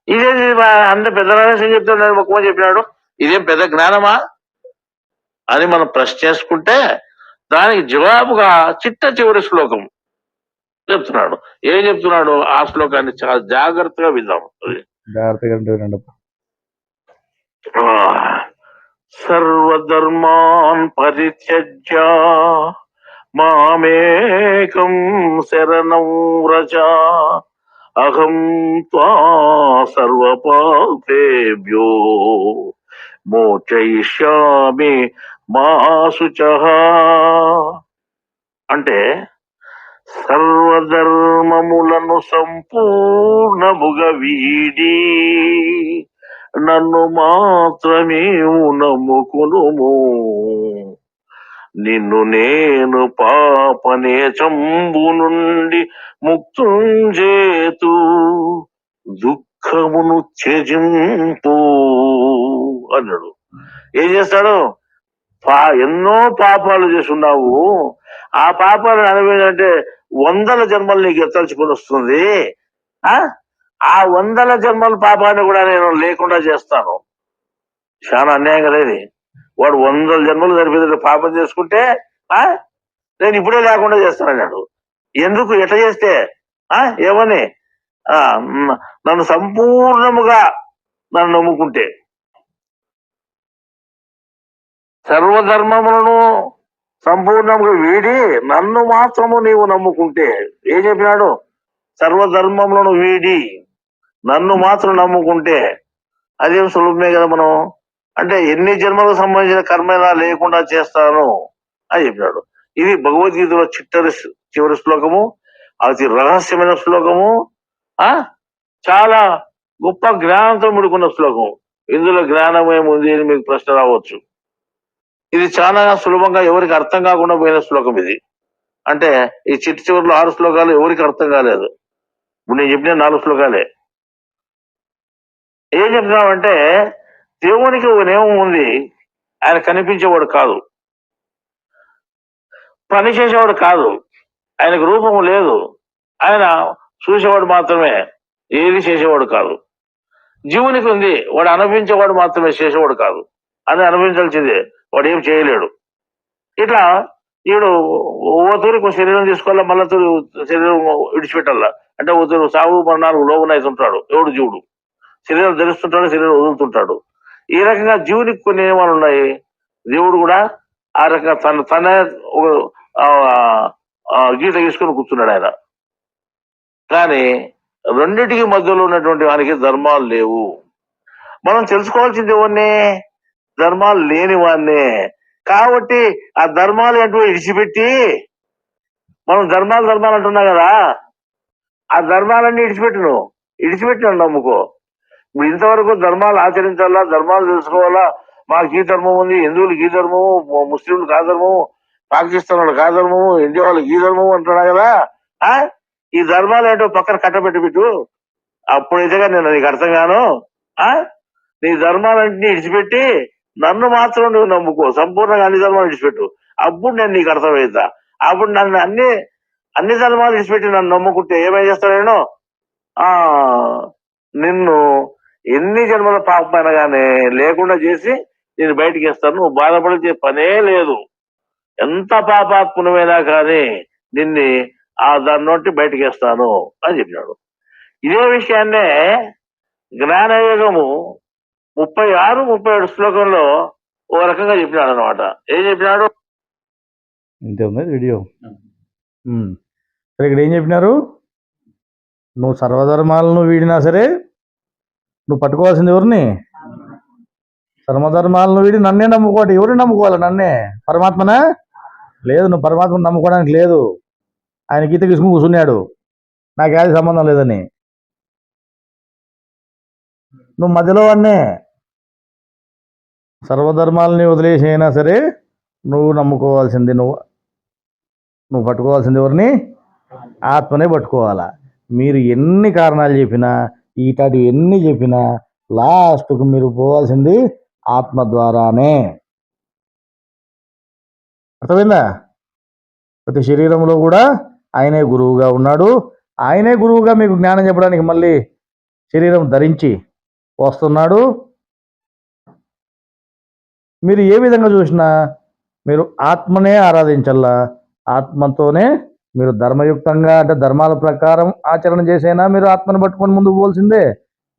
ఇదేంటి అంత పెద్ద రహస్యం చెప్తున్నాడు, మొక్కమని చెప్పినాడు, ఇదేం పెద్ద జ్ఞానమా అని మనం ప్రశ్న చేసుకుంటే దానికి జవాబుగా చిట్ట చివరి శ్లోకం చెప్తున్నాడు. ఏం చెప్తున్నాడు ఆ శ్లోకాన్ని చాలా జాగ్రత్తగా విందాం. జాగ్రత్తగా వినండి. సర్వధర్మాన్ పరిత్యజ్య మామేకం శరణం వ్రజ అహం త్వా సర్వపాపేభ్యో మోచయిష్యామి మా శుచః. అంటే సర్వధర్మములను సంపూర్ణముగా వీడి నన్ను మాత్రమే నమ్ముకునుము. నిన్ను నేను పాపనేచంబు నుండి ముక్తుంచేతు దుఃఖమును త్యజింపు అన్నాడు. ఏం చేస్తాడు? ఎన్నో పాపాలు చేస్తున్నావు, ఆ పాపాలను అనుభవించాలంటే 100 జన్మలు నీకు ఎత్తల్చుకొని వస్తుంది. ఆ 100 జన్మల పాపాన్ని కూడా నేను లేకుండా చేస్తాను. చాలా అన్యాయం కదా ఇది. వాడు 100 జన్మలు సరిపోతే పాపం చేసుకుంటే నేను ఇప్పుడే లేకుండా చేస్తానన్నాడు. ఎందుకు? ఎట్లా చేస్తే? ఏమని? నన్ను సంపూర్ణముగా నన్ను నమ్ముకుంటే, సర్వధర్మములను సంపూర్ణంగా వీడి నన్ను మాత్రము నీవు నమ్ముకుంటే. ఏం చెప్పినాడు? సర్వధర్మములను వీడి నన్ను మాత్రం నమ్ముకుంటే. అదేం సులభమే కదా. మనం అంటే ఎన్ని జన్మలకు సంబంధించిన కర్మైనా లేకుండా చేస్తాను అని చెప్పినాడు. ఇది భగవద్గీతలో చివరి శ్లోకము, అతి రహస్యమైన శ్లోకము, చాలా గొప్ప జ్ఞానంతో ముడుకున్న శ్లోకం. ఇందులో జ్ఞానం ఏముంది అని మీకు ప్రశ్న రావచ్చు. ఇది చాలా సులభంగా ఎవరికి అర్థం కాకుండా పోయిన శ్లోకం ఇది. అంటే ఈ చివరిలో 6 శ్లోకాలు ఎవరికి అర్థం కాలేదు. ఇప్పుడు నేను చెప్పిన 4 శ్లోకాలే. ఏం చెప్తున్నామంటే దేవునికి ఒక నియమం ఉంది, ఆయన కనిపించేవాడు కాదు, పని చేసేవాడు కాదు, ఆయనకు రూపము లేదు, ఆయన చూసేవాడు మాత్రమే, ఏది చేసేవాడు కాదు. జీవునికి ఉంది, వాడు అనుభవించేవాడు మాత్రమే, చేసేవాడు కాదు. అని అనుభవించాల్సిందే, వాడు ఏం చేయలేడు. ఇట్లా వీడు ఓ తూరికి శరీరం తీసుకోవాలా, మళ్ళా తూరి శరీరం విడిచిపెట్టాలా. అంటే ఓ తూరు సాగు మరణాలు లోగునైతుంటాడు ఎవడు జీవుడు. శరీరం ధరిస్తుంటాడు, శరీరం వదులుతుంటాడు. ఈ రకంగా జీవునికి కొన్ని నియమాలు ఉన్నాయి. దేవుడు కూడా ఆ రకంగా తన గీత గీసుకొని కూర్చున్నాడు ఆయన. కానీ రెండింటికి మధ్యలో ఉన్నటువంటి వానికి ధర్మాలు లేవు. మనం తెలుసుకోవాల్సింది ఎవరిని? ధర్మాలు లేని వాడిని. కాబట్టి ఆ ధర్మాలు ఏంటో ఇడిచిపెట్టి, మనం ధర్మాలు అంటున్నాం కదా, ఆ ధర్మాలన్నీ ఇడిచిపెట్టినాడు నమ్ముకో. ఇప్పుడు ఇంతవరకు ధర్మాలు ఆచరించాలా, ధర్మాలు తెలుసుకోవాలా, మాకు ఈ ధర్మం ఉంది, హిందువులకు ఈ ధర్మము, ముస్లింలకు ఆ ధర్మము, పాకిస్తాన్ వాళ్ళకి ఆ ధర్మము, ఇండియా వాళ్ళకి ఈ ధర్మము అంటున్నా కదా. ఈ ధర్మాలు ఏంటో పక్కన కట్టబెట్టు, అప్పుడైతేగా నేను నీకు అర్థం కాను. నీ ధర్మాలన్నీ ఇడిచిపెట్టి నన్ను మాత్రం నువ్వు నమ్ముకో, సంపూర్ణంగా అన్ని ధర్మాలు విడిచిపెట్టు, అప్పుడు నేను నీకు అర్థమవుతా. అప్పుడు నన్ను అన్ని ధర్మాలు విడిచిపెట్టి నన్ను నమ్ముకుంటే ఏమై చేస్తాను నేను? నిన్ను ఎన్ని జన్మల పాపమైనా కానీ లేకుండా చేసి నేను బయటికి వేస్తాను. నువ్వు బాధపడితే పనే లేదు. ఎంత పాపాత్మునమైనా కానీ నిన్ను దాని నుండి బయటికి వేస్తాను అని చెప్పినాడు. ఇదే విషయాన్నే జ్ఞానయోగము 36, 37 శ్లోకంలో ఓ రకంగా చెప్పినాడు అనమాట. ఏం చెప్పినాడు? ఇంతే ఉంది వీడియో. సరే, ఇక్కడ ఏం చెప్పినారు? నువ్వు సర్వధర్మాలను వీడినా సరే నువ్వు పట్టుకోవాల్సింది ఎవరిని? సర్వధర్మాలను వీడి నన్నే నమ్ముకోవాలి. ఎవరిని నమ్ముకోవాలి? నన్నే. పరమాత్మనా? లేదు, నువ్వు పరమాత్మను నమ్ముకోవడానికి లేదు. ఆయన గీత గీసుకుని కూర్చున్నాడు, నాకు ఏది సంబంధం లేదని. నువ్వు మధ్యలో వాడినే. సర్వధర్మాలని వదిలేసి అయినా సరే నువ్వు నమ్ముకోవాల్సింది, నువ్వు పట్టుకోవాల్సింది ఎవరిని? ఆత్మనే పట్టుకోవాలా. మీరు ఎన్ని కారణాలు చెప్పినా ఇట్లాంటివి ఎన్ని చెప్పినా లాస్ట్కు మీరు పోవాల్సింది ఆత్మ ద్వారానే. అర్థమైందా? ప్రతి శరీరంలో కూడా ఆయనే గురువుగా ఉన్నాడు. ఆయనే గురువుగా మీకు జ్ఞానం చెప్పడానికి మళ్ళీ శరీరం ధరించి వస్తున్నాడు. మీరు ఏ విధంగా చూసినా మీరు ఆత్మనే ఆరాధించల్లా. ఆత్మతోనే మీరు ధర్మయుక్తంగా, అంటే ధర్మాల ప్రకారం ఆచరణ చేసైనా మీరు ఆత్మను పట్టుకొని ముందుకు పోవాల్సిందే.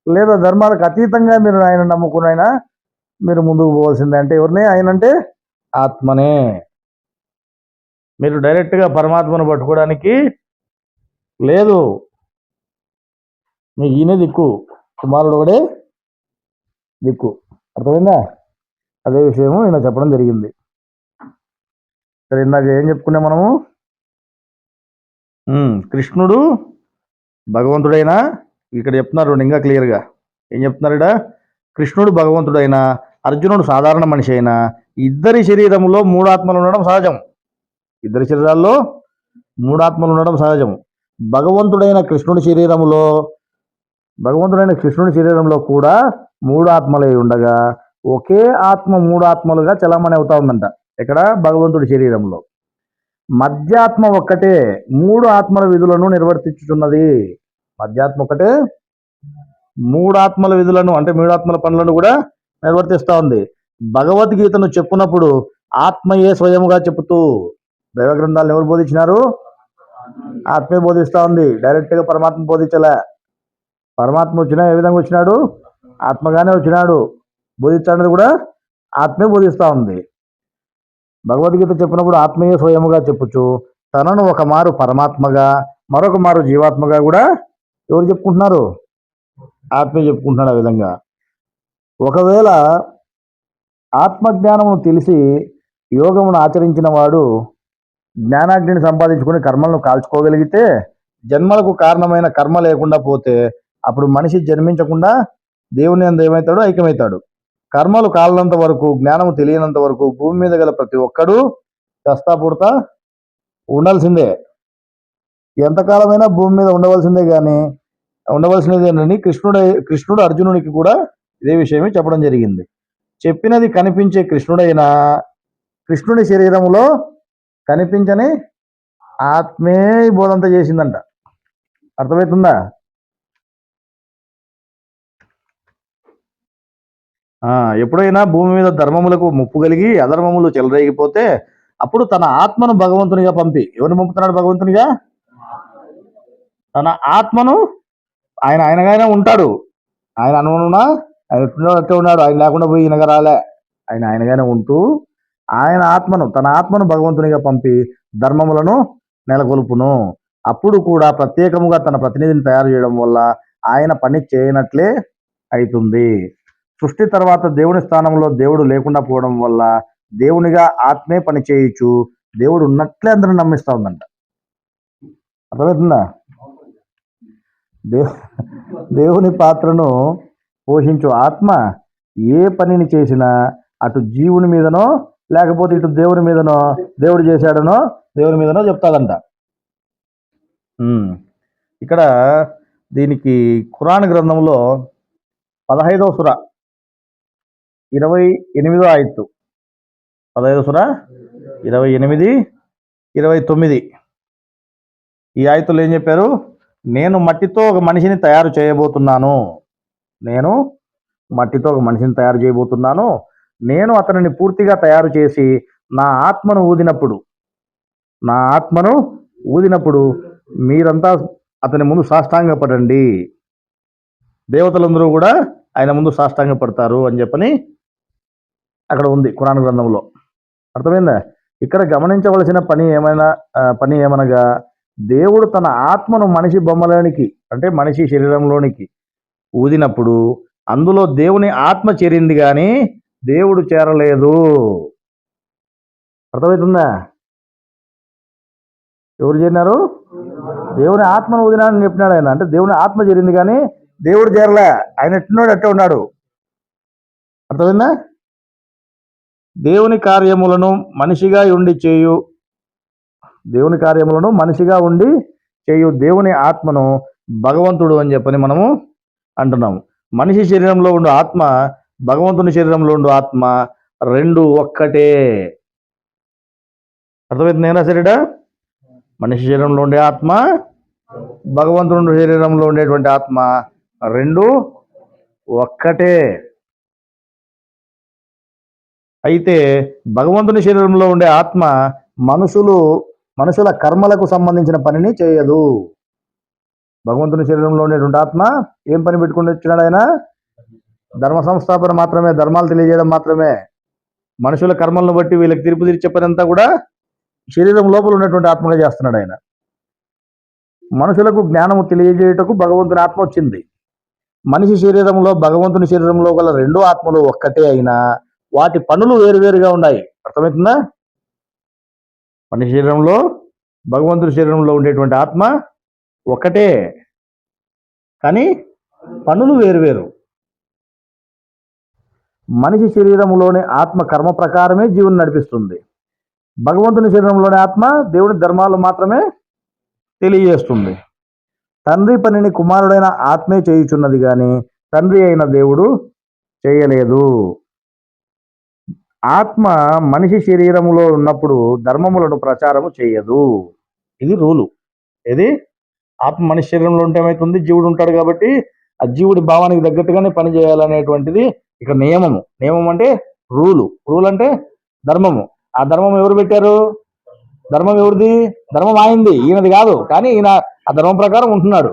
లేదా ధర్మాలకు అతీతంగా మీరు ఆయన నమ్ముకునైనా మీరు ముందుకు పోవాల్సిందే. అంటే ఎవరినే ఆయన అంటే ఆత్మనే. మీరు డైరెక్ట్గా పరమాత్మను పట్టుకోవడానికి లేదు. మీకు ఈయనే దిక్కు, కుమారుడు ఒకడే దిక్కు. అర్థమైందా? అదే విషయము ఈయన చెప్పడం జరిగింది. సరే, ఇందాక ఏం చెప్పుకున్నాం మనము? కృష్ణుడు భగవంతుడైనా, ఇక్కడ చెప్తున్నారు ఇంకా క్లియర్గా ఏం చెప్తున్నారు ఇక్కడ? కృష్ణుడు భగవంతుడైనా, అర్జునుడు సాధారణ మనిషి అయినా, ఇద్దరి శరీరంలో మూడు ఆత్మలు ఉండడం సహజం. ఇద్దరి శరీరాల్లో మూడు ఆత్మలు ఉండడం సహజం. భగవంతుడైన కృష్ణుడి శరీరంలో కూడా మూడు ఆత్మలై ఉండగా ఒకే ఆత్మ మూడు ఆత్మలుగా చలామణి అవుతా ఉందంట. ఇక్కడ భగవంతుడి శరీరంలో మధ్యాత్మ ఒక్కటే మూడు ఆత్మల విధులను నిర్వర్తించుతున్నది. మధ్యాత్మ ఒక్కటే మూడు ఆత్మల విధులను, అంటే మూడు ఆత్మల పనులను కూడా నిర్వర్తిస్తూ ఉంది. భగవద్గీతను చెప్పునప్పుడు ఆత్మయే స్వయముగా చెబుతూ, దైవ గ్రంథాలను ఎవరు బోధించినారు? ఆత్మే బోధిస్తూ ఉంది. డైరెక్ట్గా పరమాత్మ బోధించలే. పరమాత్మ వచ్చినా ఏ విధంగా వచ్చినాడు? ఆత్మగానే వచ్చినాడు. బోధించాలనేది కూడా ఆత్మే బోధిస్తూ ఉంది. భగవద్గీత చెప్పినప్పుడు ఆత్మీయ స్వయముగా చెప్పుచు తనను ఒక మారు పరమాత్మగా, మరొక మారు జీవాత్మగా కూడా ఎవరు చెప్పుకుంటున్నారు? ఆత్మే చెప్పుకుంటున్నాడు. ఆ విధంగా ఒకవేళ ఆత్మజ్ఞానమును తెలిసి యోగమును ఆచరించిన వాడు జ్ఞానాగ్నిని సంపాదించుకుని కర్మలను కాల్చుకోగలిగితే, జన్మలకు కారణమైన కర్మ లేకుండా పోతే అప్పుడు మనిషి జన్మించకుండా దేవుని యందు ఏమవుతాడు? ఐక్యమవుతాడు. కర్మలు కాలనంత వరకు, జ్ఞానము తెలియనంత వరకు భూమి మీద గల ప్రతి ఒక్కడు చస్తా పుడతా ఉండాల్సిందే. ఎంతకాలమైనా భూమి మీద ఉండవలసినదేనని కృష్ణుడు అర్జునునికి కూడా ఇదే విషయమే చెప్పడం జరిగింది. చెప్పినది కనిపించే కృష్ణుడైనా కృష్ణుడి శరీరంలో కనిపించని ఆత్మే బోధంతా చేసిందంట. అర్థమవుతుందా? ఎప్పుడైనా భూమి మీద ధర్మములకు ముప్పు కలిగి అధర్మములు చెలరేగిపోతే అప్పుడు తన ఆత్మను భగవంతునిగా పంపి, ఎవరిని పంపుతున్నాడు? భగవంతునిగా. తన ఆత్మను ఆయనగానే ఉంటాడు. ఆయన అనుకున్నా ఆయన ఎట్లున్నట్టే ఉన్నాడు. ఆయన లేకుండా పోయి ఈయనగా రాలే. ఆయనగానే ఉంటూ తన ఆత్మను భగవంతునిగా పంపి ధర్మములను నెలకొల్పును. అప్పుడు కూడా ప్రత్యేకముగా తన ప్రతినిధిని తయారు చేయడం వల్ల ఆయన పని చేయనట్లే అవుతుంది. సృష్టి తర్వాత దేవుని స్థానంలో దేవుడు లేకుండా పోవడం వల్ల దేవునిగా ఆత్మే పని చేయొచ్చు, దేవుడు ఉన్నట్లే అందరూ నమ్మిస్తా ఉందంట. అర్థమవుతుందా? దేవుని పాత్రను పోషించు ఆత్మ ఏ పనిని చేసినా అటు జీవుని మీదనో లేకపోతే ఇటు దేవుని మీదనో, దేవుడు చేశాడనో దేవుని మీదనో చెప్తాదంట. ఇక్కడ దీనికి ఖురాన్ గ్రంథంలో 15వ సూర 28వ ఆయత్తు, 15వ సూర 28, 29 ఈ ఆయతులు ఏం చెప్పారు? నేను మట్టితో ఒక మనిషిని తయారు చేయబోతున్నాను. నేను అతనిని పూర్తిగా తయారు చేసి నా ఆత్మను ఊదినప్పుడు మీరంతా అతని ముందు సాష్టాంగపడండి. దేవతలందరూ కూడా ఆయన ముందు సాష్టాంగపడతారు అని చెప్పని అక్కడ ఉంది ఖురాన్ గ్రంథంలో. అర్థమైందా? ఇక్కడ గమనించవలసిన పని ఏమనగా, దేవుడు తన ఆత్మను మనిషి బొమ్మలోనికి, అంటే మనిషి శరీరంలోనికి ఊదినప్పుడు అందులో దేవుని ఆత్మ చేరింది కానీ దేవుడు చేరలేదు. అర్థమవుతుందా? ఎవరు చేరినారు? దేవుని ఆత్మను ఊదినాడని చెప్పినాడు ఆయన. అంటే దేవుని ఆత్మ చేరింది కానీ దేవుడు చేరలే. ఆయన ఎట్టున్నాడు అట్టే ఉన్నాడు. అర్థమైందా? దేవుని కార్యములను మనిషిగా ఉండి చేయు దేవుని ఆత్మను భగవంతుడు అని చెప్పని మనము అంటున్నాము. మనిషి శరీరంలో ఉండే ఆత్మ, భగవంతుని శరీరంలో ఉండే ఆత్మ రెండు ఒక్కటే. అర్థమవుతుంది ఏనా సరిడా? మనిషి శరీరంలో ఉండే ఆత్మ, భగవంతుని శరీరంలో ఉండేటువంటి ఆత్మ రెండు ఒక్కటే. అయితే భగవంతుని శరీరంలో ఉండే ఆత్మ మనుషుల కర్మలకు సంబంధించిన పనిని చేయదు. భగవంతుని శరీరంలో ఉండేటువంటి ఆత్మ ఏం పని పెట్టుకుని వచ్చినాడు? ఆయన ధర్మ సంస్థాపన మాత్రమే, ధర్మాలు తెలియజేయడం మాత్రమే. మనుషుల కర్మలను బట్టి వీళ్ళకి తీర్పు తీర్చే పని అంతా కూడా శరీరం లోపల ఉన్నటువంటి ఆత్మగా చేస్తున్నాడు ఆయన. మనుషులకు జ్ఞానము తెలియజేయటకు భగవంతుని ఆత్మ వచ్చింది. మనిషి శరీరంలో భగవంతుని శరీరంలో గల రెండు ఆత్మలు ఒక్కటే అయినా వాటి పనులు వేరువేరుగా ఉన్నాయి. అర్థమవుతుందా? మనిషి శరీరంలో భగవంతుని శరీరంలో ఉండేటువంటి ఆత్మ ఒకటే, కానీ పనులు వేరువేరు. మనిషి శరీరంలోని ఆత్మ కర్మ ప్రకారమే జీవుని నడిపిస్తుంది. భగవంతుని శరీరంలోని ఆత్మ దేవుని ధర్మాలు మాత్రమే తెలియజేస్తుంది. తండ్రి పనిని కుమారుడైన ఆత్మే చేయుచున్నది కానీ తండ్రి అయిన దేవుడు చేయలేదు. ఆత్మ మనిషి శరీరములో ఉన్నప్పుడు ధర్మములను ప్రచారము చేయదు. ఇది రూలు. ఏది? ఆత్మ మనిషి శరీరంలో ఉంటే ఏమవుతుంది? జీవుడు ఉంటాడు కాబట్టి ఆ జీవుడి భావానికి తగ్గట్టుగానే పని చేయాలనేటువంటిది ఇక్కడ నియమము. నియమం అంటే రూలు. రూల్ అంటే ధర్మము. ఆ ధర్మం ఎవరు పెట్టారు? ధర్మం ఎవరిది? ధర్మం ఆయింది, ఈయనది కాదు. కానీ ఈయన ఆ ధర్మం ప్రకారం ఉంటున్నాడు.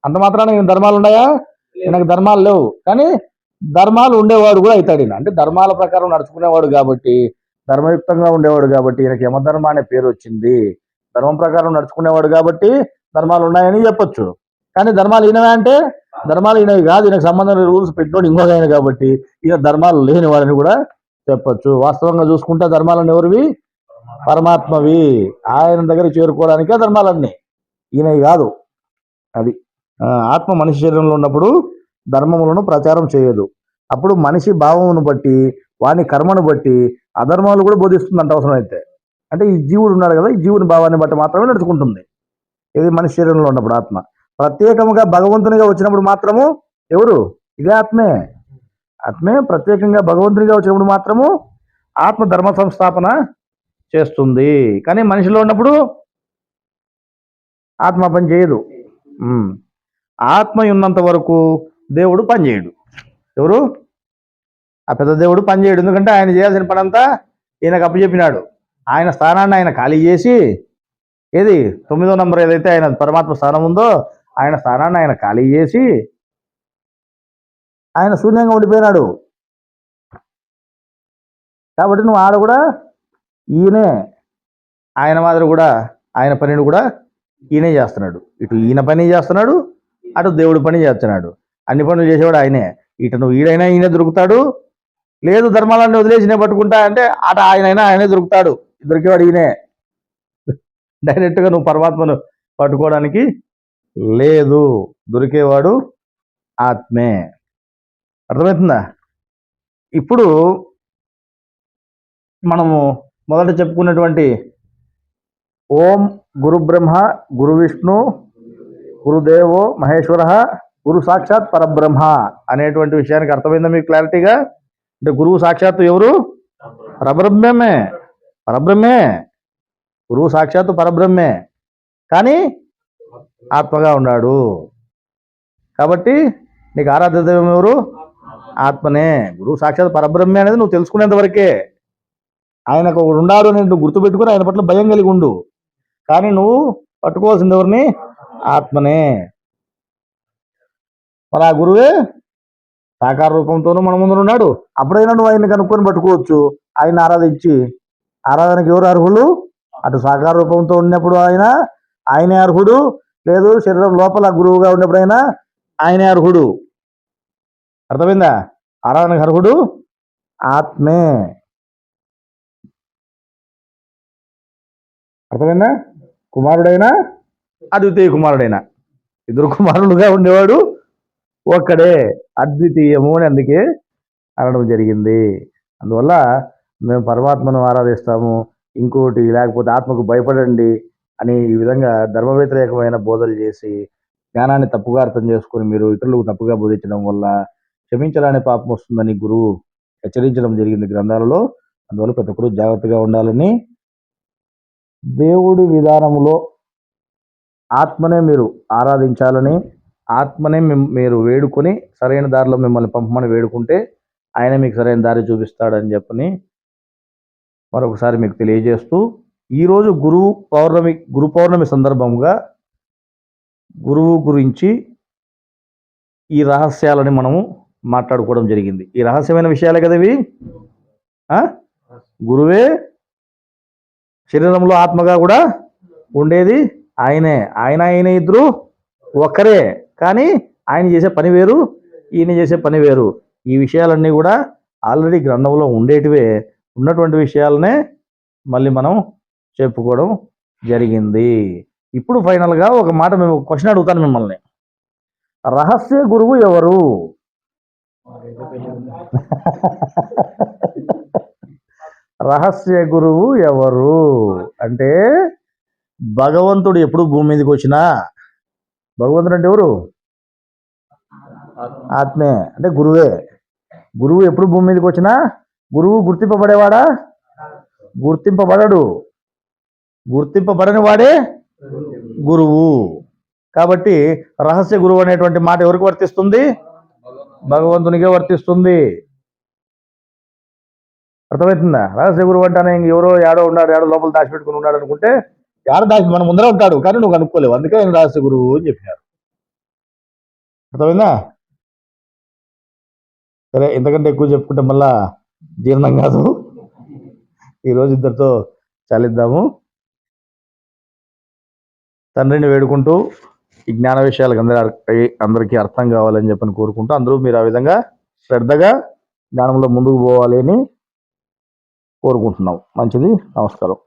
అంత మాత్రాన ఈయన ధర్మాలు ఉన్నాయా? ఈయనకు ధర్మాలు లేవు, కానీ ధర్మాలు ఉండేవాడు కూడా అవుతాడు. ఈయన అంటే ధర్మాల ప్రకారం నడుచుకునేవాడు కాబట్టి, ధర్మయుక్తంగా ఉండేవాడు కాబట్టి ఈయనకి యమధర్మ అనే పేరు వచ్చింది. ధర్మం ప్రకారం నడుచుకునేవాడు కాబట్టి ధర్మాలు ఉన్నాయని చెప్పొచ్చు. కానీ ధర్మాలు ఈయనవే అంటే ధర్మాలు ఈయనవి కాదు, ఈయనకు సంబంధం రూల్స్ పెట్టినోడు ఇంకొక ఆయన కాబట్టి ఈయన ధర్మాలు లేని వాడని కూడా చెప్పొచ్చు. వాస్తవంగా చూసుకుంటే ధర్మాలను ఎవరివి? పరమాత్మవి. ఆయన దగ్గర చేరుకోవడానికే ధర్మాలన్నీ, ఈయనవి కాదు. అది ఆత్మ మనిషి శరీరంలో ఉన్నప్పుడు ధర్మములను ప్రచారం చేయదు. అప్పుడు మనిషి భావమును బట్టి, వాని కర్మను బట్టి అధర్మాలు కూడా బోధిస్తుందంట అవసరమైతే. అంటే ఈ జీవుడు ఉన్నాడు కదా, ఈ జీవుని భావాన్ని బట్టి మాత్రమే నడుచుకుంటుంది. ఇది మనిషి శరీరంలో ఉన్నప్పుడు ఆత్మ. ప్రత్యేకముగా భగవంతునిగా వచ్చినప్పుడు మాత్రము ఎవరు? ఇదే ఆత్మే. ఆత్మే ప్రత్యేకంగా భగవంతునిగా వచ్చినప్పుడు మాత్రము ఆత్మ ధర్మ సంస్థాపన చేస్తుంది. కానీ మనిషిలో ఉన్నప్పుడు ఆత్మ పని చేయదు. ఆత్మ ఉన్నంత వరకు దేవుడు పనిచేయడు. ఎవరు? ఆ పెద్ద దేవుడు పనిచేయడు. ఎందుకంటే ఆయన చేయాల్సిన పని అంతా ఈయనకు అప్పచెప్పినాడు. ఆయన స్థానాన్ని ఆయన ఖాళీ చేసి, ఏది 9వ నంబర్ ఏదైతే ఆయన పరమాత్మ స్థానం ఉందో ఆయన స్థానాన్ని ఆయన ఖాళీ చేసి ఆయన శూన్యంగా ఉండిపోయినాడు. కాబట్టి నువ్వు ఆడ కూడా ఈయనే, ఆయన మాదిరి కూడా ఆయన పనిని కూడా ఈయనే చేస్తున్నాడు. ఇటు ఈయన పని చేస్తున్నాడు, అటు దేవుడి పని చేస్తున్నాడు. అన్ని పనులు చేసేవాడు ఆయనే. ఇటు నువ్వు ఈడైనా ఈయనే దొరుకుతాడు, లేదు ధర్మాలన్నీ వదిలేసి నేను పట్టుకుంటా అంటే అటు ఆయనే దొరుకుతాడు. దొరికేవాడు ఈయనే. డైరెక్ట్గా నువ్వు పరమాత్మను పట్టుకోవడానికి లేదు, దొరికేవాడు ఆత్మే. అర్థమవుతుందా? ఇప్పుడు మనము మొదట చెప్పుకున్నటువంటి ఓం గురు బ్రహ్మ గురు విష్ణు గురుదేవో మహేశ్వర గురు సాక్షాత్ పరబ్రహ్మ అనేటువంటి విషయానికి అర్థమైందా మీకు క్లారిటీగా? అంటే గురువు సాక్షాత్తు ఎవరు? పరబ్రహ్మే. పరబ్రహ్మే. గురువు సాక్షాత్తు పరబ్రహ్మే, కానీ ఆత్మగా ఉన్నాడు. కాబట్టి నీకు ఆరాధ్య దైవం ఎవరు? ఆత్మనే. గురువు సాక్షాత్ పరబ్రహ్మే అనేది నువ్వు తెలుసుకునేంత వరకే. ఆయనకు ఒకడు ఉన్నాడు అని నువ్వు గుర్తుపెట్టుకుని ఆయన పట్ల భయం కలిగి ఉండు. కానీ నువ్వు పట్టుకోవాల్సింది ఎవరిని? ఆత్మనే. మరి ఆ గురువే సాకార రూపంతోనూ మన ముందు ఉన్నాడు. అప్పుడైనా నువ్వు ఆయన్ని కనుక్కొని పట్టుకోవచ్చు. ఆయన ఆరాధించి, ఆరాధనకి ఎవరు అర్హులు? అటు సాకార రూపంతో ఉన్నప్పుడు ఆయనే అర్హుడు, లేదు శరీరం లోపల గురువుగా ఉన్నప్పుడు ఆయనే అర్హుడు. అర్థమైందా? ఆరాధనకు అర్హుడు ఆత్మే. అర్థమైందా? కుమారుడైనా అద్వితీయ కుమారుడైనా ఇద్దరు కుమారులుగా ఉండేవాడు ఒక్కడే, అద్వితీయము అని అందుకే అనడం జరిగింది. అందువల్ల మేము పరమాత్మను ఆరాధిస్తాము, ఇంకోటి లేకపోతే ఆత్మకు భయపడండి అని ఈ విధంగా ధర్మ వ్యతిరేకమైన బోధలు చేసి జ్ఞానాన్ని తప్పుగా అర్థం చేసుకొని మీరు ఇతరులకు తప్పుగా బోధించడం వల్ల క్షమించరాని పాపం వస్తుందని గురువు హెచ్చరించడం జరిగింది గ్రంథాలలో. అందువల్ల ప్రతి ఒక్కరు జాగ్రత్తగా ఉండాలని, దేవుడి విధానంలో ఆత్మనే మీరు ఆరాధించాలని, ఆత్మనే మీరు వేడుకొని సరైన దారిలో మిమ్మల్ని పంపమని వేడుకుంటే ఆయన మీకు సరైన దారి చూపిస్తాడని చెప్పని మరొకసారి మీకు తెలియజేస్తూ, ఈరోజు గురు పౌర్ణమి సందర్భంగా గురువు గురించి ఈ రహస్యాలని మనము మాట్లాడుకోవడం జరిగింది. ఈ రహస్యమైన విషయాలే కదా ఇవి. గురువే శరీరంలో ఆత్మగా కూడా ఉండేది ఆయన ఇద్దరు ఒక్కరే, కానీ ఆయన చేసే పని వేరు, ఈయన చేసే పని వేరు. ఈ విషయాలన్నీ కూడా ఆల్రెడీ గ్రంథంలో ఉన్నటువంటి విషయాలనే మళ్ళీ మనం చెప్పుకోవడం జరిగింది. ఇప్పుడు ఫైనల్గా ఒక మాట మేము క్వశ్చన్ అడుగుతాను మిమ్మల్ని. రహస్య గురువు ఎవరు? రహస్య గురువు ఎవరు అంటే, భగవంతుడు ఎప్పుడు భూమి మీదకి వచ్చినా, భగవంతుడు అంటే ఎవరు? ఆత్మే, అంటే గురువే. గురువు ఎప్పుడు భూమి మీదకి వచ్చినా గురువు గుర్తింపబడేవాడా? గుర్తింపబడడు. గుర్తింపబడని వాడే గురువు. కాబట్టి రహస్య గురువు అనేటువంటి మాట ఎవరికి వర్తిస్తుంది? భగవంతునికే వర్తిస్తుంది. అర్థమవుతుందా? రహస్య గురువు అంటానే ఎవరో ఏడో లోపల దాచిపెట్టుకుని ఉన్నాడు అనుకుంటే, మన ముందరే ఉంటాడు కానీ నువ్వు కనుక్కోలేవు, అందుకే ఆయన రహస్య గురువు అని చెప్పినారు. అర్థమైందా? సరే, ఇంతకంటే ఎక్కువ చెప్పుకుంటే మళ్ళా జీర్ణం కాదు. ఈరోజు ఇద్దరితో చాలిద్దాము. తండ్రిని వేడుకుంటూ ఈ జ్ఞాన విషయాలకు అందరికీ అర్థం కావాలని చెప్పని కోరుకుంటూ, అందరూ మీరు ఆ విధంగా శ్రద్ధగా జ్ఞానంలో ముందుకు పోవాలి అని కోరుకుంటున్నాం. మంచిది, నమస్కారం.